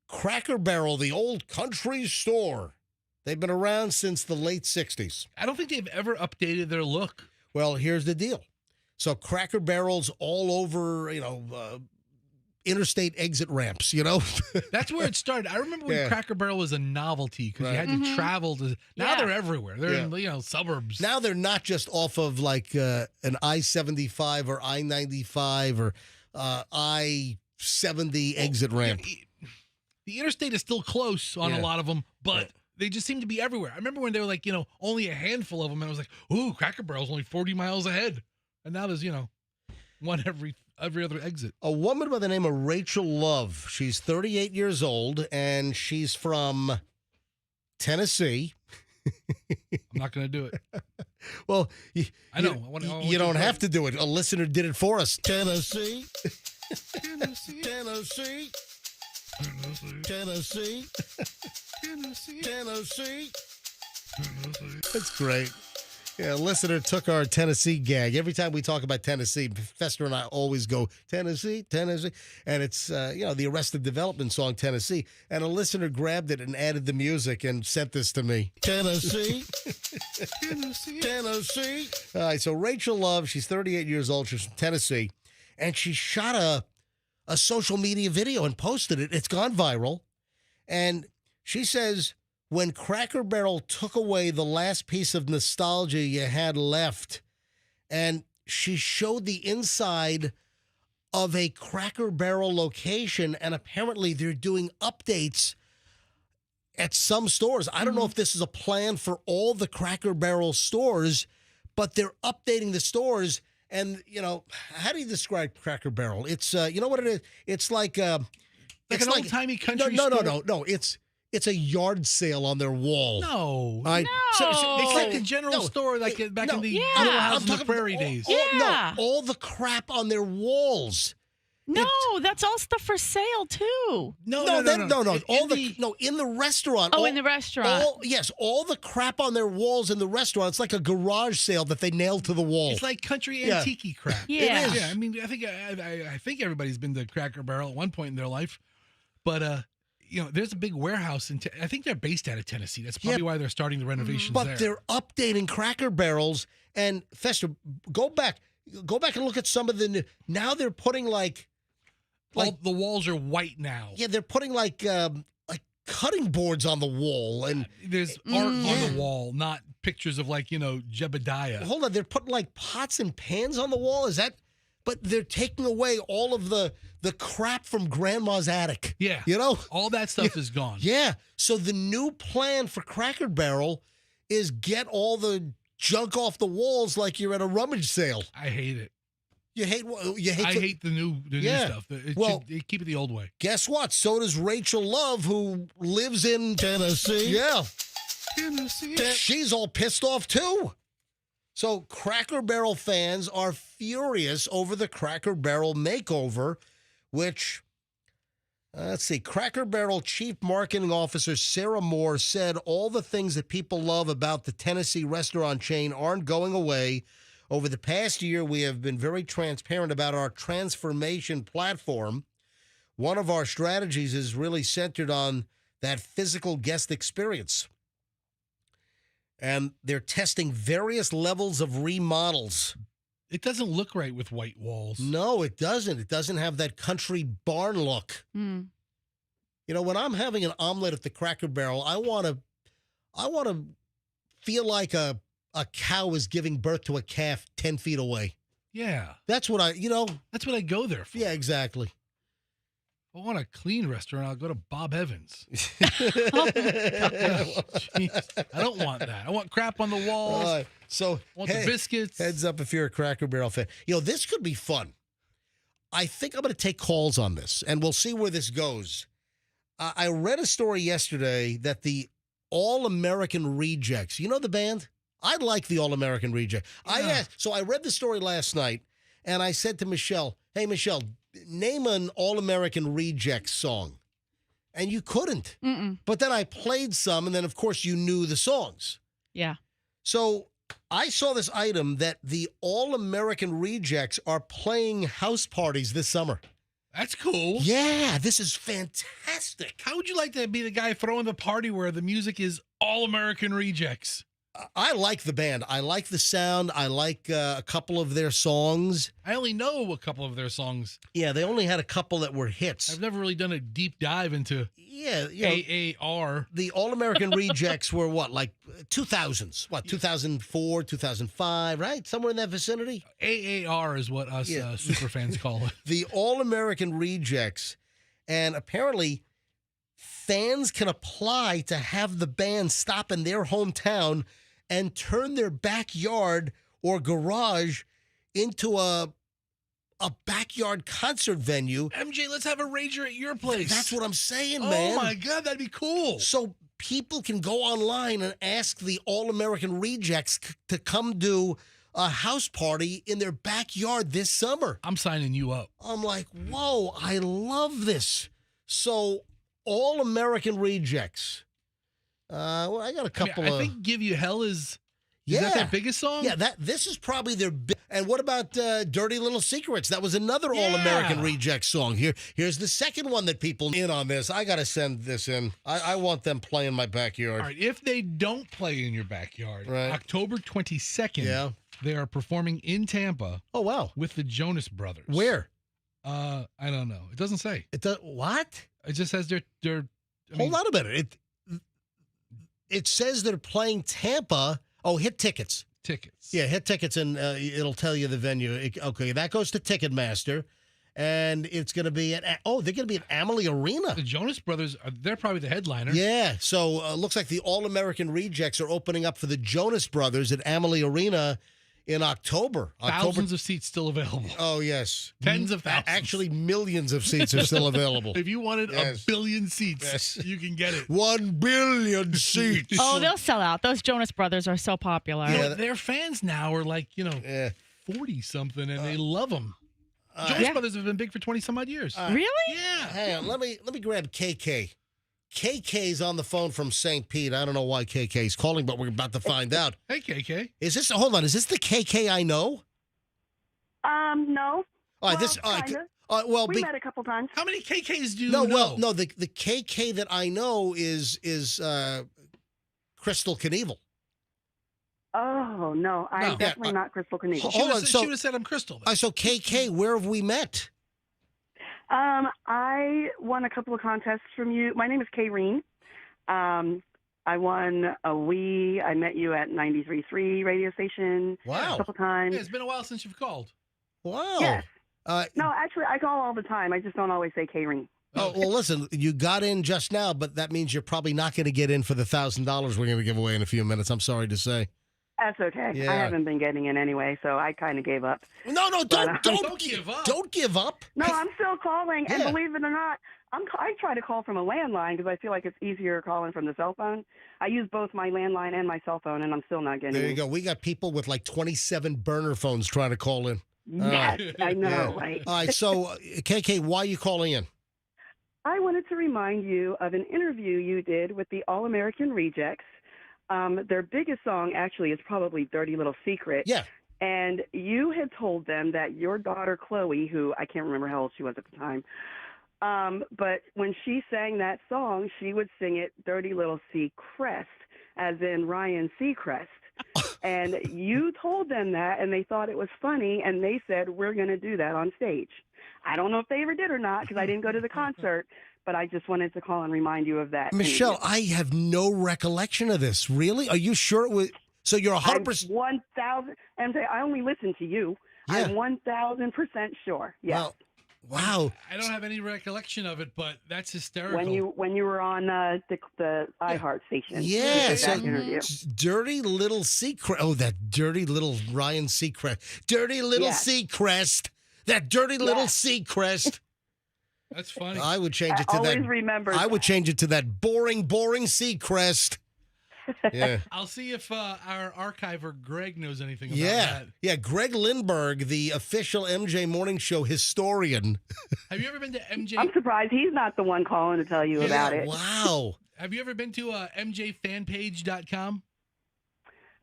Cracker Barrel, the old country store. They've been around since the late 60s. I don't think they've ever updated their look. Well, here's the deal. So Cracker Barrel's all over, interstate exit ramps, That's where it started. I remember when Cracker Barrel was a novelty because you had to travel to. Now they're everywhere. They're in suburbs. Now they're not just off of like an I-75 or I-95 or I-70 exit ramp. The interstate is still close on a lot of them, but they just seem to be everywhere. I remember when they were like, only a handful of them, and I was like, ooh, Cracker Barrel's only 40 miles ahead. And now there's, one every other exit. A woman by the name of Rachel Love. She's 38 years old, and she's from Tennessee. I'm not going to do it. Well, I know. You don't have to do it. A listener did it for us. Tennessee. Tennessee. Tennessee. Tennessee. Tennessee. Tennessee. That's great. Yeah, a listener took our Tennessee gag. Every time we talk about Tennessee, Fester and I always go, Tennessee, Tennessee. And it's, the Arrested Development song, Tennessee. And a listener grabbed it and added the music and sent this to me. Tennessee. Tennessee. Tennessee. All right, so Rachel Love, she's 38 years old. She's from Tennessee. And she shot a social media video and posted it. It's gone viral. And she says, when Cracker Barrel took away the last piece of nostalgia you had left, and she showed the inside of a Cracker Barrel location, and apparently they're doing updates at some stores. I don't know if this is a plan for all the Cracker Barrel stores, but they're updating the stores. And, how do you describe Cracker Barrel? It's, you know what it is? It's like an old-timey country store. No. It's a yard sale on their wall. No. No. So it's like a general store back in the Little House on the Prairie days. All the crap on their walls. No, that's all stuff for sale too. No. All in the restaurant. Oh, in the restaurant. All the crap on their walls in the restaurant. It's like a garage sale that they nailed to the wall. It's like country antique crap. Yeah. It is. Yeah, I mean, I think everybody's been to Cracker Barrel at one point in their life, but there's a big warehouse I think they're based out of Tennessee. That's probably why they're starting the renovations there. But they're updating Cracker Barrels. And Fester, go back and look at some of the new. Now they're putting like the walls are white now. Yeah, they're putting like cutting boards on the wall, and there's art on the wall, not pictures of Jebediah. Hold on, they're putting like pots and pans on the wall. Is that? But they're taking away all of the crap from Grandma's attic. Yeah, all that stuff is gone. Yeah. So the new plan for Cracker Barrel is get all the junk off the walls like you're at a rummage sale. I hate it. I hate the new stuff. Keep it the old way. Guess what? So does Rachel Love, who lives in Tennessee. Yeah. Tennessee. She's all pissed off, too. So Cracker Barrel fans are furious over the Cracker Barrel makeover, which, let's see, Cracker Barrel Chief Marketing Officer Sarah Moore said all the things that people love about the Tennessee restaurant chain aren't going away. Over the past year, we have been very transparent about our transformation platform. One of our strategies is really centered on that physical guest experience. And they're testing various levels of remodels. It doesn't look right with white walls. No, it doesn't. It doesn't have that country barn look. Mm. When I'm having an omelet at the Cracker Barrel, I want to feel like a cow is giving birth to a calf 10 feet away. Yeah. That's what that's what I go there for. Yeah, exactly. If I want a clean restaurant, I'll go to Bob Evans. Jeez. I don't want that. I want crap on the walls. So I want the biscuits. Heads up if you're a Cracker Barrel fan. This could be fun. I think I'm going to take calls on this, and we'll see where this goes. I read a story yesterday that the All-American Rejects, the band? I like the All-American Reject. Yeah. I read the story last night, and I said to Michelle, hey, Michelle, name an All-American Rejects song. And you couldn't. Mm-mm. But then I played some, and then, of course, you knew the songs. Yeah. So I saw this item that the All-American Rejects are playing house parties this summer. That's cool. Yeah, this is fantastic. How would you like to be the guy throwing the party where the music is All-American Rejects? I like the band. I like the sound. I like a couple of their songs. I only know a couple of their songs. Yeah, they only had a couple that were hits. I've never really done a deep dive into AAR. The All-American Rejects were what, like 2000s? What, 2004, 2005, right? Somewhere in that vicinity? AAR is what us super fans call it. The All-American Rejects. And apparently fans can apply to have the band stop in their hometown and turn their backyard or garage into a backyard concert venue. MJ, let's have a rager at your place. That's what I'm saying, man. Oh, my God, that'd be cool. So people can go online and ask the All-American Rejects to come do a house party in their backyard this summer. I'm signing you up. I'm like, whoa, I love this. So All-American Rejects. Well, I got a couple I think Give You Hell is that their biggest song? Yeah, this is probably their big. And what about Dirty Little Secrets? That was another All-American Rejects song. Here's the second one that people in on this. I got to send this in. I want them playing in my backyard. All right, if they don't play in your backyard, October 22nd, they are performing in Tampa. Oh, wow. With the Jonas Brothers. Where? I don't know. It doesn't say. It does what? It just says they're Hold on a minute. It says they're playing Tampa. Oh, Hit Tickets. Yeah, Hit Tickets, and it'll tell you the venue. Okay, that goes to Ticketmaster, and it's going to be at they're going to be at Amalie Arena. The Jonas Brothers, they're probably the headliner. Yeah, so looks like the All-American Rejects are opening up for the Jonas Brothers at Amalie Arena in October. Thousands of seats still available. Oh, yes. Tens of thousands. Actually, millions of seats are still available. If you wanted a billion seats, you can get it. 1 billion seats. Oh, they'll sell out. Those Jonas Brothers are so popular. Their fans now are like, 40-something, and they love them. Jonas Brothers have been big for 20 some odd years. Really? Yeah. Hang on, let me grab KK. KK's on the phone from St. Pete. I don't know why KK's calling, but we're about to find out. Hey, KK. Hold on, is this the KK I know? No. All right, Kinda. We met a couple times. How many KKs do you No, know? well, no, the KK that I know is Crystal Knievel. Oh, no. I'm definitely not Crystal Knievel. She would have said I'm Crystal. So KK, where have we met? I won a couple of contests from you. My name is Kayreen. I won I met you at 93.3 radio station a couple times. Yeah, it's been a while since you've called. Wow. Yes. No, actually, I call all the time. I just don't always say Kayreen. Oh, well, listen, you got in just now, but that means you're probably not going to get in for the $1,000 we're going to give away in a few minutes. I'm sorry to say. That's okay. Yeah. I haven't been getting in anyway, so I kind of gave up. No, don't give up. Don't give up. No, I'm still calling, and Yeah. believe it or not, I try to call from a landline because I feel like it's easier calling from the cell phone. I use both my landline and my cell phone, and I'm still not getting There in. you go. We got people with like 27 burner phones trying to call in. Yes, I know, right? All right, so KK, why are you calling in? I wanted to remind you of an interview you did with the All-American Rejects. Their biggest song actually is probably Dirty Little Secret. Yeah. And you had told them that your daughter Chloe, who I can't remember how old she was at the time, but when she sang that song, she would sing it Dirty Little Seacrest, as in Ryan Seacrest. And you told them that, and they thought it was funny, and they said, we're going to do that on stage. I don't know if they ever did or not because I didn't go to the concert, but I just wanted to call and remind you of that. Michelle, I have no recollection of this. Really? Are you sure it was? So you're 100%? 1,000. And I only listen to you. Yeah. I'm 1,000% sure. Yeah. Wow. I don't have any recollection of it, but that's hysterical. When you were on the iHeart station. Yeah, You did so that interview. Dirty Little Seacrest. Oh, that dirty little Ryan Seacrest. Dirty Little Seacrest. That dirty little Seacrest. That's funny. I would change it to always that. remember I would change it to that boring Seacrest. Yeah. I'll see if our archiver Greg knows anything about Yeah. that. Yeah. Greg Lindbergh, the official MJ Morning Show historian. Have you ever been to MJ? I'm surprised he's not the one calling to tell you about it. Wow. Have you ever been to mjfanpage.com?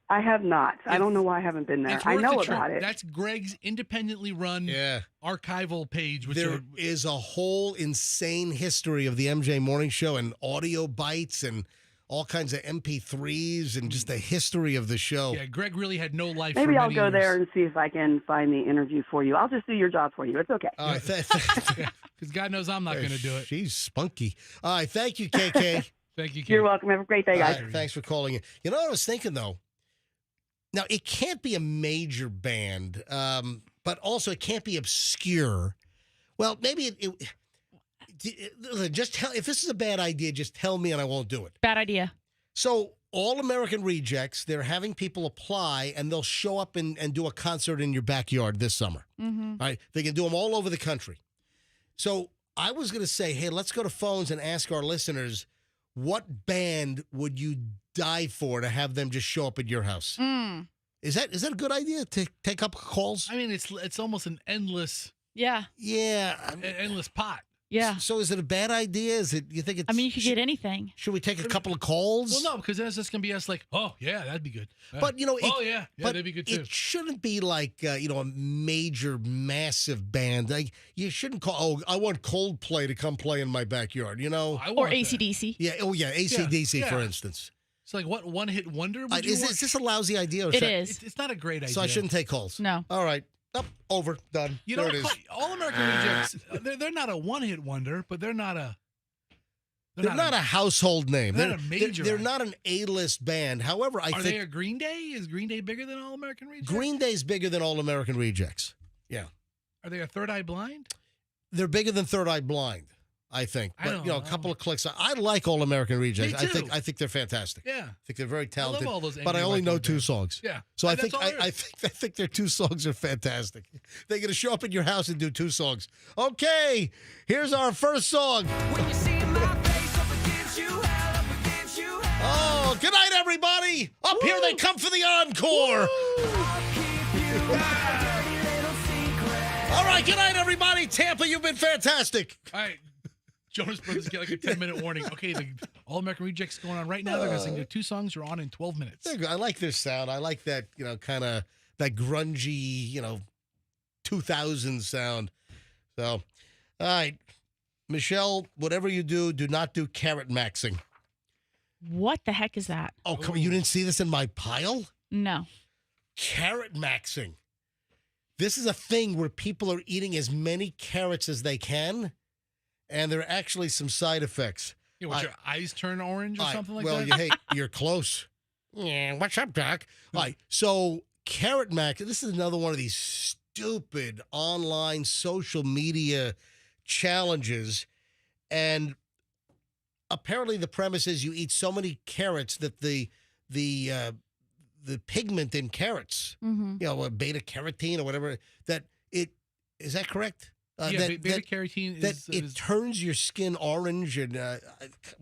I have not. I don't know why I haven't been there. It's I worth know a trip. about it. That's Greg's independently run archival page. Which There is a whole insane history of the MJ Morning Show and audio bites and all kinds of MP3s and just the history of the show. Yeah, Greg really had no life. Maybe for I'll many go years. there and see if I can find the interview for you. I'll just do your job for you. It's okay. Because God knows I'm not going to do it. She's spunky. All right, thank you, KK. Thank you, KK. You're welcome. Have a great day, guys. All right, thanks for calling in. You know what I was thinking, though? Now, it can't be a major band, but also it can't be obscure. Well, maybe just tell, if this is a bad idea, just tell me and I won't do it. Bad idea. So, All-American Rejects, they're having people apply, and they'll show up and do a concert in your backyard this summer. Mm-hmm. All right? They can do them all over the country. So, I was going to say, hey, let's go to phones and ask our listeners, what band would you die for to have them just show up at your house? Is that a good idea to take up calls? I mean, it's almost an endless endless pot. Yeah. So is it a bad idea? Is it? You think it's? I mean, you could get anything. Should we take a couple of calls? Well, no, because then it's just gonna be us like, oh yeah, that'd be good. But you know, yeah, that'd be good too. It shouldn't be like a major, massive band. Like you shouldn't call. Oh, I want Coldplay to come play in my backyard. You know, Or AC/DC. Yeah. Oh yeah, AC/DC Yeah. for instance. It's like what one-hit wonder? Would you Is want? this a lousy idea? It is. It's not a great idea. So I shouldn't take calls. No. All right. Up, over, done. You there know, it is. All-American Rejects. They're not a one-hit wonder, but they're not a. They're not a household name. They're not a major. They're not an A-list band. However, I Are think they a Green Day? Is Green Day bigger than All-American Rejects? Green Day's bigger than All-American Rejects. Yeah. Are they a Third Eye Blind? They're bigger than Third Eye Blind, I think. But a couple of clicks. I like All-American Rejects. Me too. I think they're fantastic. Yeah. I think they're very talented. all those but I angry only white know boy 2 bands. songs. Yeah. So I And think that's all there is. I think their 2 songs are fantastic. They're going to show up at your house and do 2 songs. Okay, here's our first song. Oh, good night, everybody. Up here they come for the encore. All right, right, good night, everybody. Tampa, you've been fantastic. All right. Jonas Brothers get like a 10-minute warning. Okay, the All-American Rejects going on right now. They're going to sing their 2 songs. You're on in 12 minutes. I like this sound. I like that, kind of that grungy, 2000 sound. So, all right. Michelle, whatever you do, do not do carrot maxing. What the heck is that? Oh, come on. You didn't see this in my pile? No. Carrot maxing. This is a thing where people are eating as many carrots as they can, and there are actually some side effects. Yeah, your eyes turn orange or something like that? Well, hey, you're close. Yeah, what's up, Doc? All right, so carrot max, this is another one of these stupid online social media challenges, and apparently the premise is you eat so many carrots that the pigment in carrots, beta carotene or whatever, that is that correct? Beta carotene is it turns your skin orange and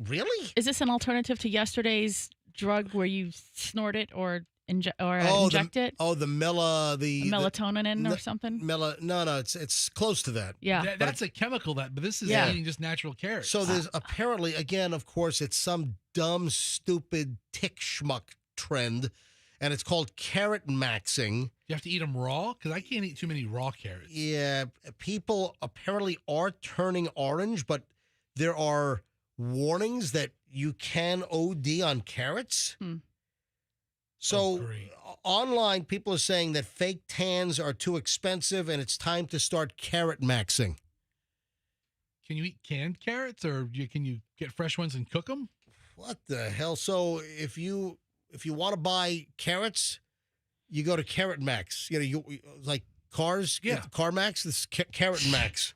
really? Is this an alternative to yesterday's drug where you snort it or inject it? The melatonin or something? No, it's close to that. Yeah. That's a chemical but this is eating just natural carrots. So there's apparently, again, of course, it's some dumb, stupid tick schmuck trend, and it's called carrot maxing. You have to eat them raw? Because I can't eat too many raw carrots. Yeah, people apparently are turning orange, but there are warnings that you can OD on carrots. So online, people are saying that fake tans are too expensive and it's time to start carrot maxing. Can you eat canned carrots or can you get fresh ones and cook them? What the hell? So if you want to buy carrots, you go to Carrot Max. You like cars. Yeah, Car Max. This is Carrot Max.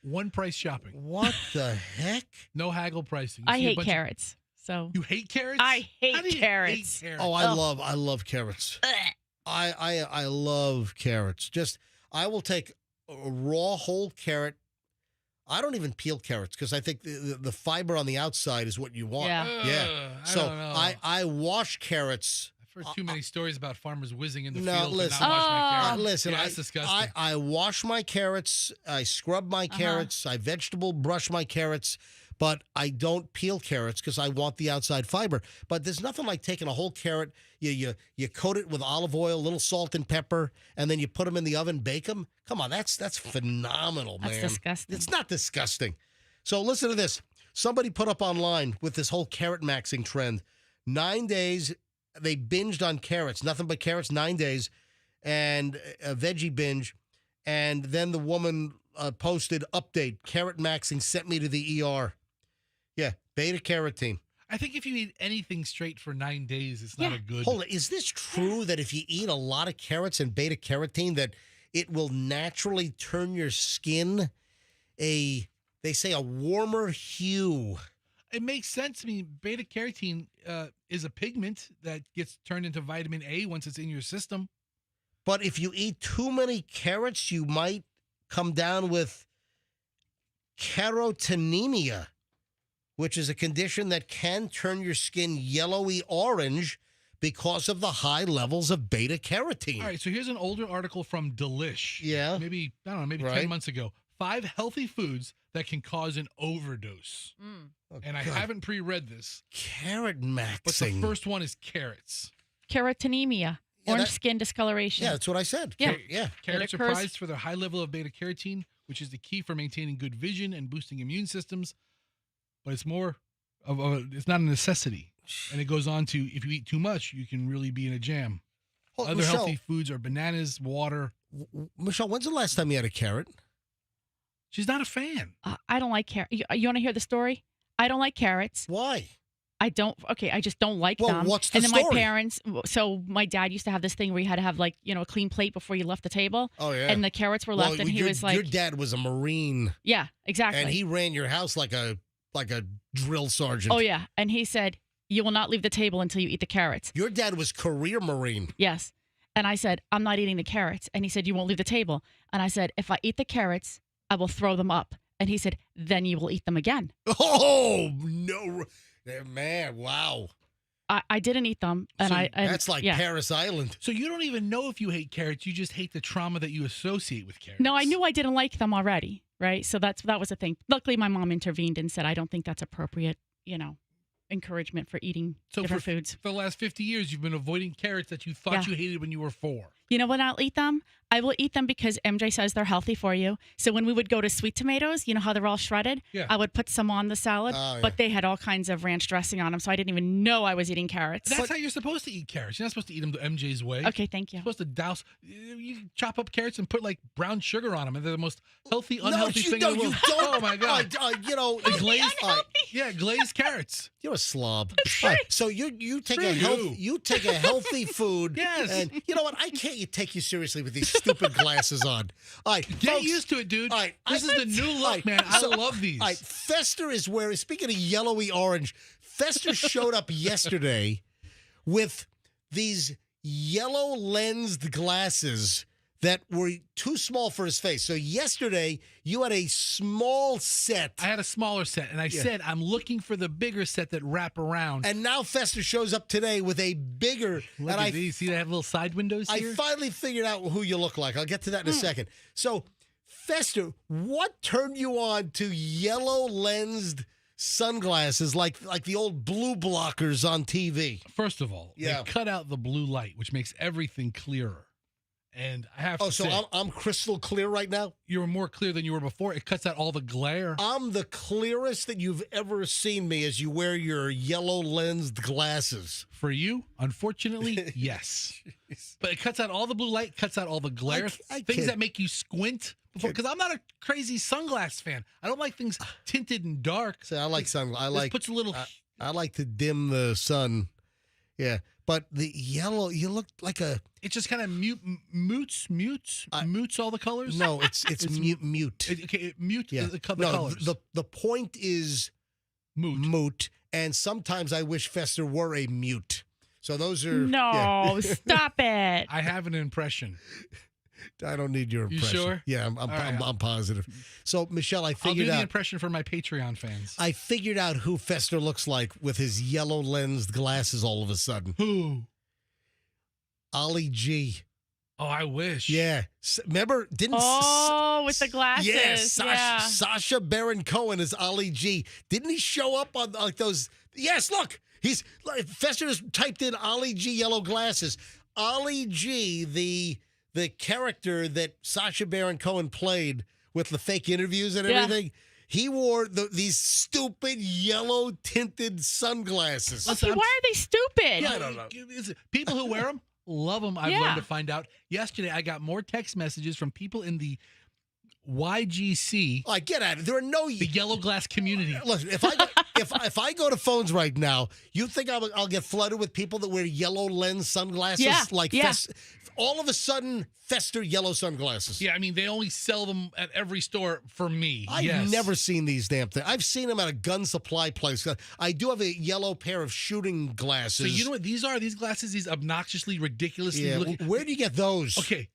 One price shopping. What the heck? No haggle pricing. I hate carrots. So you hate carrots? I hate carrots. Oh, I love carrots. I love carrots. I will take a raw whole carrot. I don't even peel carrots because I think the fiber on the outside is what you want. Yeah. So I wash carrots. I've heard too many stories about farmers whizzing in the No, field listen. and not washing my carrots. Listen, that's disgusting. I wash my carrots. I scrub my carrots. I vegetable brush my carrots. But I don't peel carrots because I want the outside fiber. But there's nothing like taking a whole carrot, you coat it with olive oil, a little salt and pepper, and then you put them in the oven, bake them. Come on, that's phenomenal, man. That's disgusting. It's not disgusting. So listen to this. Somebody put up online with this whole carrot maxing trend. 9 days, they binged on carrots, nothing but carrots, 9 days, and a veggie binge. And then the woman posted, update, carrot maxing sent me to the ER. Yeah, beta carotene. I think if you eat anything straight for 9 days, it's not a good. Hold on, is this true that if you eat a lot of carrots and beta carotene, that it will naturally turn your skin they say a warmer hue? It makes sense. I mean, beta carotene is a pigment that gets turned into vitamin A once it's in your system. But if you eat too many carrots, you might come down with carotenemia, which is a condition that can turn your skin yellowy orange because of the high levels of beta carotene. All right, so here's an older article from Delish. Yeah. Maybe 10 months ago. 5 healthy foods that can cause an overdose. And I haven't pre-read this. Carrot maxing. But the first one is carrots. Carotenemia. Orange skin discoloration. Yeah, that's what I said. Yeah. Carrots are prized for their high level of beta carotene, which is the key for maintaining good vision and boosting immune systems. But it's more of it's not a necessity. And it goes on to, if you eat too much, you can really be in a jam. Other healthy foods are bananas, water. Michelle, when's the last time you had a carrot? She's not a fan. I don't like carrots. You want to hear the story? I don't like carrots. Why? I just don't like them. Well, what's the and then story? my parents, so my dad used to have this thing where you had to have a clean plate before you left the table. Oh, yeah. And the carrots were left and he was like. Your dad was a Marine. Yeah, exactly. And he ran your house like a drill sergeant. Oh, yeah. And he said, you will not leave the table until you eat the carrots. Your dad was career Marine. Yes. And I said, I'm not eating the carrots. And he said, you won't leave the table. And I said, if I eat the carrots, I will throw them up. And he said, then you will eat them again. Oh, no. Man, wow. I didn't eat them, and So That's like Paris Island. So you don't even know if you hate carrots. You just hate the trauma that you associate with carrots. No, I knew I didn't like them already, right? So that was a thing. Luckily, my mom intervened and said, I don't think that's appropriate, encouragement for eating different foods. For the last 50 years, you've been avoiding carrots that you thought you hated when you were 4. You know when I'll eat them? I will eat them because MJ says they're healthy for you. So when we would go to sweet tomatoes, you know how they're all shredded? Yeah. I would put some on the salad, but they had all kinds of ranch dressing on them, so I didn't even know I was eating carrots. That's how you're supposed to eat carrots. You're not supposed to eat them MJ's way. Okay, thank you. You're supposed to douse. You chop up carrots and put like brown sugar on them, and they're the most healthy, unhealthy thing in the world. Oh my god! Glazed. Glazed carrots. You're a slob. So you take a healthy food. Yes. And you know what? I can't take you seriously with these stupid glasses on. All right, Get folks, used to it, dude. All right, this is the new look, man. I love these. All right, Fester is wearing. Speaking of yellowy orange, Fester showed up yesterday with these yellow lensed glasses that were too small for his face. So yesterday, you had a small set. I had a smaller set, and I said I'm looking for the bigger set that wrap around. And now Fester shows up today with a bigger. Look at these. See, they have little side windows here? I finally figured out who you look like. I'll get to that in a second. So, Fester, what turned you on to yellow lensed sunglasses like the old blue blockers on TV? First of all, they cut out the blue light, which makes everything clearer. And I have to say, I'm crystal clear right now? You're more clear than you were before. It cuts out all the glare. I'm the clearest that you've ever seen me as you wear your yellow lensed glasses. For you, unfortunately, yes. But it cuts out all the blue light, cuts out all the glare, things that make you squint. Because I'm not a crazy sunglass fan. I don't like things tinted and dark. I like sunglasses. This puts a little. I like to dim the sun. Yeah. But the yellow, you look like a. It just kind of mutes all the colors. No, it's mute. It the colors. The point is moot, and sometimes I wish Fester were a mute. So those are stop it. I have an impression. I don't need your impression. You sure? Yeah, I'm positive. So, Michelle, I figured I'll do the impression for my Patreon fans. I figured out who Fester looks like with his yellow lensed glasses all of a sudden. Who? Ollie G. Oh, I wish. Yeah. Remember? with the glasses. Yes. Sacha Baron Cohen is Ollie G. Didn't he show up on like those? Yes, look. Fester just typed in Ollie G yellow glasses. Ollie G, the character that Sacha Baron Cohen played with the fake interviews and everything, he wore these stupid yellow tinted sunglasses. Okay, why are they stupid? I don't know. People who wear them love them. I've learned to find out. Yesterday, I got more text messages from people in the YGC. I get at it. There are the yellow glass community. Listen, if I go to phones right now, you think I'll get flooded with people that wear yellow lens sunglasses? All of a sudden, Fester yellow sunglasses. Yeah, I mean, they only sell them at every store for me. I've never seen these damn things. I've seen them at a gun supply place. I do have a yellow pair of shooting glasses. So you know what these are? These glasses, these obnoxiously, ridiculously looking. Where do you get those? Okay.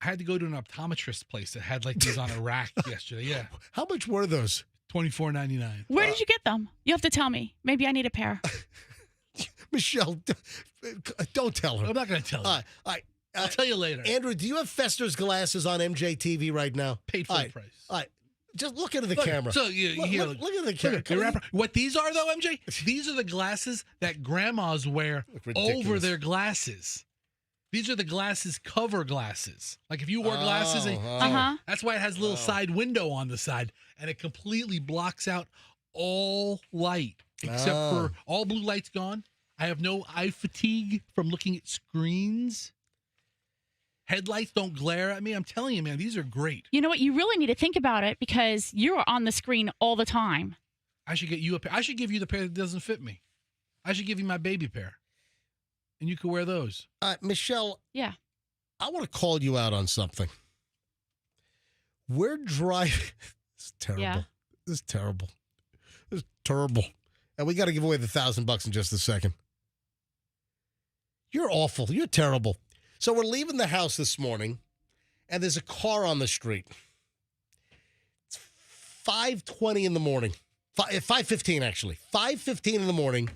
I had to go to an optometrist place that had like these on a rack yesterday. Yeah. How much were those? $24.99. Where did you get them? You have to tell me. Maybe I need a pair. Michelle, don't tell her. I'm not going to tell you. I'll tell you later. Andrew, do you have Fester's glasses on MJTV right now? Paid full price. All right. Just look into the camera. So look at the camera. What these are, though, MJ? These are the glasses that grandmas wear over their glasses. These are the glasses cover glasses. Like if you wore glasses, that's why it has a little side window on the side, and it completely blocks out all light except for all blue light's gone. I have no eye fatigue from looking at screens. Headlights don't glare at me. I'm telling you, man, these are great. You know what? You really need to think about it because you are on the screen all the time. I should get you a pair. I should give you the pair that doesn't fit me. I should give you my baby pair. And you can wear those. Michelle. Yeah. I want to call you out on something. We're driving. This is terrible. Yeah. This is terrible. This is terrible. And we got to give away the $1,000 in just a second. You're awful. You're terrible. So we're leaving the house this morning, and there's a car on the street. It's 5:20 in the morning. 5:15, actually. 5:15 in the morning.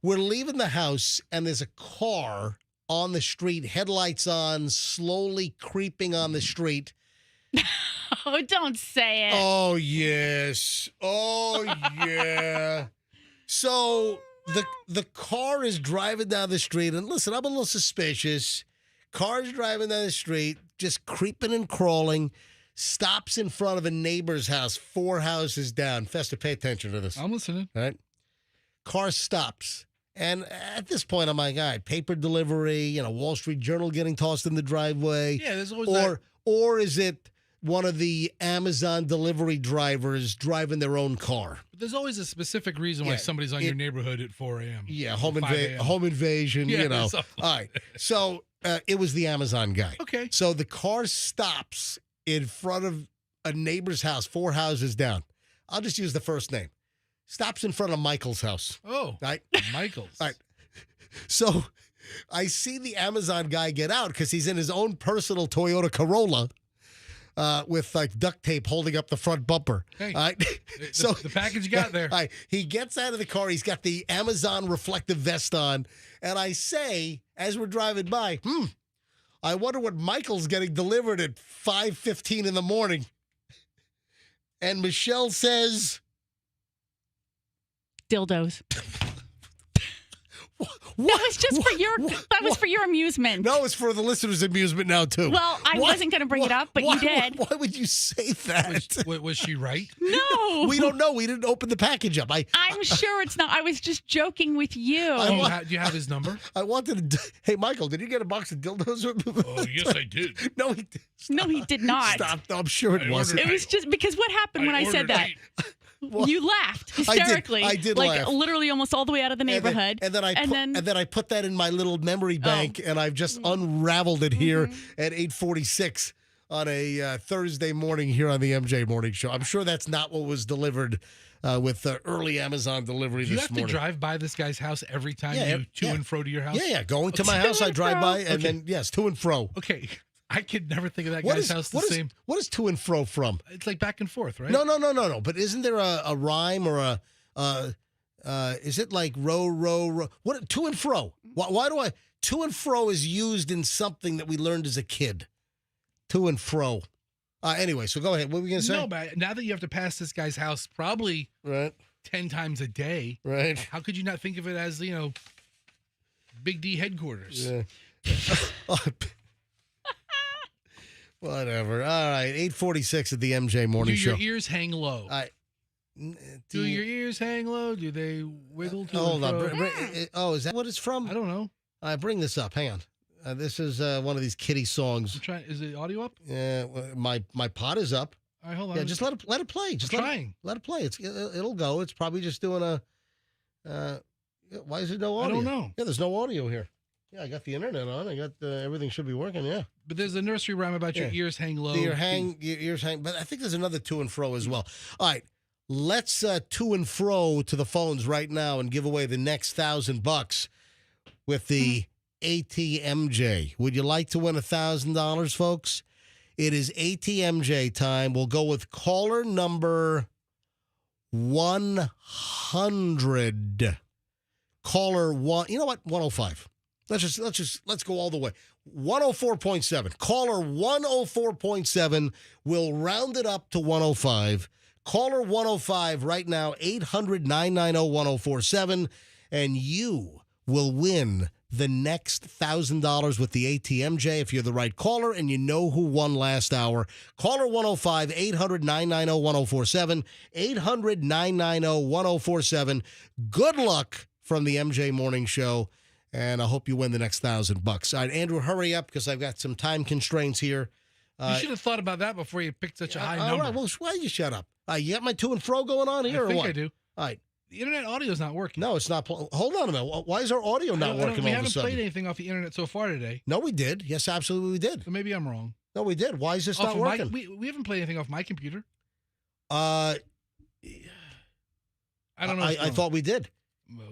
We're leaving the house, and there's a car on the street, headlights on, slowly creeping on the street. Oh, don't say it. Oh, yes. Oh, yeah. So the car is driving down the street, and listen, I'm a little suspicious. Car's driving down the street, just creeping and crawling, stops in front of a neighbor's house, 4 houses down. Fester, pay attention to this. I'm listening. All right? Car stops. And at this point, I'm like, all right, paper delivery, Wall Street Journal getting tossed in the driveway. Yeah, there's always or is it one of the Amazon delivery drivers driving their own car? But there's always a specific reason why somebody's on your neighborhood at 4 a.m. Yeah, home invasion, Yeah, All right. So it was the Amazon guy. Okay. So the car stops in front of a neighbor's house, 4 houses down. I'll just use the first name. Stops in front of Michael's house. Oh, right? Michael's. All right. So I see the Amazon guy get out because he's in his own personal Toyota Corolla with like duct tape holding up the front bumper. Hey, all right? So the package you got there. All right. He gets out of the car. He's got the Amazon reflective vest on. And I say, as we're driving by, I wonder what Michael's getting delivered at 5:15 in the morning. And Michelle says, dildos. That was just for your. That was for your amusement. No, it's for the listeners' amusement now too. Well, I wasn't going to bring it up, but you did. Why would you say that? Was she right? No, we don't know. We didn't open the package up. I'm sure it's not. I was just joking with you. Do you have his number? I wanted to. Hey, Michael, did you get a box of dildos? Oh, yes, I did. No, he did. No, he did not. Stop. No, I'm sure it wasn't. It was just because what happened when I said that? Well, you laughed hysterically. I did like laugh. Literally almost all the way out of the neighborhood. And then I put that in my little memory bank, and I've just unraveled it here at 8:46 on a Thursday morning here on the MJ Morning Show. I'm sure that's not what was delivered with early Amazon delivery Do you this have morning. to drive by this guy's house every time you to and fro to your house? Yeah. Going to my house, I drive by, and then, yes, to and fro. Okay. I could never think of that guy's house the same. What is to and fro from? It's like back and forth, right? No. But isn't there a rhyme or is it like row? What to and fro? Why do I to and fro is used in something that we learned as a kid? To and fro. Anyway, so go ahead. What were we gonna say? No, but now that you have to pass this guy's house probably 10 times a day, right? How could you not think of it as Big D headquarters? Yeah. Whatever. All right, 8:46 at the MJ Morning Show. Do your ears hang low? Do your ears hang low? Do they wiggle to hold and on. fro? Is that what it's from? I don't know. Bring this up. Hang on. This is one of these kiddie songs. Is the audio up? Yeah, my pod is up. All right, hold on. Yeah, just let it play. Just let it play. It'll go. It's probably just doing a. Why is there no audio? I don't know. Yeah, there's no audio here. Yeah, I got the internet on. I got everything should be working. Yeah. But there's a nursery rhyme about your ears hang low. Your ears hang. But I think there's another to and fro as well. All right, let's to and fro to the phones right now and give away the next $1,000 with the ATMJ. Would you like to win $1,000, folks? It is ATMJ time. We'll go with caller number 100. Caller one. You know what? 105. Let's go all the way. 104.7. Caller 104.7. We'll round it up to 105. Caller 105 right now, 800-990-1047. And you will win the next $1,000 with the ATMJ if you're the right caller and you know who won last hour. Caller 105, 800-990-1047. 800-990-1047. Good luck from the MJ Morning Show. And I hope you win the next $1,000. All right, Andrew, hurry up because I've got some time constraints here. You should have thought about that before you picked such a high number. All right, well, why don't you shut up? You got my to and fro going on here, I think or what? I do. All right. The internet audio is not working. No, it's not. Hold on a minute. Why is our audio not working all of a sudden? We haven't played anything off the internet so far today. No, we did. Yes, absolutely we did. So maybe I'm wrong. No, we did. Why is this not working? We haven't played anything off my computer. I don't know. I thought we did.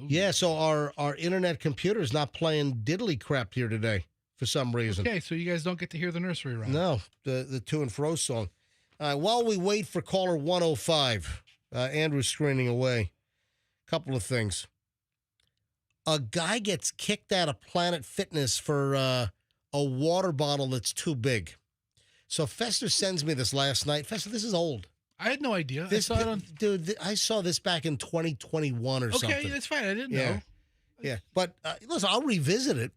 Yeah, so our internet computer is not playing diddly crap here today for some reason. Okay, so you guys don't get to hear the nursery rhyme. No, the to and fro song. While we wait for caller 105, Andrew's screening away. Couple of things. A guy gets kicked out of Planet Fitness for a water bottle that's too big. So Fester sends me this last night. Fester, this is old. I had no idea. Dude, I saw this back in 2021 or something. Okay, that's fine. I didn't know. Yeah, but listen, I'll revisit it.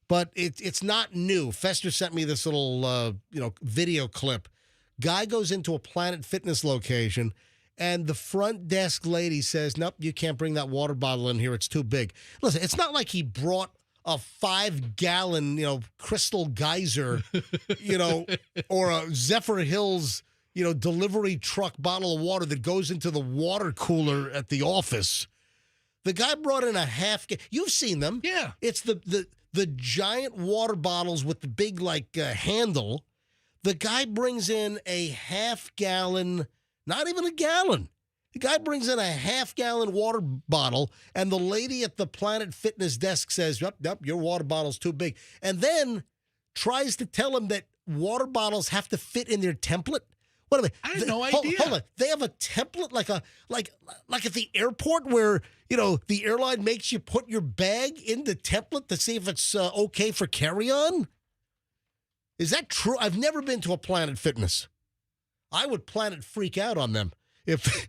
But it's not new. Fester sent me this little video clip. Guy goes into a Planet Fitness location, and the front desk lady says, "Nope, you can't bring that water bottle in here. It's too big." Listen, it's not like he brought a 5-gallon, Crystal Geyser, or a Zephyr Hills, delivery truck bottle of water that goes into the water cooler at the office. The guy brought in a half. You've seen them. Yeah. It's the giant water bottles with the big, handle. The guy brings in a half-gallon, not even a gallon. The guy brings in a half-gallon water bottle, and the lady at the Planet Fitness desk says, Yep, your water bottle's too big. And then tries to tell him that water bottles have to fit in their template. What are they? I had no idea. Hold on. They have a template like at the airport where, the airline makes you put your bag in the template to see if it's okay for carry-on? Is that true? I've never been to a Planet Fitness. I would Planet freak out on them. If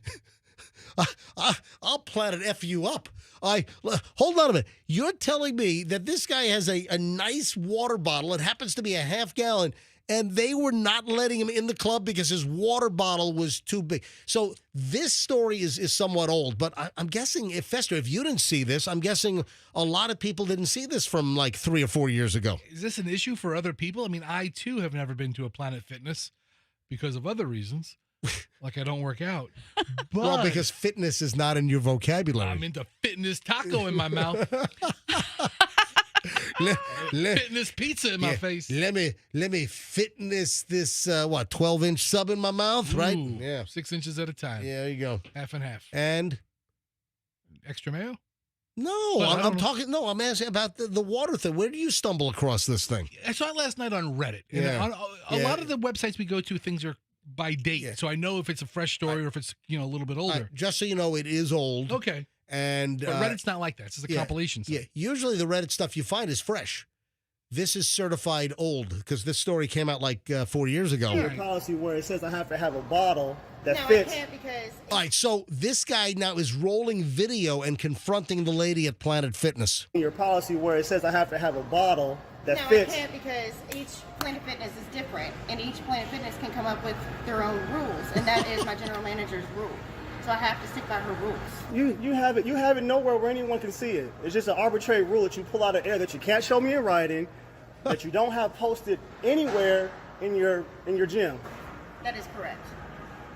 I'll Planet F you up. Hold on a minute. You're telling me that this guy has a nice water bottle. It happens to be a half-gallon, and they were not letting him in the club because his water bottle was too big. So this story is somewhat old, but I'm guessing, Fester, if you didn't see this, I'm guessing a lot of people didn't see this from 3 or 4 years ago. Is this an issue for other people? I mean, I, too, have never been to a Planet Fitness because of other reasons. Like I don't work out. But well, because fitness is not in your vocabulary. I'm into fitness taco in my mouth. Fitness pizza in my face. Let me fitness this 12-inch sub in my mouth, right? Ooh, yeah, 6 inches at a time. Yeah, there you go. Half and half. And extra mayo? No, I'm talking. No, I'm asking about the water thing. Where do you stumble across this thing? I saw it last night on Reddit. And a lot of the websites we go to, things are by date, so I know if it's a fresh story or if it's a little bit older. Just so you know, it is old. Okay. And but Reddit's not like that. It's just a compilation. Yeah, usually the Reddit stuff you find is fresh. This is certified old because this story came out 4 years ago. Your policy where it says I have to have a bottle that no, fits. I can't because. All right, so this guy now is rolling video and confronting the lady at Planet Fitness. Your policy where it says I have to have a bottle that no, fits. I can't because each Planet Fitness is different, and each Planet Fitness can come up with their own rules, and that is my general manager's rule. So I have to stick by her rules. You have it nowhere where anyone can see it. It's just an arbitrary rule that you pull out of air that you can't show me in writing, that you don't have posted anywhere in your gym. That is correct.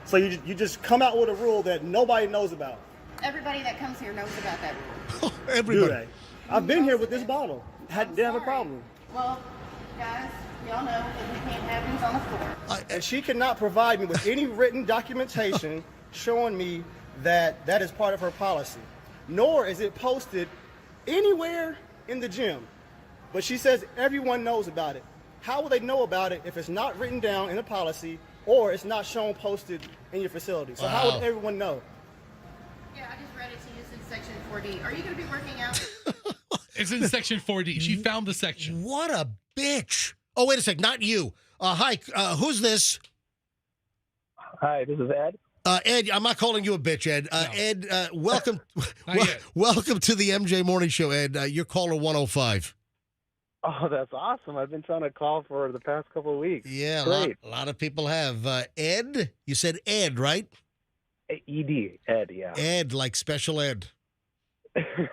So you just come out with a rule that nobody knows about. Everybody that comes here knows about that rule. Everybody. Do they? I've been here with this bottle. Didn't have a problem. Well, guys, y'all know that we can't have these on the floor. And she cannot provide me with any written documentation showing me that is part of her policy, nor is it posted anywhere in the gym. But she says everyone knows about it. How will they know about it if it's not written down in a policy or it's not shown posted in your facility? So how would everyone know? Yeah, I just read it to you. It's in section 4D. Are you going to be working out? It's in section 4D. She found the section. What a bitch. Oh, wait a sec. Not you. Hi. Who's this? Hi, this is Ed. Ed, I'm not calling you a bitch, Ed. No. Ed, welcome. Welcome to the MJ Morning Show, Ed. You're caller 105. Oh, that's awesome. I've been trying to call for the past couple of weeks. Yeah, a lot of people have. Ed, you said Ed, right? ED, Ed, yeah. Ed, like special ed.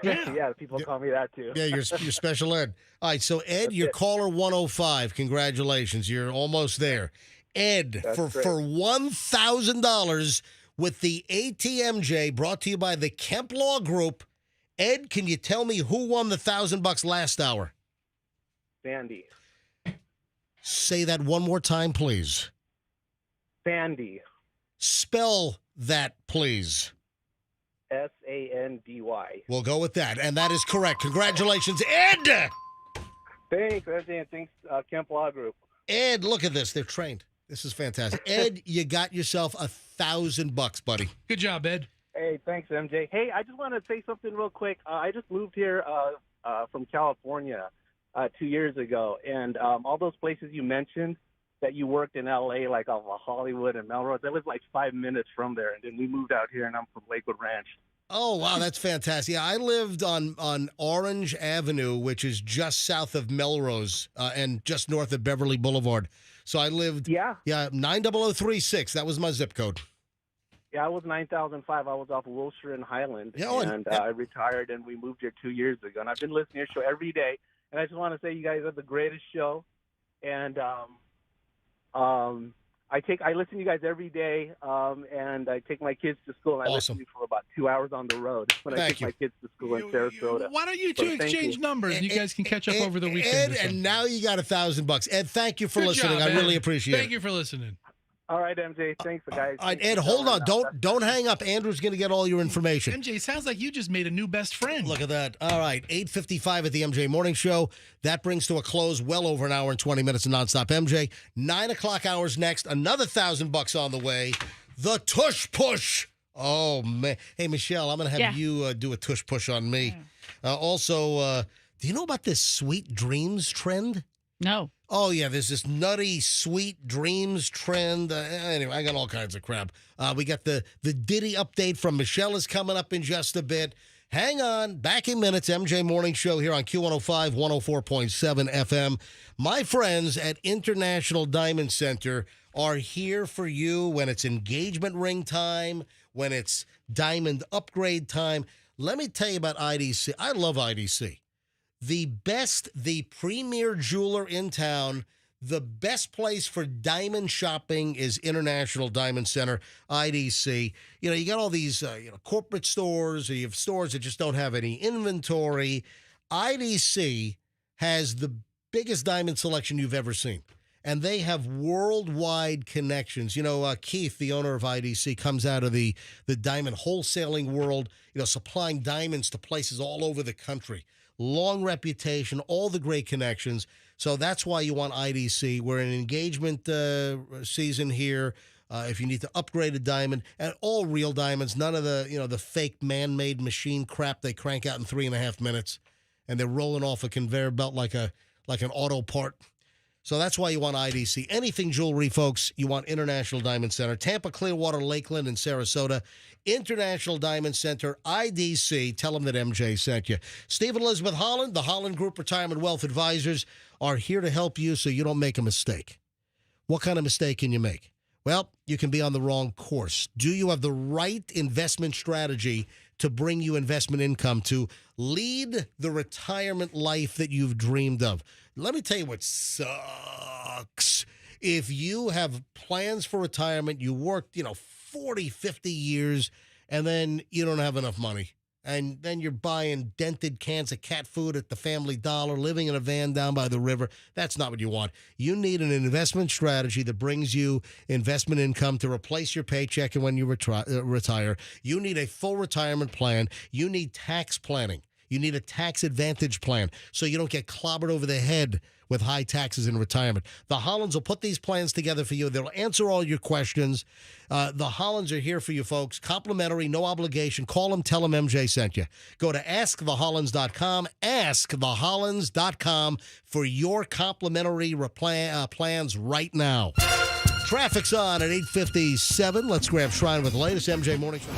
Yeah, people call me that too. Yeah, you're special ed. All right, so Ed, you're caller 105. Congratulations. You're almost there. Ed, for $1,000 with the ATMJ brought to you by the Kemp Law Group. Ed, can you tell me who won the $1,000 last hour? Sandy. Say that one more time, please. Sandy. Spell that, please. Sandy. We'll go with that, and that is correct. Congratulations, Ed! Thanks, Ed. Thanks, Kemp Law Group. Ed, look at this. They're trained. This is fantastic. Ed, you got yourself $1,000, buddy. Good job, Ed. Hey, thanks, MJ. Hey, I just want to say something real quick. I just moved here from California 2 years ago, and all those places you mentioned that you worked in L.A., like off of Hollywood and Melrose, I live like 5 minutes from there, and then we moved out here, and I'm from Lakewood Ranch. Oh, wow, that's fantastic. Yeah, I lived on Orange Avenue, which is just south of Melrose and just north of Beverly Boulevard. So I lived, 90036. That was my zip code. Yeah, I was 9005. I was off Wilshire and Highland, and I retired, and we moved here 2 years ago. And I've been listening to your show every day, and I just want to say you guys are the greatest show. And I listen to you guys every day, and I take my kids to school, and I listen to you for about 2 hours on the road when I take my kids to school in Sarasota. Why don't you two exchange numbers? You guys can catch up over the weekend. Ed, and now you got $1,000. Ed, thank you for Good listening. job, I really Ed. appreciate it. Thank you for listening. All right, MJ. Thanks, guys. All right, Ed, hold on. Don't hang up. Andrew's going to get all your information. MJ, sounds like you just made a new best friend. Look at that. All right, 8:55 at the MJ Morning Show. That brings to a close well over an hour and 20 minutes of nonstop MJ. 9 o'clock hours next. Another $1,000 on the way. The Tush Push. Oh, man. Hey, Michelle, I'm going to have you do a Tush Push on me. Also, do you know about this Sweet Dreams trend? No. Oh, yeah, there's this nutty Sweet Dreams trend. Anyway, I got all kinds of crap. We got the Diddy update from Michelle is coming up in just a bit. Hang on. Back in minutes, MJ Morning Show here on Q105, 104.7 FM. My friends at International Diamond Center are here for you when it's engagement ring time, when it's diamond upgrade time. Let me tell you about IDC. I love IDC. The premier jeweler in town, the best place for diamond shopping is International Diamond Center, IDC. You know, you got all these corporate stores, or you have stores that just don't have any inventory. IDC has the biggest diamond selection you've ever seen, and they have worldwide connections. You know, Keith, the owner of IDC, comes out of the diamond wholesaling world, supplying diamonds to places all over the country. Long reputation, all the great connections. So that's why you want IDC. We're in engagement season here. If you need to upgrade a diamond, and all real diamonds, none of the fake man-made machine crap they crank out in 3.5 minutes, and they're rolling off a conveyor belt like an auto part. So that's why you want IDC. Anything jewelry, folks, you want International Diamond Center. Tampa, Clearwater, Lakeland, and Sarasota. International Diamond Center, IDC. Tell them that MJ sent you. Steve and Elizabeth Holland, the Holland Group Retirement Wealth Advisors, are here to help you so you don't make a mistake. What kind of mistake can you make? Well, you can be on the wrong course. Do you have the right investment strategy to bring you investment income to lead the retirement life that you've dreamed of? Let me tell you what sucks. If you have plans for retirement, you worked, 40, 50 years, and then you don't have enough money. And then you're buying dented cans of cat food at the Family Dollar, living in a van down by the river. That's not what you want. You need an investment strategy that brings you investment income to replace your paycheck and when you retire. You need a full retirement plan. You need tax planning. You need a tax advantage plan so you don't get clobbered over the head with high taxes in retirement. The Hollands will put these plans together for you. They'll answer all your questions. The Hollands are here for you, folks. Complimentary, no obligation. Call them, tell them MJ sent you. Go to askthehollands.com, askthehollands.com for your complimentary plans right now. Traffic's on at 8:57. Let's grab Shrine with the latest MJ Morning Show.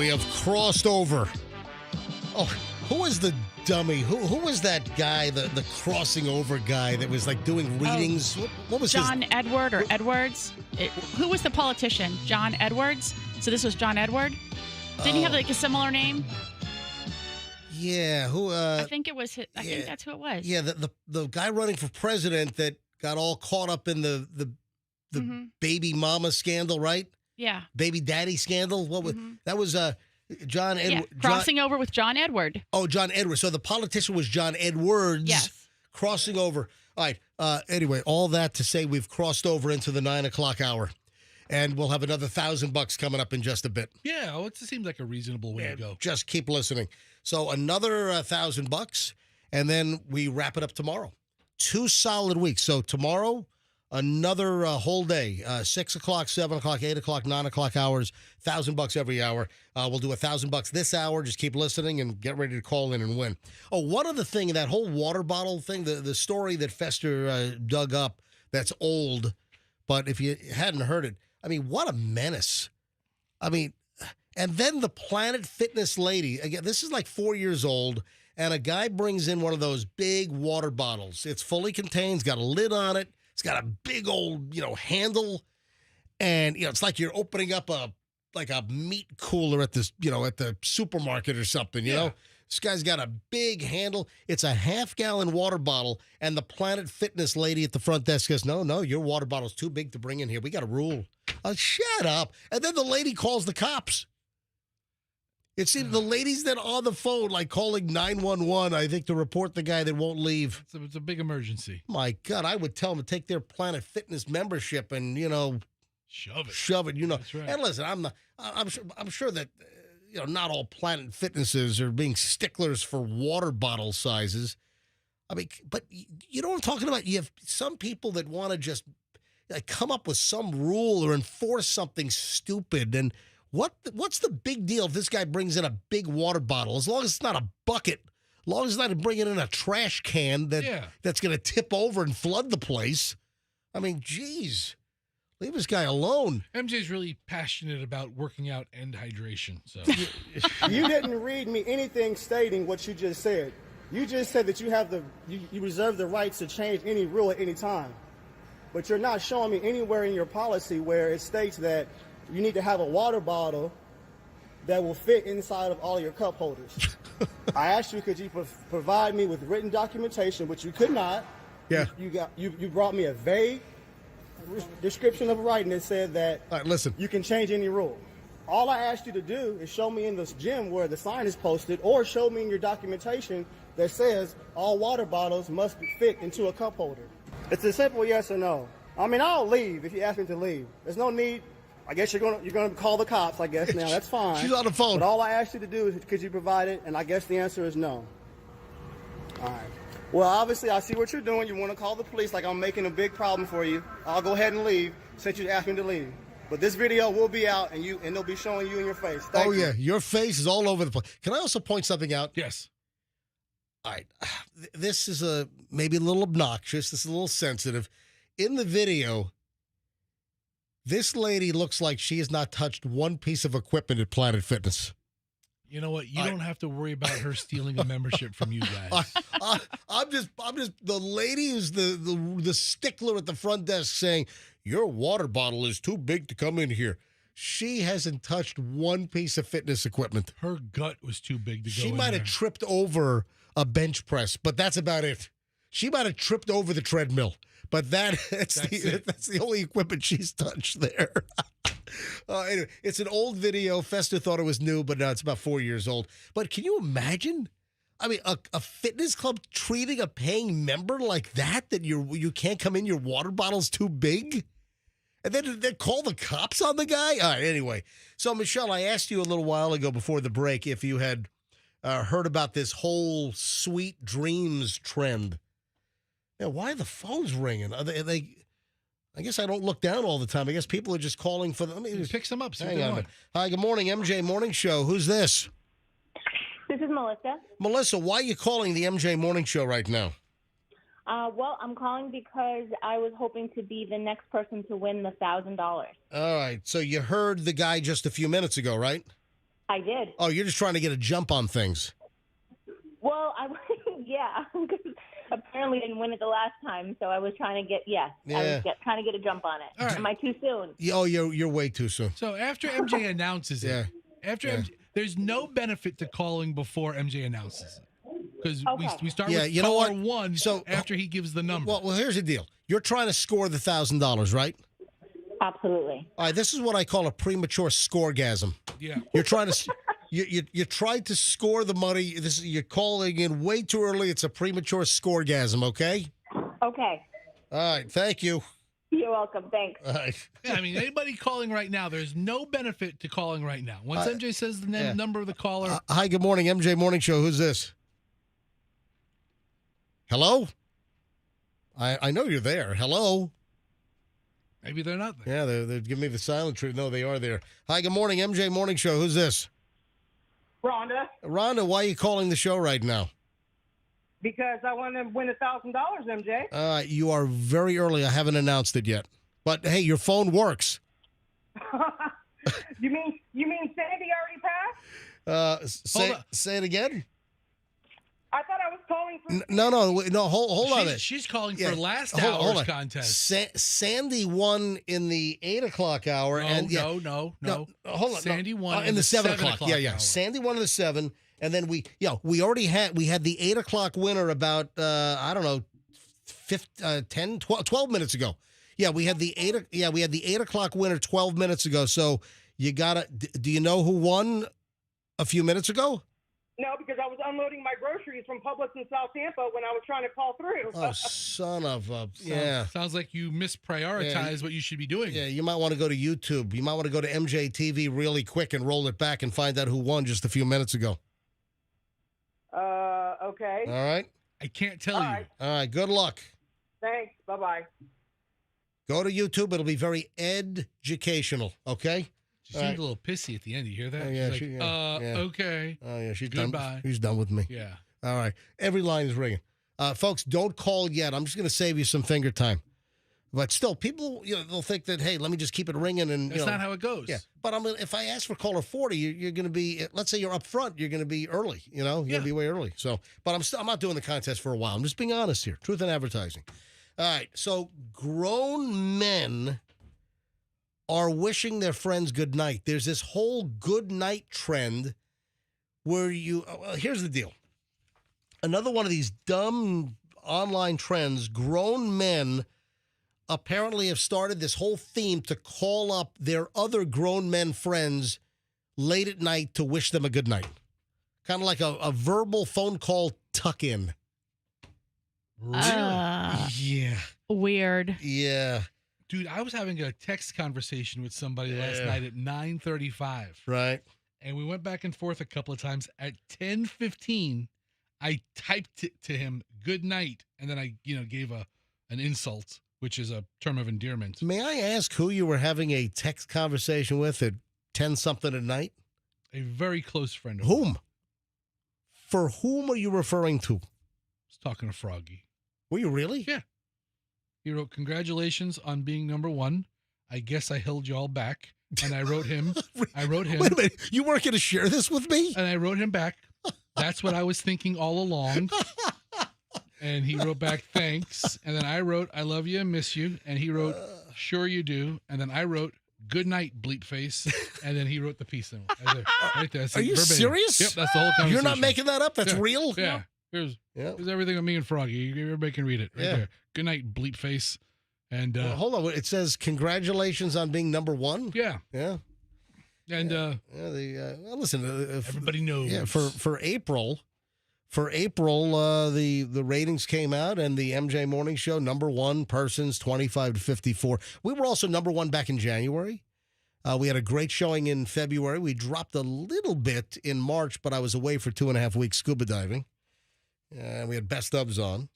we have crossed over. Oh, who was the dummy? Who was that guy, the crossing over guy that was like doing readings? What was John his... Edward or Edwards? Who was the politician? John Edwards? So this was John Edward? Didn't he have like a similar name? Yeah, who? I think it was. I think that's who it was. Yeah, the guy running for president that got all caught up in the baby mama scandal, right? Yeah. Baby daddy scandal. What was that? Was John Edward crossing over with John Edward. Oh, John Edward. So the politician was John Edwards. Yes. Crossing over. All right. Anyway, all that to say we've crossed over into the 9 o'clock hour. And we'll have another $1,000 coming up in just a bit. Yeah, well, it seems like a reasonable way to go. Just keep listening. So another $1,000, and then we wrap it up tomorrow. 2 solid weeks. So tomorrow, another whole day. 6 o'clock, 7 o'clock, 8 o'clock, 9 o'clock hours. $1,000 every hour. We'll do $1,000 this hour. Just keep listening and get ready to call in and win. Oh, one other thing, that whole water bottle thing, the story that Fester dug up, that's old. But if you hadn't heard it, I mean, what a menace. I mean, and then the Planet Fitness lady, again, this is like 4 years old, and a guy brings in one of those big water bottles. It's fully contained, it's got a lid on it, it's got a big old, handle, and, it's like you're opening up a meat cooler at this, at the supermarket or something, you know? This guy's got a big handle. It's a half-gallon water bottle, and the Planet Fitness lady at the front desk goes, no, your water bottle's too big to bring in here. We got a rule. Shut up. And then the lady calls the cops. It seems the ladies that are on the phone, like calling 911, I think, to report the guy that won't leave. It's a big emergency. My God, I would tell them to take their Planet Fitness membership and, shove it. That's right. And listen, I'm sure that not all Planet Fitnesses are being sticklers for water bottle sizes. I mean, but you know what I'm talking about? You have some people that want to just come up with some rule or enforce something stupid. And what's the big deal if this guy brings in a big water bottle? As long as it's not a bucket, as long as it's not bringing in a trash can that's going to tip over and flood the place. I mean, geez. Leave this guy alone. MJ's really passionate about working out and hydration. So You didn't read me anything stating what you just said. You just said that you reserve the right to change any rule at any time. But you're not showing me anywhere in your policy where it states that you need to have a water bottle that will fit inside of all your cup holders. I asked you, could you provide me with written documentation, which you could not. Yeah. You brought me a vague description of writing that said that you can change any rule. All I asked you to do is show me in this gym where the sign is posted, or show me in your documentation that says all water bottles must fit into a cup holder. It's a simple yes or no. I mean, I'll leave if you ask me to leave. There's no need. I guess you're gonna call the cops, I guess, now. That's fine. She's on the phone. But all I asked you to do is, could you provide it? And I guess the answer is no. All right. Well, obviously, I see what you're doing. You want to call the police like I'm making a big problem for you. I'll go ahead and leave since you asked me to leave. But this video will be out, and they'll be showing you in your face. Thank you. Yeah, your face is all over the place. Can I also point something out? Yes. All right. This is maybe a little obnoxious. This is a little sensitive. In the video, this lady looks like she has not touched one piece of equipment at Planet Fitness. You know what? You don't have to worry about her stealing a membership from you guys. I'm just the lady who's the stickler at the front desk saying, your water bottle is too big to come in here. She hasn't touched one piece of fitness equipment. Her gut was too big to go in. She might have tripped over a bench press, but that's about it. She might have tripped over the treadmill, but that's the only equipment she's touched there. Anyway, it's an old video. Fester thought it was new, but no, it's about 4 years old. But can you imagine? I mean, a fitness club treating a paying member like that you can't come in, your water bottle's too big? And then they call the cops on the guy? All right, anyway. So, Michelle, I asked you a little while ago before the break if you had heard about this whole sweet dreams trend. Yeah, why are the phones ringing? Are they I guess I don't look down all the time. I guess people are just calling for them. Pick some up. Hang on. Hi, good morning, MJ Morning Show. Who's this? This is Melissa. Melissa, why are you calling the MJ Morning Show right now? Well, I'm calling because I was hoping to be the next person to win the $1,000. All right. So you heard the guy just a few minutes ago, right? I did. Oh, you're just trying to get a jump on things. Well, yeah, because apparently I didn't win it the last time, so I was trying to get, trying to get a jump on it. Right. Am I too soon? Oh, you're way too soon. So after MJ announces it, MJ, there's no benefit to calling before MJ announces it. Because we start with caller one after he gives the number. Well, here's the deal. You're trying to score the $1,000, right? Absolutely. All right, this is what I call a premature scoregasm. Yeah. You're trying to you tried to score the money. You're calling in way too early. It's a premature scoregasm, okay? Okay. All right, thank you. You're welcome. Thanks. All right. Yeah, I mean, anybody calling right now, there's no benefit to calling right now. Once MJ says the number of the caller. Hi, good morning, MJ Morning Show. Who's this? Hello? I know you're there. Hello? Maybe they're not there. Yeah, they're giving me the silent treatment. No, they are there. Hi, good morning, MJ Morning Show. Who's this? Rhonda, Rhonda, why are you calling the show right now? because I want to win $1,000, MJ. You are very early. I haven't announced it yet. But, hey, your phone works. You mean Sandy already passed? Say it again? I thought I was calling for... No, hold on. She's calling for last hour's contest. Sandy won in the 8 o'clock hour. No. Hold on. Sandy won in the 7 o'clock. hour. Sandy won in the 7, and then we already had the 8 o'clock winner about, I don't know, 12 minutes ago. Yeah, we had the 8 o'clock winner 12 minutes ago. So you gotta. Do you know who won a few minutes ago? No, because I was unloading my groceries from Publix in South Tampa when I was trying to call through. Oh, son of a... Yeah. Sounds like you misprioritized what you should be doing. Yeah, you might want to go to YouTube. You might want to go to MJTV really quick and roll it back and find out who won just a few minutes ago. Okay. All right? I can't tell you. Right. All right, good luck. Thanks. Bye-bye. Go to YouTube. It'll be very educational, okay? She seemed a little pissy at the end. You hear that? Yeah, she's like, okay. Oh, yeah, she's Goodbye. done. She's done with me. Yeah. All right. Every line is ringing. Folks, don't call yet. I'm just going to save you some finger time. But still, people, they'll think that, hey, let me just keep it ringing. And That's not how it goes. Yeah. But if I ask for caller 40, you're going to be, let's say you're up front, you're going to be early. You're going to be way early. So, but I'm not doing the contest for a while. I'm just being honest here. Truth in advertising. All right. So grown men are wishing their friends good night. There's this whole good night trend where here's the deal. Another one of these dumb online trends, grown men apparently have started this whole theme to call up their other grown men friends late at night to wish them a good night. Kind of like a verbal phone call tuck-in. Really? Yeah. Weird. Yeah. Dude, I was having a text conversation with somebody last night at 9:35. Right. And we went back and forth a couple of times. At 10:15, I typed it to him, good night, and then I, gave an insult, which is a term of endearment. May I ask who you were having a text conversation with at 10-something at night? A very close friend of Whom? For whom are you referring to? I was talking to Froggy. Were you really? Yeah. He wrote, congratulations on being number one. I guess I held you all back. And I wrote him. Wait a minute. You weren't going to share this with me? And I wrote him back. That's what I was thinking all along. And he wrote back, thanks. And then I wrote, I love you and miss you. And he wrote, sure you do. And then I wrote, good night, bleep face. And then he wrote the peace symbol. Right there. Are you serious? Yep, that's the whole conversation. You're not making that up? That's real? Yeah. Here's everything on me and Froggy. Everybody can read it right there. Good night, bleep face. And hold on. It says congratulations on being number one? Yeah. Yeah. And listen, everybody knows. Yeah, for April, the ratings came out, and the MJ Morning Show number one, persons 25 to 54. We were also number one back in January. We had a great showing in February. We dropped a little bit in March, but I was away for 2.5 weeks scuba diving. And we had best ofs on,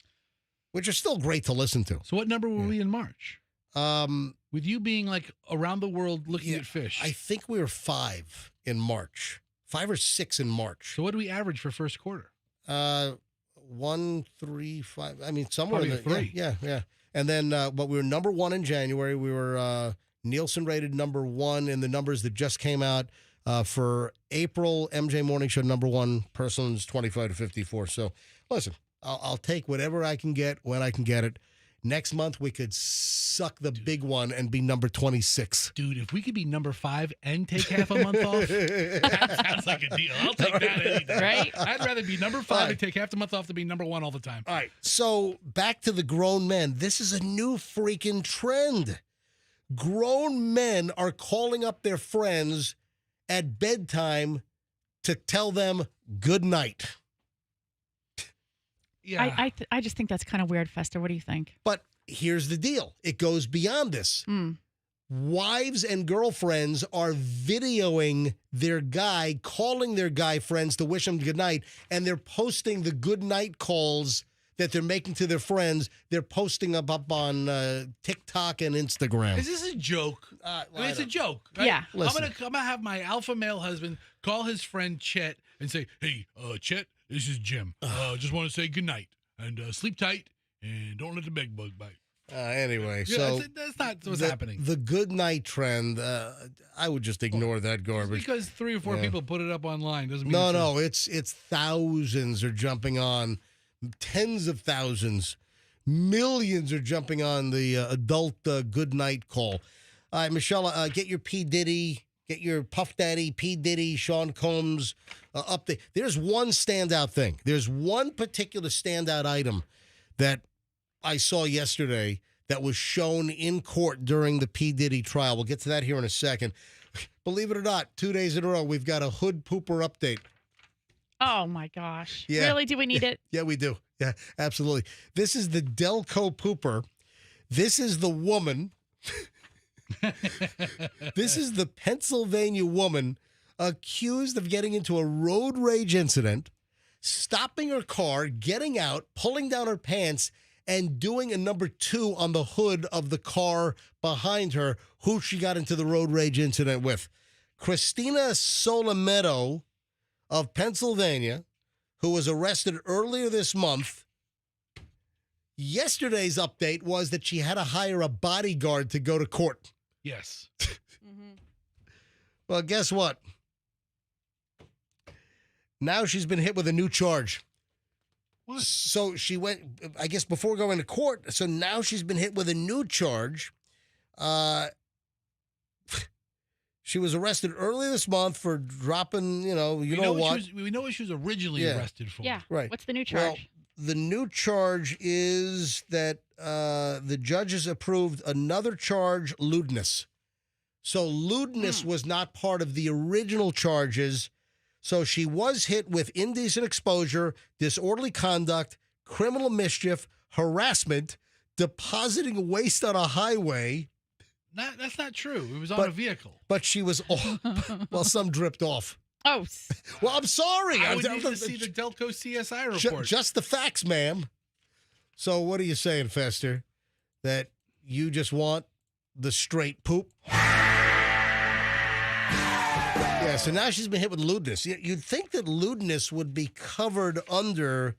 which are still great to listen to. So what number were we in March? With you being like around the world looking at fish. I think we were 5 in March. 5 or 6 in March. So what do we average for first quarter? 1, 3, 5. I mean, somewhere in the 3. Yeah. And then, but we were number one in January. We were Nielsen rated number one in the numbers that just came out for April MJ Morning Show #1 persons 25 to 54. So listen, I'll take whatever I can get when I can get it. Next month we could suck the big one and be number 26. Dude, if we could be number 5 and take half a month off, that sounds like a deal. I'll take that any day. Right? I'd rather be number 5 and take half the month off than be number 1 all the time. All right, so back to the grown men. This is a new freaking trend. Grown men are calling up their friends at bedtime to tell them good night. Yeah. I just think that's kind of weird, Fester. What do you think? But here's the deal. It goes beyond this. Wives and girlfriends are videoing their guy, calling their guy friends to wish them good night, and they're posting the good night calls that they're making to their friends. They're posting them up on TikTok and Instagram. Is this a joke? I mean, it's a joke. Right? Yeah. I'm gonna have my alpha male husband call his friend Chet and say, "Hey, Chet, this is Jim. Just want to say good night and sleep tight and don't let the bed bug bite." Anyway, Yeah, so that's not what's happening. The good night trend, I would just ignore that garbage. Because 3 or 4 people put it up online doesn't mean No, it's thousands are jumping on, tens of thousands, millions are jumping on the adult good night call. All right, Michelle, get your P. Diddy, get your Puff Daddy, P. Diddy, Sean Combs update. There's one standout thing. There's one particular standout item that I saw yesterday that was shown in court during the P. Diddy trial. We'll get to that here in a second. Believe it or not, 2 days in a row, we've got a hood pooper update. Oh, my gosh. Yeah. Really? Do we need it? Yeah, we do. Yeah, absolutely. This is the Delco pooper. This is the woman. This is the Pennsylvania woman accused of getting into a road rage incident, stopping her car, getting out, pulling down her pants, and doing a number 2 on the hood of the car behind her, who she got into the road rage incident with. Christina Solometo of Pennsylvania, who was arrested earlier this month. Yesterday's update was that she had to hire a bodyguard to go to court. Yes. Well, guess what? Now she's been hit with a new charge. What? So she went, I guess, before going to court. So now she's been hit with a new charge. She was arrested earlier this month for dropping, we know what she was originally arrested for. Yeah. Right. What's the new charge? Well, the new charge is that the judges approved another charge, lewdness. So lewdness was not part of the original charges. So she was hit with indecent exposure, disorderly conduct, criminal mischief, harassment, depositing waste on a highway. That's not true. It was on a vehicle. But she was, well, some dripped off. Oh. Well, I'm sorry. I would need to see the Delco CSI report. Just the facts, ma'am. So what are you saying, Fester? That you just want the straight poop? Yeah, so now she's been hit with lewdness. You'd think that lewdness would be covered under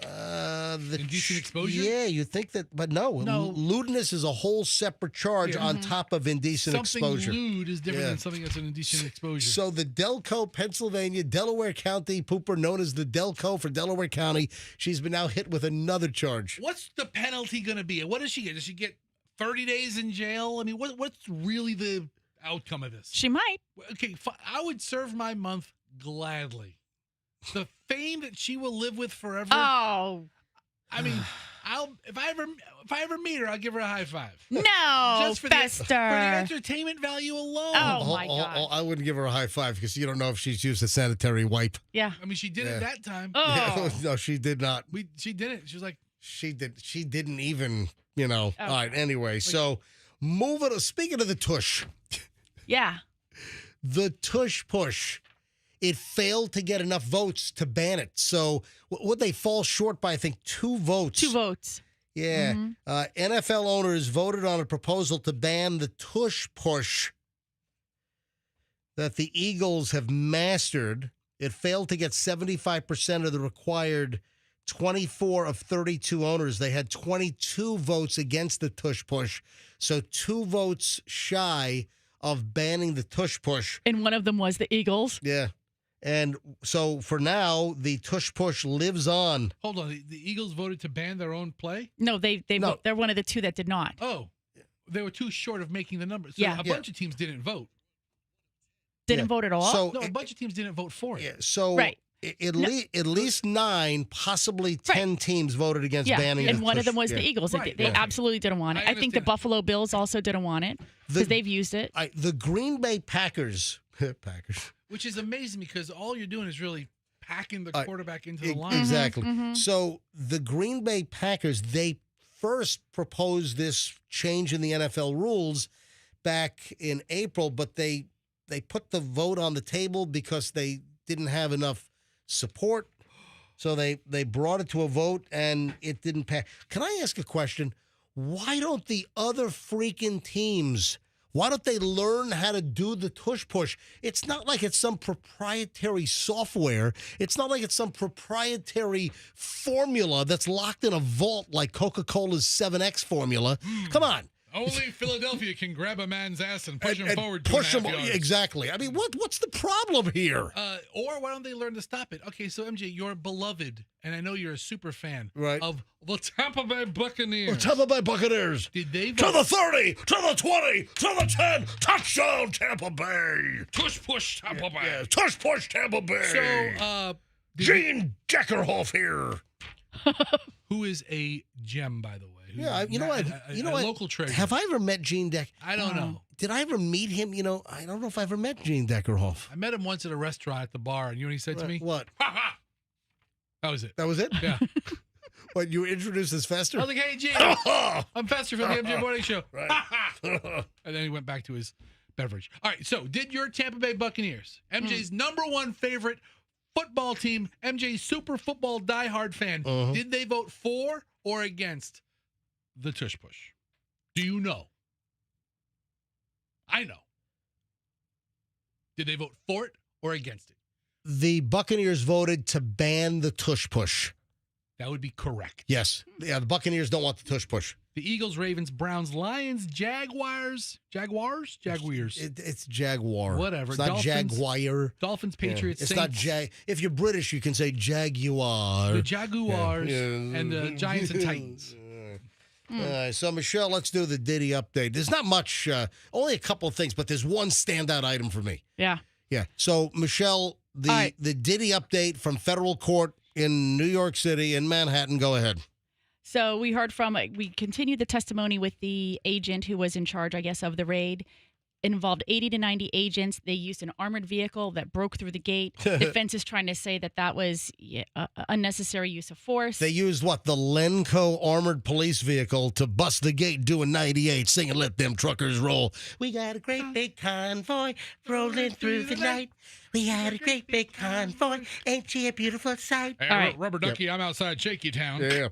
the indecent exposure? Yeah, you think that, but no. Lewdness is a whole separate charge on top of indecent exposure. Something lewd is different than something that's an indecent exposure. So the Delco, Pennsylvania, Delaware County pooper, known as the Delco for Delaware County, she's been now hit with another charge. What's the penalty going to be? What does she get? Does she get 30 days in jail? I mean, what's really the outcome of this? She might. Okay, I would serve my month gladly. The fame that she will live with forever. Oh. I mean, if I ever meet her, I'll give her a high five. No, just for Fester. for the entertainment value alone. Oh my God! I wouldn't give her a high five because you don't know if she's used a sanitary wipe. Yeah, I mean, she did it that time. Oh. Yeah, no, she did not. She didn't. She was like, she didn't even. All right. Anyway, so moving. Speaking of the tush. Yeah. The tush push. It failed to get enough votes to ban it. So would they fall short by, I think, 2 votes? 2 votes. Yeah. NFL owners voted on a proposal to ban the tush push that the Eagles have mastered. It failed to get 75% of the required 24 of 32 owners. They had 22 votes against the tush push. So 2 votes shy of banning the tush push. And one of them was the Eagles. Yeah. And so for now, the tush push lives on. Hold on. The Eagles voted to ban their own play? No, they're one of the two that did not. Oh, they were too short of making the numbers. So Yeah. a bunch of teams didn't vote. Didn't vote at all? So No, a bunch of teams didn't vote for it. Yeah, so Right. at least 9, possibly 10 teams voted against banning and the one of tush. them was Yeah. the Eagles. They absolutely didn't want it. I I think the Buffalo Bills also didn't want it because they've used it. The Green Bay Packers. Which is amazing because all you're doing is really packing the quarterback into the line. Exactly. So the Green Bay Packers, they first proposed this change in the NFL rules back in April, but they put the vote on the table because they didn't have enough support. So they brought it to a vote and it didn't pass. Can I ask a question? Why don't the other freaking teams, why don't they learn how to do the tush push? It's not like it's some proprietary software. It's not like it's some proprietary formula that's locked in a vault like Coca-Cola's 7X formula. Come on. Only Philadelphia can grab a man's ass and push him forward. Push him, 2.5 yards. exactly. I mean, what's the problem here? Or why don't they learn to stop it? Okay, so MJ, you're beloved, and I know you're a super fan of the Tampa Bay Buccaneers. The Tampa Bay Buccaneers. Did they To vote? the 30, to the 20, to the 10. Touchdown, Tampa Bay. Tush push Tampa Bay. Yeah, tush push, Tampa Bay. So, Gene Deckerhoff here. Who is a gem, by the way. Yeah, you know what? Local treasure. Have I ever met Gene Deck? I don't know. Did I ever meet him? You know, I don't know if I ever met Gene Deckerhoff. I met him once at a restaurant at the bar, and you know what he said to me? What? Ha ha! That was it. That was it? Yeah. What, you were introduced as Fester? I was like, hey, Gene, I'm Fester from the MJ Morning Show. Right. And then he went back to his beverage. All right, so did your Tampa Bay Buccaneers, MJ's number one favorite football team, MJ's super football diehard fan, did they vote for or against the tush push? Do you know? I know. Did they vote for it or against it? The Buccaneers voted to ban the tush push. That would be correct. Yes. Yeah, the Buccaneers don't want the tush push. The Eagles, Ravens, Browns, Lions, Jaguars. It's Jaguar. Whatever. It's not Dolphins, Jaguar. Dolphins, Patriots, It's Saints. not If you're British, you can say Jaguar. The Jaguars and the Giants and Titans. So, Michelle, let's do the Diddy update. There's not much, only a couple of things, but there's one standout item for me. Yeah. Yeah. So, Michelle, the Diddy update from federal court in New York City in Manhattan. Go ahead. So we continued the testimony with the agent who was in charge, I guess, of the raid. It involved 80 to 90 agents. They used an armored vehicle that broke through the gate. Defense is trying to say that was unnecessary use of force. They used what? The Lenco armored police vehicle to bust the gate doing 98, singing Let Them Truckers Roll. We got a great big convoy rolling through the night. We had a great big convoy. Ain't she a beautiful sight? Hey, All right. Rubber Ducky, I'm outside Shaky Town. Yeah.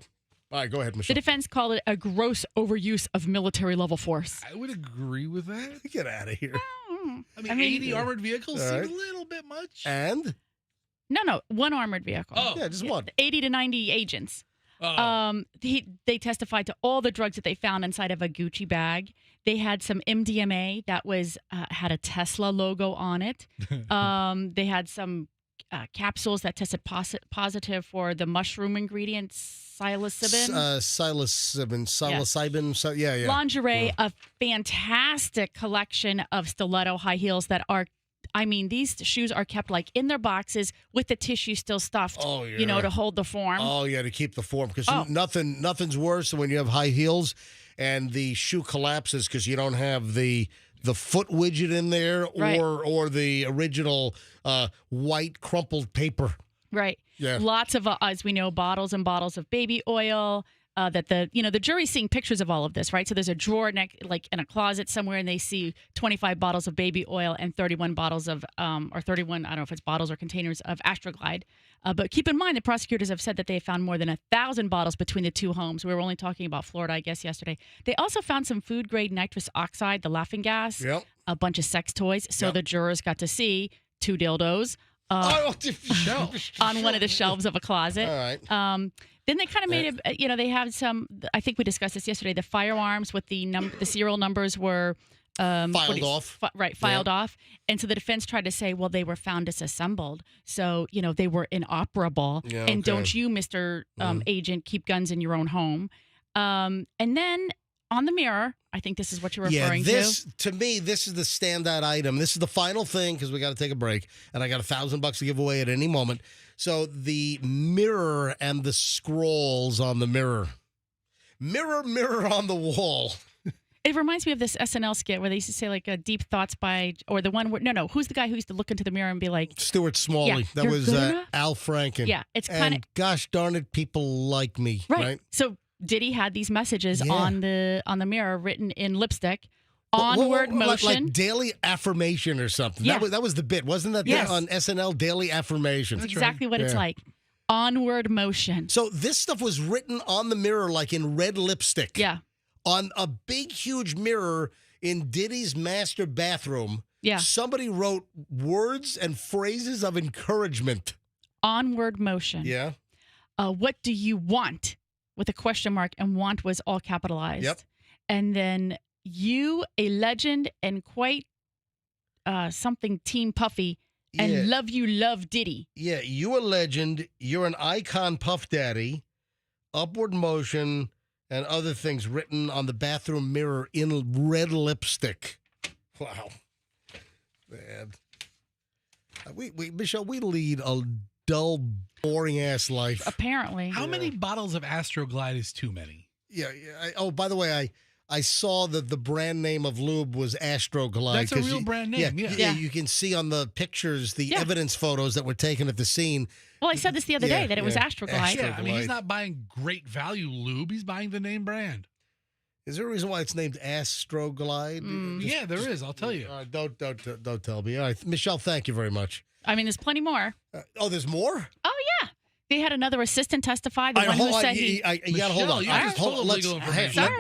All right, go ahead, The Michelle. defense called it a gross overuse of military-level force. I would agree with that. Get out of here. I mean 80 armored vehicles seems a little bit much. And? No, one armored vehicle. Oh. Yeah, just one. 80 to 90 agents. They testified to all the drugs that they found inside of a Gucci bag. They had some MDMA that was had a Tesla logo on it. They had some capsules that tested positive for the mushroom ingredient psilocybin. Psilocybin. Yeah. Lingerie, a fantastic collection of stiletto high heels that are. I mean, these shoes are kept like in their boxes with the tissue still stuffed, to hold the form. Oh, yeah, to keep the form. Because nothing's worse than when you have high heels and the shoe collapses because you don't have the foot widget in there or the original white crumpled paper. Right. Yeah. Lots of, as we know, bottles and bottles of baby oil. That the jury's seeing pictures of all of this, right? So there's a drawer like in a closet somewhere, and they see 25 bottles of baby oil and 31 bottles of, or 31, I don't know if it's bottles or containers of Astroglide. But keep in mind, the prosecutors have said that they found more than 1,000 bottles between the two homes. We were only talking about Florida, I guess, yesterday. They also found some food-grade nitrous oxide, the laughing gas, a bunch of sex toys. So the jurors got to see 2 dildos on one of the shelves of a closet. All right. Then they kind of made it, they had some, I think we discussed this yesterday, the firearms with the serial numbers were filed off. Filed off. And so the defense tried to say, well, they were found disassembled. So, they were inoperable. Yeah, and okay. don't you, Mr. Agent, keep guns in your own home. And then on the mirror, I think this is what you're referring to me, this is the standout item. This is the final thing because we got to take a break. And I got $1,000 to give away at any moment. So the mirror and the scrolls on the mirror. Mirror, mirror on the wall. It reminds me of this SNL skit where they used to say like deep thoughts by, or the one where, who's the guy who used to look into the mirror and be like. Stuart Smalley. Yeah, that was Al Franken. Yeah, it's kind of. Gosh darn it, people like me. Right. So Diddy had these messages on the mirror written in lipstick. Onward motion. Like daily affirmation or something. Yeah. That was the bit. Wasn't that on SNL, daily affirmation? That's exactly what it's like. Onward motion. So this stuff was written on the mirror like in red lipstick. Yeah. On a big, huge mirror in Diddy's master bathroom. Yeah. Somebody wrote words and phrases of encouragement. Onward motion. Yeah. What do you want? With a question mark, and want was all capitalized. Yep. And then you, a legend and quite something Team Puffy, and love you, love Diddy. Yeah, you a legend. You're an icon, Puff Daddy. Upward motion and other things written on the bathroom mirror in red lipstick. Wow. Man. Michelle, we lead a dull, boring-ass life. Apparently. How many bottles of Astroglide is too many? Yeah. Oh, by the way, I saw that the brand name of lube was Astroglide. That's a real brand name, yeah. You can see on the pictures, the evidence photos that were taken at the scene. Well, I said this the other day, that it was Astroglide. Yeah, I mean, he's not buying great value lube. He's buying the name brand. Is there a reason why it's named Astroglide? Yeah, there is. I'll tell you. Don't tell me. All right, Michelle, thank you very much. I mean, there's plenty more. There's more? Oh, yeah. They had another assistant testify. The one who said you gotta hold on.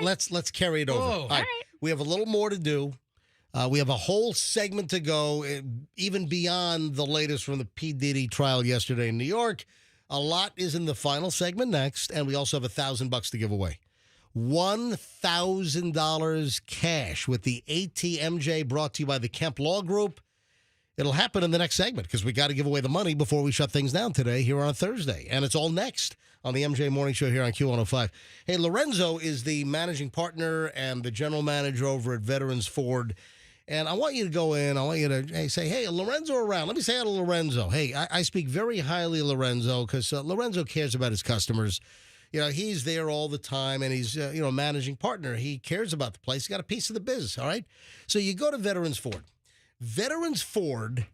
Let's carry it over. Whoa. All right. We have a little more to do. We have a whole segment to go, even beyond the latest from the P. Diddy trial yesterday in New York. A lot is in the final segment next, and we also have $1,000 to give away. $1,000 cash with the ATMJ, brought to you by the Kemp Law Group. It'll happen in the next segment because we got to give away the money before we shut things down today here on Thursday. And it's all next on the MJ Morning Show here on Q105. Hey, Lorenzo is the managing partner and the general manager over at Veterans Ford. And I want you to go in. I want you to say, hey, Lorenzo around. Let me say hi to Lorenzo. Hey, I speak very highly of Lorenzo because Lorenzo cares about his customers. You know, he's there all the time, and he's, managing partner. He cares about the place. He got a piece of the business, all right? So you go to Veterans Ford. Veterans Ford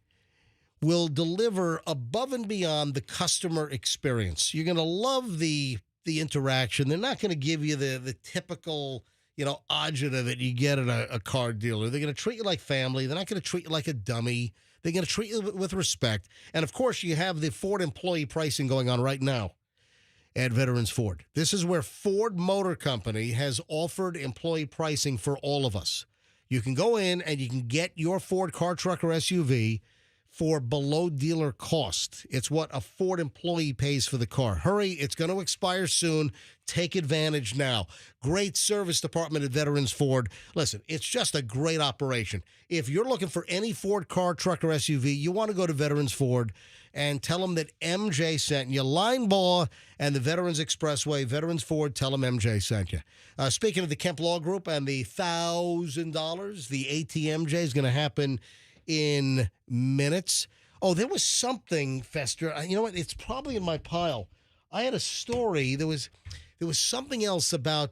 will deliver above and beyond the customer experience. You're going to love the interaction. They're not going to give you the typical, agita that you get at a car dealer. They're going to treat you like family. They're not going to treat you like a dummy. They're going to treat you with respect. And, of course, you have the Ford employee pricing going on right now at Veterans Ford. This is where Ford Motor Company has offered employee pricing for all of us. You can go in and you can get your Ford car, truck, or SUV for below dealer cost. It's what a Ford employee pays for the car. Hurry, it's going to expire soon. Take advantage now. Great service department at Veterans Ford. Listen, it's just a great operation. If you're looking for any Ford car, truck, or SUV, you want to go to Veterans Ford and tell them that MJ sent you. Line Ball and the Veterans Expressway, Veterans Ford, tell them MJ sent you. Speaking of the Kemp Law Group and the $1,000, the ATMJ is going to happen in minutes. Oh, there was something, Fester. You know what? It's probably in my pile. I had a story. There was something else about.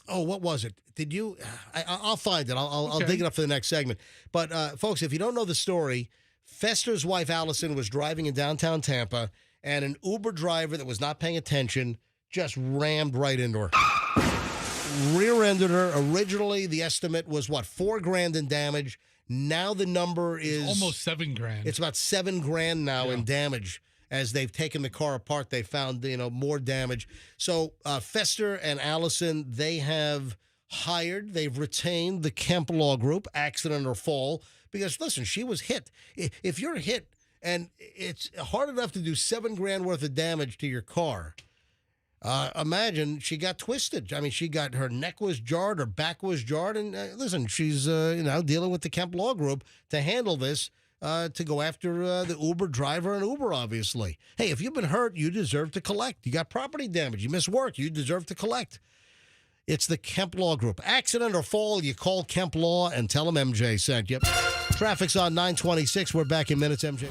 What was it? Did you? I'll find it. I'll dig it up for the next segment. But folks, if you don't know the story, Fester's wife Allison was driving in downtown Tampa, and an Uber driver that was not paying attention just rammed right into her. Rear-ended her. Originally, the estimate was $4,000 in damage. Now the number is almost $7,000. It's about $7,000 now in damage. As they've taken the car apart, they found more damage. So Fester and Allison, they've retained the Kemp Law Group, accident or fall, because listen, she was hit. If you're hit and it's hard enough to do $7,000 worth of damage to your car, Imagine she got twisted. I mean, her neck was jarred, her back was jarred, and listen, she's dealing with the Kemp Law Group to handle this, to go after the Uber driver and Uber, obviously. Hey, if you've been hurt, you deserve to collect. You got property damage, you missed work, you deserve to collect. It's the Kemp Law Group. Accident or fall, you call Kemp Law and tell them MJ sent you. Traffic's on 926. We're back in minutes, MJ.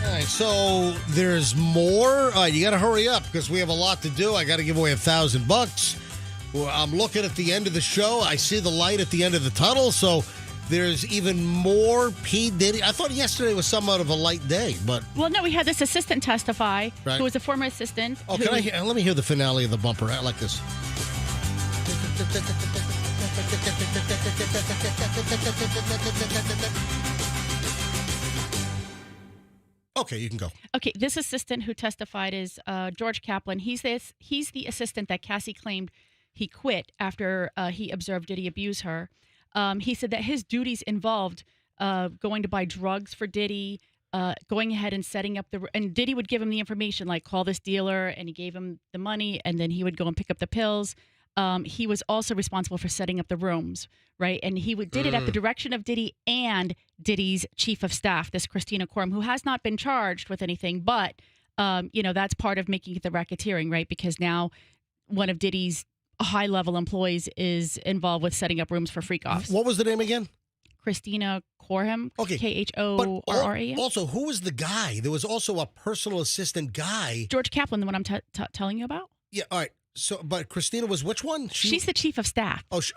All right, so there's more. You got to hurry up because we have a lot to do. I got to give away $1,000. Well, I'm looking at the end of the show. I see the light at the end of the tunnel, so there's even more P. Diddy. I thought yesterday was somewhat of a light day, but... Well, no, we had this assistant testify, Right. who was a former assistant. Oh, who- can I hear, let me hear the finale of the bumper. I like this. Okay, you can go. Okay, this assistant who testified is George Kaplan. He's the assistant that Cassie claimed he quit after he observed Diddy abuse her. He said that his duties involved going to buy drugs for Diddy, going ahead and setting up and Diddy would give him the information, like call this dealer, and he gave him the money, and then he would go and pick up the pills. He was also responsible for setting up the rooms, right? And he did it at the direction of Diddy and Diddy's chief of staff, this Christina Quorum, who has not been charged with anything, but that's part of making it the racketeering, right? Because now one of Diddy's high-level employees is involved with setting up rooms for freak-offs. What was the name again? Christina Quorum. Okay. Khorram. Also, who was the guy? There was also a personal assistant guy. George Kaplan, the one I'm telling you about? Yeah, all right. So, but Christina was which one? She's the chief of staff. Geez.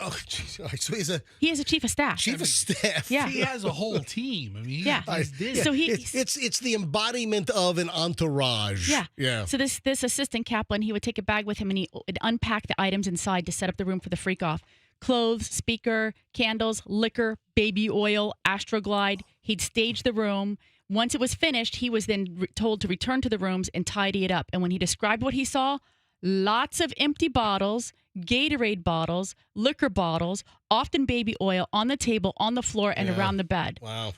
All right, so he is a chief of staff. Chief of staff. Yeah. He has a whole team. I mean, Yeah. he's Diddy. So it's the embodiment of an entourage. Yeah. Yeah. So this assistant Kaplan, he would take a bag with him and he would unpack the items inside to set up the room for the freak off. Clothes, speaker, candles, liquor, baby oil, Astroglide. He'd stage the room. Once it was finished, he was then told to return to the rooms and tidy it up. And when he described what he saw, lots of empty bottles, Gatorade bottles, liquor bottles, often baby oil on the table, on the floor, and around the bed. Wow.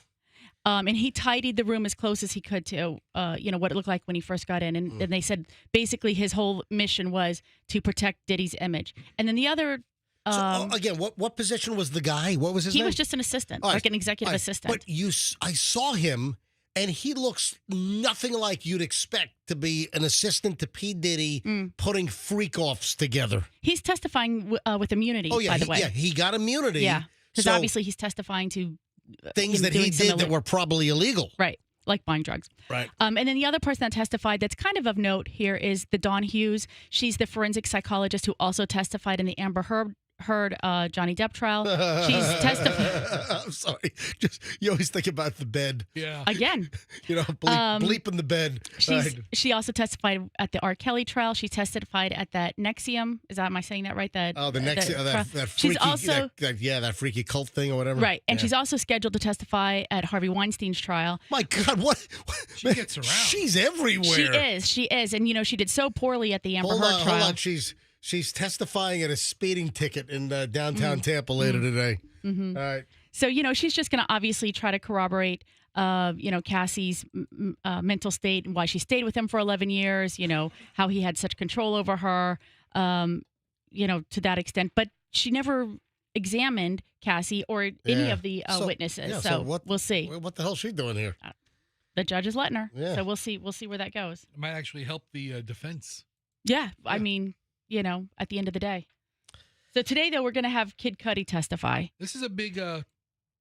And he tidied the room as close as he could to, what it looked like when he first got in. And they said basically his whole mission was to protect Diddy's image. And then the other... again, what position was the guy? What was his name? He was just an assistant, All right. like an executive All right. assistant. But I saw him, and he looks nothing like you'd expect to be an assistant to P. Diddy putting freak-offs together. He's testifying with immunity, by the way. Yeah, he got immunity. Yeah, because So obviously he's testifying to things that he did that were probably illegal. Right, like buying drugs. Right. And then the other person that testified that's kind of note here is the Dawn Hughes. She's the forensic psychologist who also testified in the Amber Heard Johnny Depp trial. She's testified. I'm sorry. Just you always think about the bed. Yeah. Again. Bleeping the bed. She also testified at the R. Kelly trial. She testified at that Nexium. Am I saying that right? The Nexium. That freaky, she's also that freaky cult thing or whatever. right, and Yeah. she's also scheduled to testify at Harvey Weinstein's trial. My God, what? She gets around. She's everywhere. She is, and she did so poorly at the Amber Heard trial. Hold on. She's testifying at a speeding ticket in downtown Tampa later today. Mm-hmm. All right. So, she's just going to obviously try to corroborate, Cassie's mental state and why she stayed with him for 11 years, how he had such control over her, to that extent. But she never examined Cassie or any of the witnesses. Yeah, so we'll see. What the hell is she doing here? The judge is letting her. Yeah. So we'll see where that goes. It might actually help the defense. Yeah. I mean, at the end of the day. So today, though, we're going to have Kid Cudi testify. This is a big guy,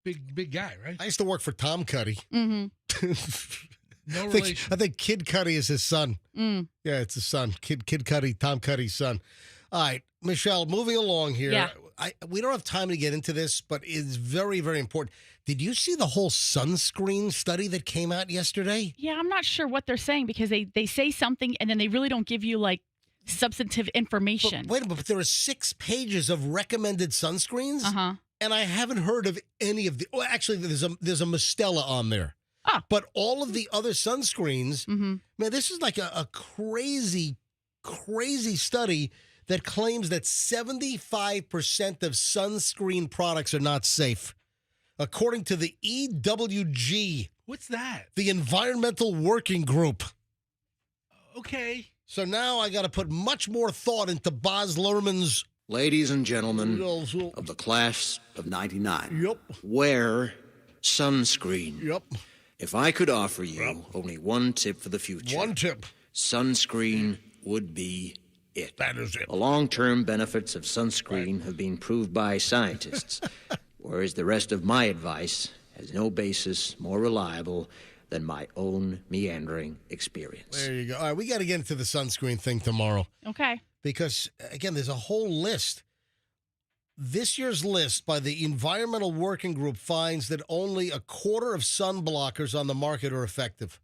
right? I used to work for Tom Cudi. Mm-hmm. No relation. I think Kid Cudi is his son. Mm. Yeah, it's his son. Kid Cudi, Tom Cudi's son. All right, Michelle, moving along here. Yeah. We don't have time to get into this, but it's very, very important. Did you see the whole sunscreen study that came out yesterday? Yeah, I'm not sure what they're saying because they say something and then they really don't give you substantive information. But wait a minute, but there are 6 pages of recommended sunscreens, and I haven't heard of any of the. Well, actually, there's a Mistela on there. But all of the other sunscreens, man, this is like a crazy, crazy study that claims that 75% of sunscreen products are not safe, according to the EWG. What's that? The Environmental Working Group. Okay. So now I got to put much more thought into Baz Luhrmann's. Ladies and gentlemen of the class of 99, wear sunscreen. If I could offer you only one tip for the future. One tip. Sunscreen would be it. That is it. The long-term benefits of sunscreen have been proved by scientists, whereas the rest of my advice has no basis more reliable than my own meandering experience. There you go. All right, we got to get into the sunscreen thing tomorrow. Okay. Because, again, there's a whole list. This year's list by the Environmental Working Group finds that only a quarter of sun blockers on the market are effective.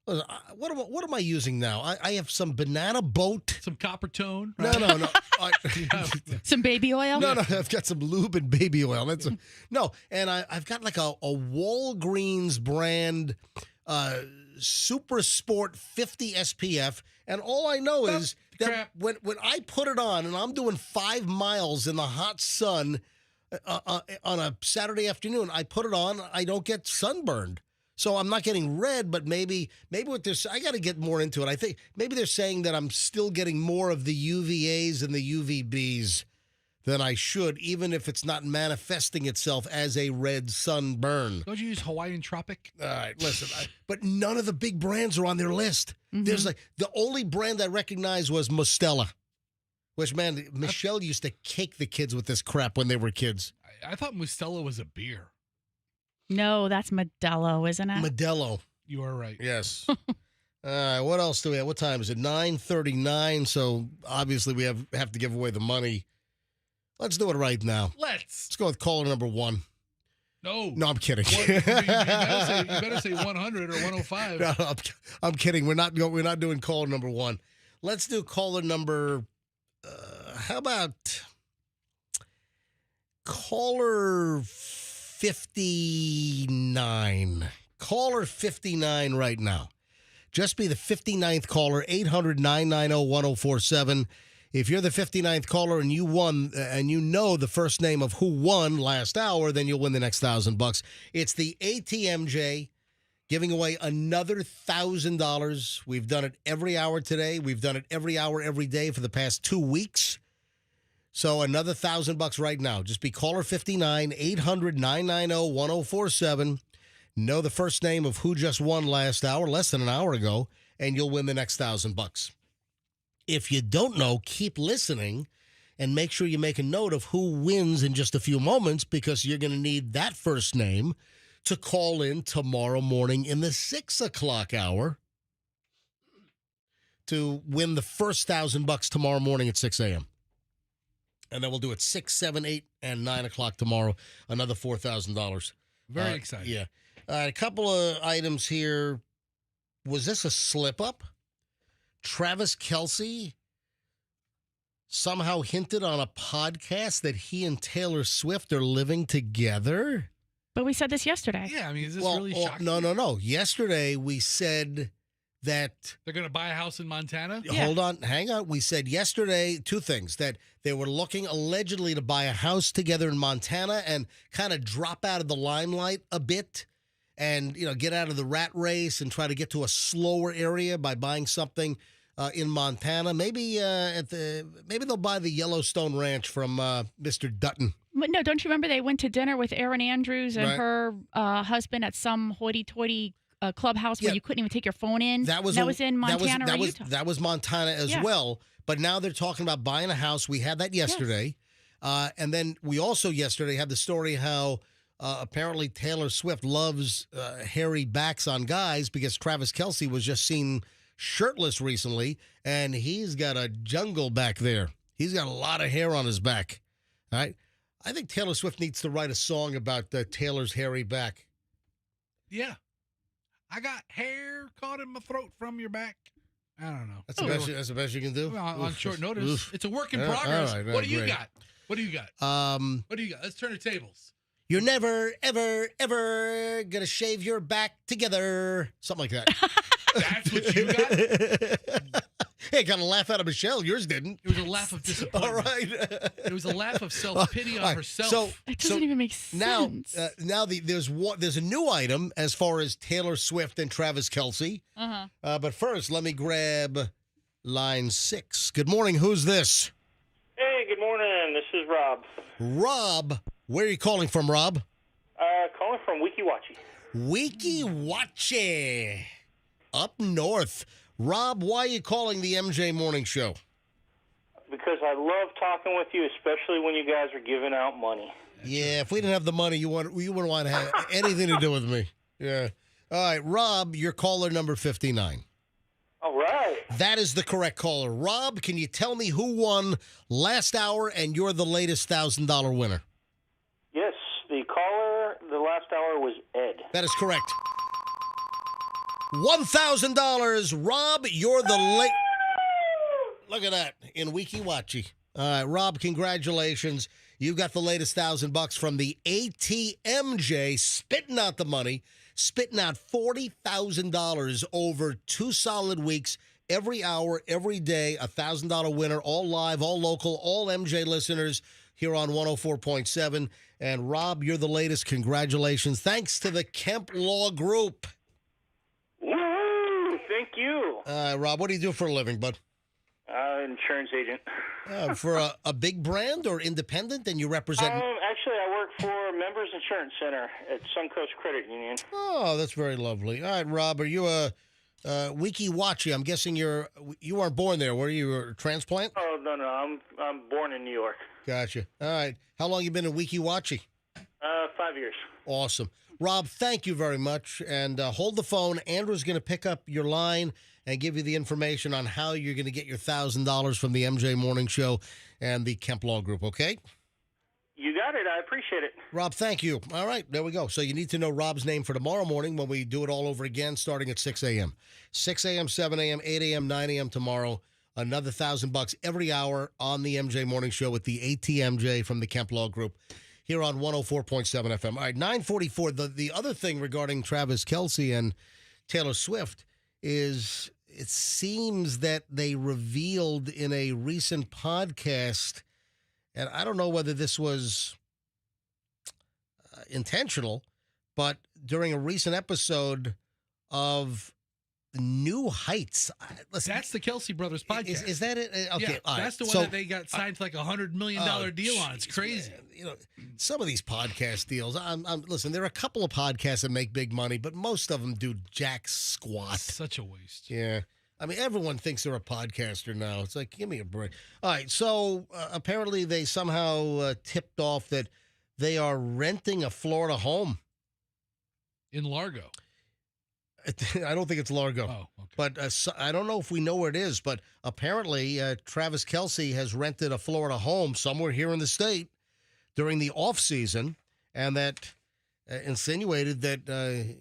What am I using now? I have some banana boat. Some copper tone. Right? No. Some baby oil? No, I've got some lube and baby oil. And I've got like a Walgreens brand Super Sport 50 SPF. And all I know is that when I put it on and I'm doing 5 miles in the hot sun on a Saturday afternoon, I put it on, I don't get sunburned. So I'm not getting red, but maybe what they're, I got to get more into it. I think maybe they're saying that I'm still getting more of the UVAs and the UVBs than I should, even if it's not manifesting itself as a red sunburn. Don't you use Hawaiian Tropic? All right, listen, but none of the big brands are on their list. There's like the only brand I recognized was Mistela, which, man, Michelle used to cake the kids with this crap when they were kids. I thought Mistela was a beer. No, that's Modelo, isn't it? Modelo. You are right. Yes. All right, what else do we have? What time is it? 9:39, so obviously we have to give away the money. Let's do it right now. Let's go with caller number 1. No, I'm kidding. You better say 100 or 105. No, I'm kidding. We're not doing caller number 1. Let's do caller number. How about caller 59? Caller 59 right now. Just be the 59th caller. 800-990-1047. If you're the 59th caller and you won, and you know the first name of who won last hour, then you'll win the next $1,000. It's the ATMJ giving away another $1,000. We've done it every hour today. We've done it every hour, every day for the past 2 weeks. So another $1,000 right now. Just be caller 59, 800-990-1047. Know the first name of who just won last hour, less than an hour ago, and you'll win the next $1,000. If you don't know, keep listening and make sure you make a note of who wins in just a few moments, because you're going to need that first name to call in tomorrow morning in the 6 o'clock hour to win the first $1,000 tomorrow morning at 6 a.m. And then we'll do it 6, 7, 8, and 9 o'clock tomorrow, another $4,000. Very excited. Yeah. A couple of items here. Was this a slip-up? Travis Kelce somehow hinted on a podcast that he and Taylor Swift are living together. But we said this yesterday. Yeah, I mean, is this really shocking? No. Yesterday we said that they're going to buy a house in Montana. Hold on, hang on. We said yesterday 2 things: that they were looking allegedly to buy a house together in Montana and kind of drop out of the limelight a bit, and get out of the rat race and try to get to a slower area by buying something in Montana. Maybe they'll buy the Yellowstone Ranch from Mr. Dutton. No, don't you remember they went to dinner with Erin Andrews and her husband at some hoity-toity clubhouse where you couldn't even take your phone in? That was in Montana or Utah. That was Montana as well. But now they're talking about buying a house. We had that yesterday. Yes. And then we also yesterday had the story how apparently Taylor Swift loves hairy backs on guys, because Travis Kelce was just seen shirtless recently, and he's got a jungle back there. He's got a lot of hair on his back. All right. I think Taylor Swift needs to write a song about Taylor's hairy back. Yeah. I got hair caught in my throat from your back. I don't know. That's the best you can do? Well, on short notice. Oof. It's a work in Yeah, progress. all right, What do you great. got? What do you got? What do you got? Let's turn the tables. You're never, ever, ever gonna shave your back together. Something like that. That's what you got? Hey, got a laugh out of Michelle. Yours didn't. It was a laugh of disappointment. All right. It was a laugh of self-pity on All right, herself. So It doesn't even make sense. Now there's a new item as far as Taylor Swift and Travis Kelce. But first, let me grab line 6. Good morning. Who's this? Hey, good morning. This is Rob. Rob. Where are you calling from, Rob? Calling from Weekiwachi. Weekiwachi. Up north. Rob, why are you calling the MJ Morning Show? Because I love talking with you, especially when you guys are giving out money. Yeah, if we didn't have the money, you wouldn't want to have anything to do with me. Yeah. All right, Rob, you're caller number 59. All right. That is the correct caller. Rob, can you tell me who won last hour and you're the latest $1,000 winner? Yes, the caller the last hour was Ed. That is correct. $1,000. Rob, you're the late. Look at that in Weekiwachi. All right, Rob, congratulations. You got the latest $1,000 from the ATMJ, spitting out the money, spitting out $40,000 over 2 solid weeks, every hour, every day, $1,000 winner, all live, all local, all MJ listeners here on 104.7. And Rob, you're the latest. Congratulations. Thanks to the Kemp Law Group. Woo! Thank you. Rob, what do you do for a living, bud? Insurance agent. For a big brand or independent, and you represent... Actually, I work for Members Insurance Center at Suncoast Credit Union. Oh, that's very lovely. All right, Rob, are you a Weekiwachi? I'm guessing you weren't born there. Were you a transplant? Oh, no. I'm born in New York. Gotcha. All right. How long you been in Weekiwachi? 5 years. Awesome. Rob, thank you very much. And hold the phone. Andrew's going to pick up your line and give you the information on how you're going to get your $1,000 from the MJ Morning Show and the Kemp Law Group, okay? You got it. I appreciate it. Rob, thank you. All right, there we go. So you need to know Rob's name for tomorrow morning when we do it all over again, starting at 6 a.m. 6 a.m., 7 a.m., 8 a.m., 9 a.m. tomorrow. Another $1,000 every hour on the MJ Morning Show with the ATMJ from the Kemp Law Group here on 104.7 FM. All right, 944. The other thing regarding Travis Kelce and Taylor Swift is it seems that they revealed in a recent podcast, and I don't know whether this was intentional, but during a recent episode of New Heights. Listen, that's the Kelce Brothers podcast. Is that it? Okay, yeah, that's the one that they got signed to like $100 million deal on. It's crazy. Man. You know, some of these podcast deals. Listen. There are a couple of podcasts that make big money, but most of them do jack squat. Such a waste. Yeah. I mean, everyone thinks they're a podcaster now. It's like, give me a break. All right. So apparently they somehow tipped off that they are renting a Florida home in Largo. I don't think it's Largo. Oh, okay. But I don't know if we know where it is, but apparently Travis Kelce has rented a Florida home somewhere here in the state during the off season, and that insinuated that,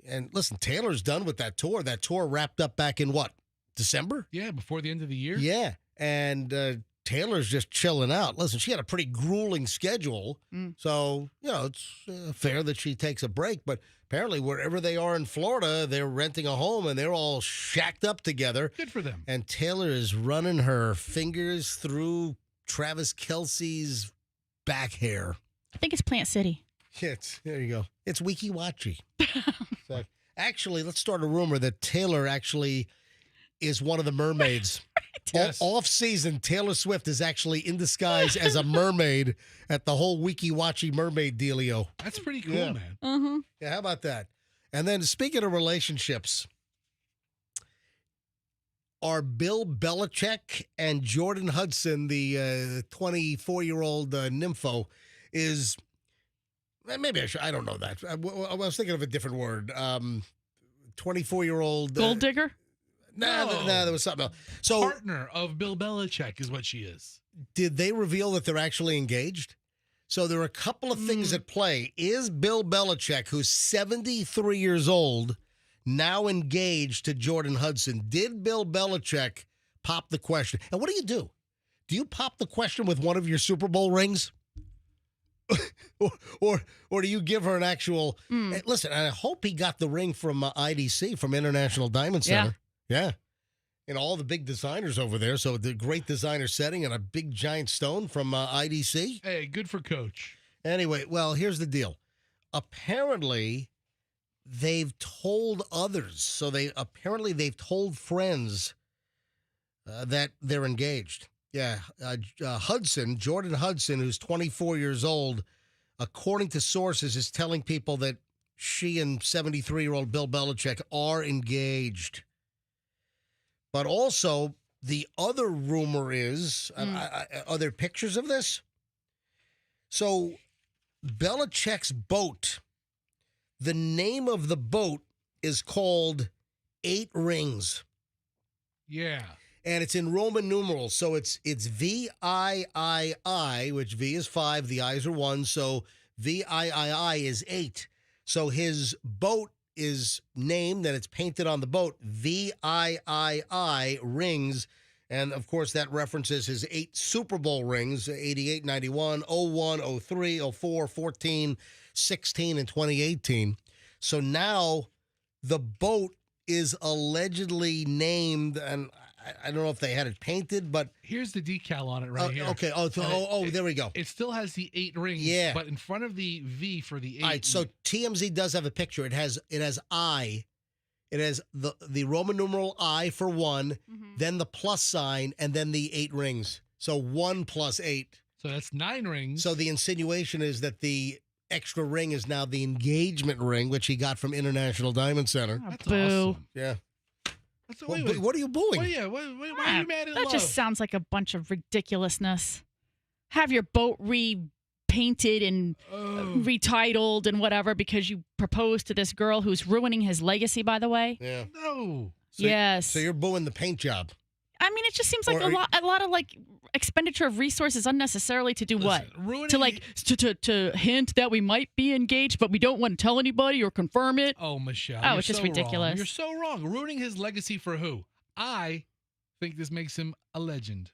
and listen, Taylor's done with that tour. That tour wrapped up back in what, December? Yeah, before the end of the year. Yeah, and Taylor's just chilling out. Listen, she had a pretty grueling schedule, so, it's fair that she takes a break, but apparently wherever they are in Florida, they're renting a home, and they're all shacked up together. Good for them. And Taylor is running her fingers through Travis Kelce's back hair. I think it's Plant City. There you go. It's Weekiwachi. So, actually, let's start a rumor that Taylor actually is one of the mermaids. Yes. Off season, Taylor Swift is actually in disguise as a mermaid at the whole Weekiwachi mermaid dealio. That's pretty cool, Yeah. man. Mm-hmm. Yeah, how about that? And then speaking of relationships, are Bill Belichick and Jordan Hudson, the 24-year-old nympho, is maybe I don't know that. I was thinking of a different word. 24-year-old Gold digger? No, there was something else. So, partner of Bill Belichick is what she is. Did they reveal that they're actually engaged? So there are a couple of things at play. Is Bill Belichick, who's 73 years old, now engaged to Jordan Hudson. Did Bill Belichick pop the question? And what do? Do you pop the question with one of your Super Bowl rings? or do you give her an actual... Hey, listen, I hope he got the ring from IDC, from International Diamond Center. Yeah. And all the big designers over there. So the great designer setting and a big giant stone from IDC. Hey, good for Coach. Anyway, well, here's the deal. Apparently, they've told others. So they've told friends that they're engaged. Yeah, Jordan Hudson, who's 24 years old, according to sources, is telling people that she and 73-year-old Bill Belichick are engaged. But also, the other rumor is, are there pictures of this? So, Belichick's boat, the name of the boat is called 8 Rings. Yeah. And it's in Roman numerals, so it's VIII, which V is 5, the I's are 1, so VIII is 8. So his boat is named, and it's painted on the boat, VIII Rings, and of course that references his 8 Super Bowl rings, 88, 91, 01, 03, 04, 14, 16, and 2018. So now the boat is allegedly named, and I don't know if they had it painted, but... Here's the decal on it right here. Okay. There we go. It still has the 8 rings, yeah, but in front of the V for the 8... All right, so TMZ does have a picture. It has I. It has the Roman numeral I for 1, then the plus sign, and then the 8 rings. So 1 plus 8. So that's 9 rings. So the insinuation is that the extra ring is now the engagement ring, which he got from International Diamond Center. Oh, that's boo. Awesome. Yeah. Wait. What are you booing? Why are you mad at That love? just sounds like a bunch of ridiculousness. Have your boat repainted and retitled and whatever because you proposed to this girl who's ruining his legacy, by the way. Yeah. No. Yes. So you're booing the paint job. I mean, it just seems like a lot of like expenditure of resources unnecessarily to do what? To hint that we might be engaged, but we don't want to tell anybody or confirm it. Oh, Michelle. Oh, you're it's just so ridiculous. Wrong. You're so wrong. Ruining his legacy for who? I think this makes him a legend.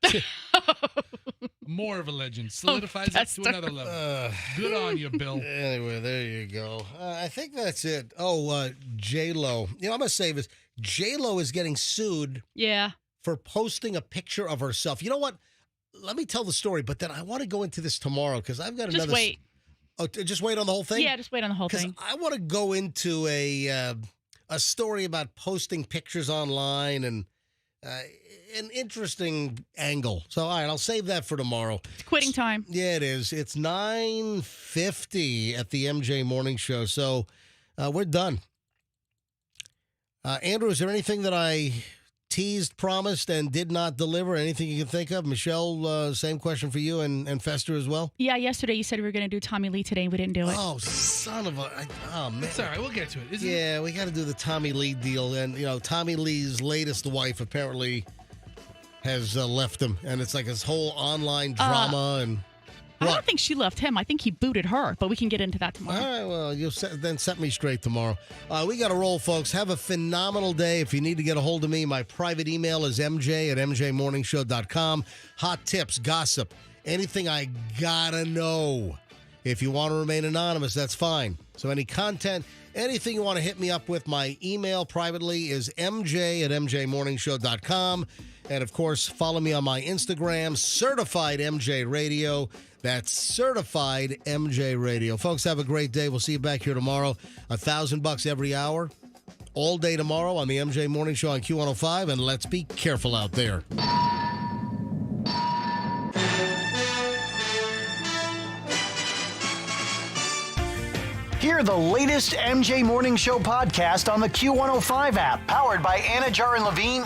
More of a legend. Solidifies it to another level. Good on you, Bill. Anyway, there you go. I think that's it. Oh, J-Lo. You know, I'm going to say this. J-Lo is getting sued. Yeah. For posting a picture of herself. You know what? Let me tell the story, but then I want to go into this tomorrow because I've got another... Just wait. Oh, just wait on the whole thing? Yeah, just wait on the whole thing. I want to go into a story about posting pictures online and an interesting angle. So, all right, I'll save that for tomorrow. It's quitting time. Yeah, it is. It's 9:50 at the MJ Morning Show. So, we're done. Andrew, is there anything that I teased, promised, and did not deliver? Anything you can think of? Michelle, same question for you and Fester as well? Yeah, yesterday you said we were going to do Tommy Lee today. We didn't do it. Oh, son of a... Oh, man. It's all right. We'll get to it. Yeah, we got to do the Tommy Lee deal. And, you know, Tommy Lee's latest wife apparently has left him. And it's like this whole online drama and... I don't think she left him. I think he booted her, but we can get into that tomorrow. All right, well, you'll then set me straight tomorrow. We got to roll, folks. Have a phenomenal day. If you need to get a hold of me, my private email is mj@mjmorningshow.com. Hot tips, gossip, anything I got to know. If you want to remain anonymous, that's fine. So any content, anything you want to hit me up with, my email privately is mj@mjmorningshow.com. And, of course, follow me on my Instagram, Certified MJ Radio. That's Certified MJ Radio. Folks, have a great day. We'll see you back here tomorrow. $1,000 every hour, all day tomorrow on the MJ Morning Show on Q105. And let's be careful out there. Hear the latest MJ Morning Show podcast on the Q105 app, powered by Anna Jar and Levine.